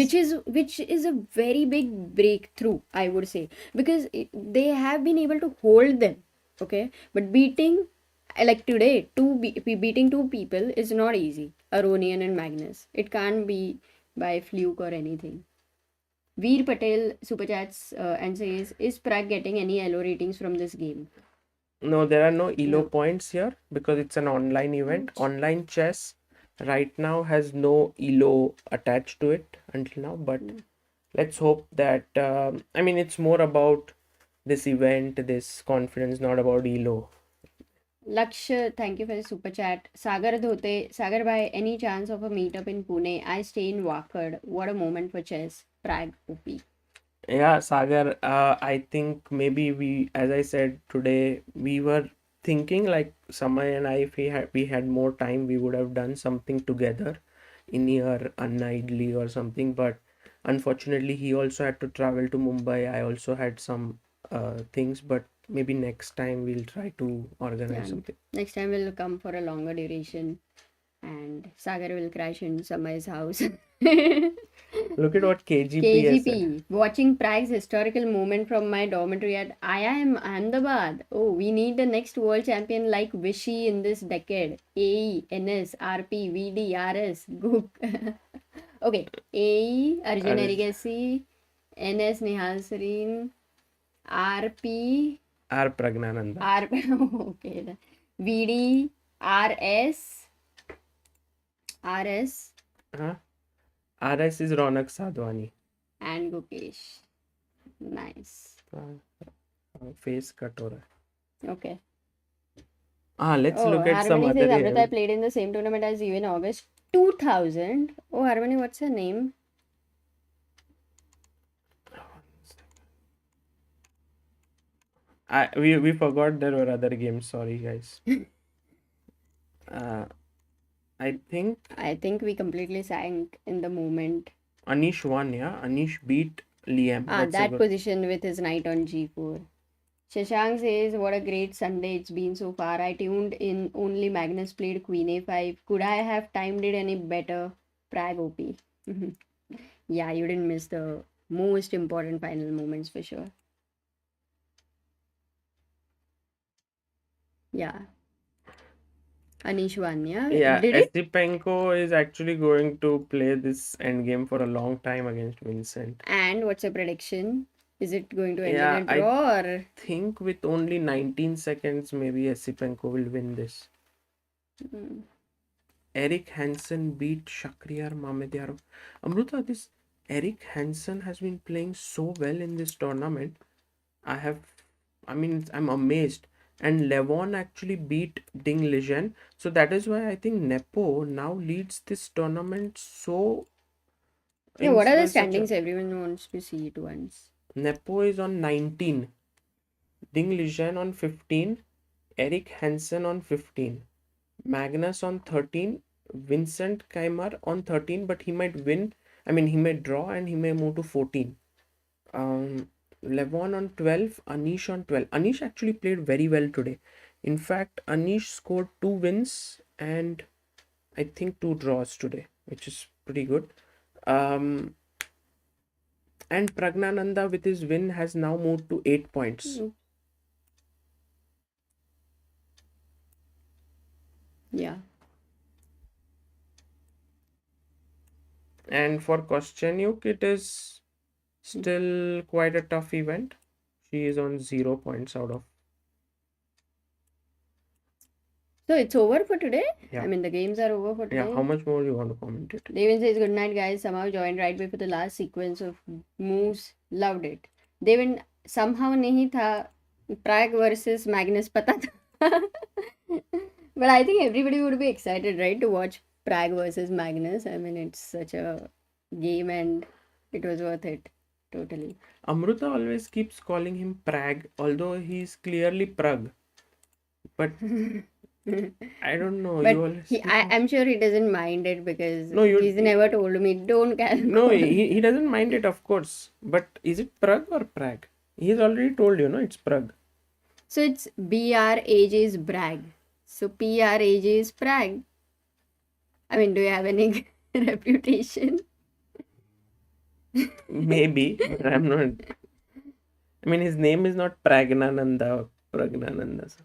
which is a very big breakthrough, I would say, because they have been able to hold them, okay, but beating like today, beating two people is not easy. Aronian and Magnus, it can't be by fluke or anything. Veer Patel super chats and says, is Pragg getting any LO ratings from this game? No, there are no ELO No. points here because it's an online event. Online chess right now has no ELO attached to it until now, but let's hope that I mean, it's more about this event, this confidence, not about ELO. Lakshya, thank you for the super chat. Sagar Dhote, Sagar bhai, any chance of a meetup in Pune? I stay in Wakad. What a moment for chess. Pragg, OP. Yeah, Sagar, I think maybe as I said today, we were thinking like Samay and I, if we had more time, we would have done something together in your Unidly or something. But unfortunately, he also had to travel to Mumbai. I also had some things, but maybe next time we'll try to organize something. Next time we'll come for a longer duration. and Sagar will crash in Samay's house. Look at what KGP has said. KGP, watching Pragg's historical moment from my dormitory at IIM Ahmedabad. Oh, we need the next world champion like Vishy in this decade. AE, NS, RP, VD, RS, Gook. Okay, AE, Arjun Erigasi, NS, Nihal Serene, RP, R Pragnanda. okay, VD, RS, RS is Ronak Sadhwani. and Gukesh. Nice. Face cut ho raha hai. Okay. Let's look at some Harmony other says Amrita events. played in the same tournament as you in August 2000. Oh, Harmony, what's her name? We forgot there were other games. Sorry, guys. I think we completely sank in the moment. Anish won, yeah. Anish beat Liem. That position with his knight on g4. Shashank says, what a great Sunday it's been so far. I tuned in, only Magnus played queen a5. Could I have timed it any better? Pragg OP. Yeah, you didn't miss the most important final moments for sure. Yeah. Anish won, yeah? Yeah, Did it? Esipenko is actually going to play this endgame for a long time against Vincent. And what's your prediction? Is it going to end Yeah, in a draw or? Think with only 19 seconds, maybe Esipenko will win this. Eric Hansen beat Shakhriyar Mamedyarov. Amruta, this Eric Hansen has been playing so well in this tournament. I'm amazed. And Levon actually beat Ding Liren. So that is why I think Nepo now leads this tournament so. Yeah, what are the standings? Everyone wants to see it once. Nepo is on 19. Ding Liren on 15. Eric Hansen on 15. Magnus on 13. Vincent Keymer on 13, but he might win. He may draw and he may move to 14. Levon on 12, Anish on 12. Anish actually played very well today. In fact, Anish scored 2 wins and I think 2 draws today, which is pretty good. And Pragnanda with his win has now moved to 8 points. Yeah. And for Koscienyuk, it is still quite a tough event. She is on 0 points out of. So it's over for today? Yeah. The games are over for today. Yeah, how much more you want to comment it? Devin says, good night, guys. Somehow joined right before the last sequence of moves. Loved it. Devin, somehow nahi tha. Pragg versus Magnus pata tha. But I think everybody would be excited, right, to watch Pragg versus Magnus. It's such a game and it was worth it. Totally. Amruta always keeps calling him Pragg, although he's clearly Pragg. But I don't know. But I'm sure he doesn't mind it because he's never told me, don't call. No, he doesn't mind it, of course. But is it Pragg or Pragg? He's already told you, no? It's Pragg. So it's BRAJ is Bragg. So PRAJ is Pragg. Do you have any reputation? Maybe, but I'm not. His name is not Pragnanda.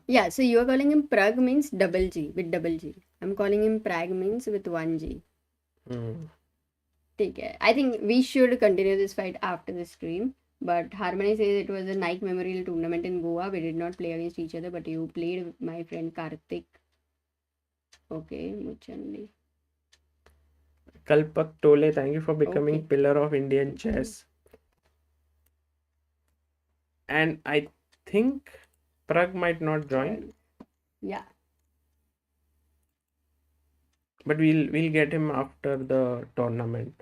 Yeah, so you're calling him Pragg means double G, with double G. I'm calling him Pragg means with 1 G. Take care. I think we should continue this fight after the stream. But Harmony says it was a Nike Memorial tournament in Goa. We did not play against each other, but you played with my friend Karthik. Okay, Muchandi. Kalpak Tole, thank you for becoming pillar of Indian chess. And I think Pragg might not join. Yeah. But we'll get him after the tournament.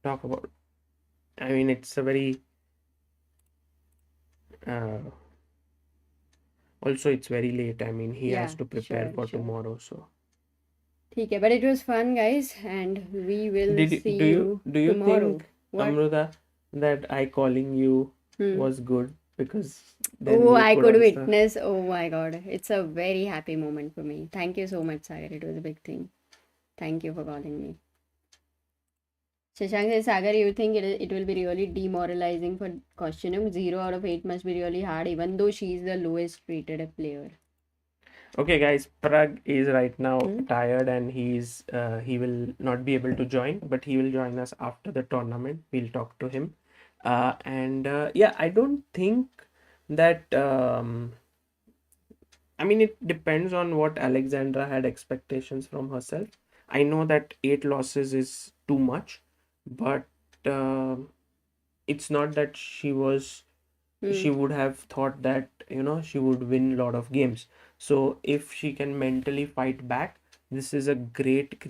Talk about. It's a very. Also, it's very late. He has to prepare for tomorrow. So. Okay, but it was fun, guys, and we will see you tomorrow. Do you think, Amruta, that I calling you was good? Because I could witness. Oh my god, it's a very happy moment for me. Thank you so much, Sagar. It was a big thing. Thank you for calling me. Shashank says, Sagar, you think it will be really demoralizing for Koscienyuk? 0 out of 8 must be really hard, even though she is the lowest rated player. Okay, guys, Pragg is right now Hmm? tired and he will not be able to join, but he will join us after the tournament. We'll talk to him. Yeah, I don't think that I mean, it depends on what Alexandra had expectations from herself. I know that 8 losses is too much, but uh, it's not that she would have thought that she would win a lot of games. So if she can mentally fight back, this is a great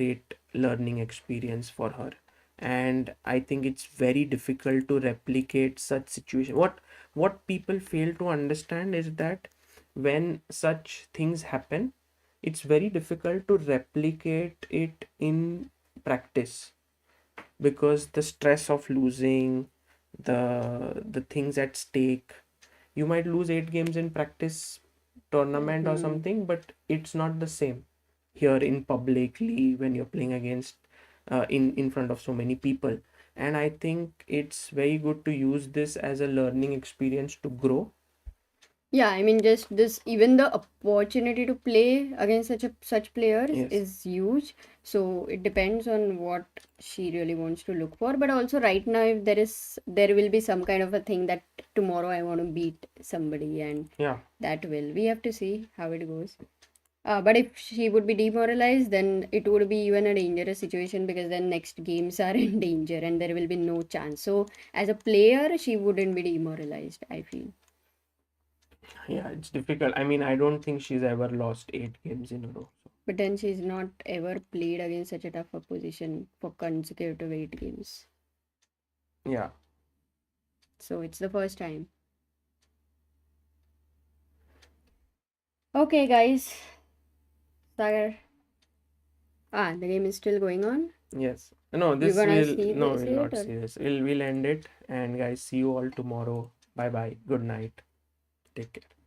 learning experience for her. And I think it's very difficult to replicate such situation. What people fail to understand is that when such things happen, it's very difficult to replicate it in practice, because the stress of losing, the things at stake, you might lose 8 games in practice tournament or something, but it's not the same here in publicly when you're playing against in front of so many people. And I think it's very good to use this as a learning experience to grow. Yeah, I mean, just this, even the opportunity to play against such players Yes. is huge. So it depends on what she really wants to look for. But also right now, if there will be some kind of a thing that tomorrow I want to beat somebody, and Yeah. we have to see how it goes. But if she would be demoralized, then it would be even a dangerous situation, because then next games are in danger and there will be no chance. So as a player, she wouldn't be demoralized, I feel. Yeah, it's difficult. I mean, I don't think she's ever lost 8 games in a row. But then she's not ever played against such a tough opposition for consecutive 8 games. Yeah. So it's the first time. Okay, guys. Sagar. The game is still going on. Yes. No, You this gonna will see no, this we'll not or? see this. We'll end it. And guys, see you all tomorrow. Bye bye. Good night. Take care.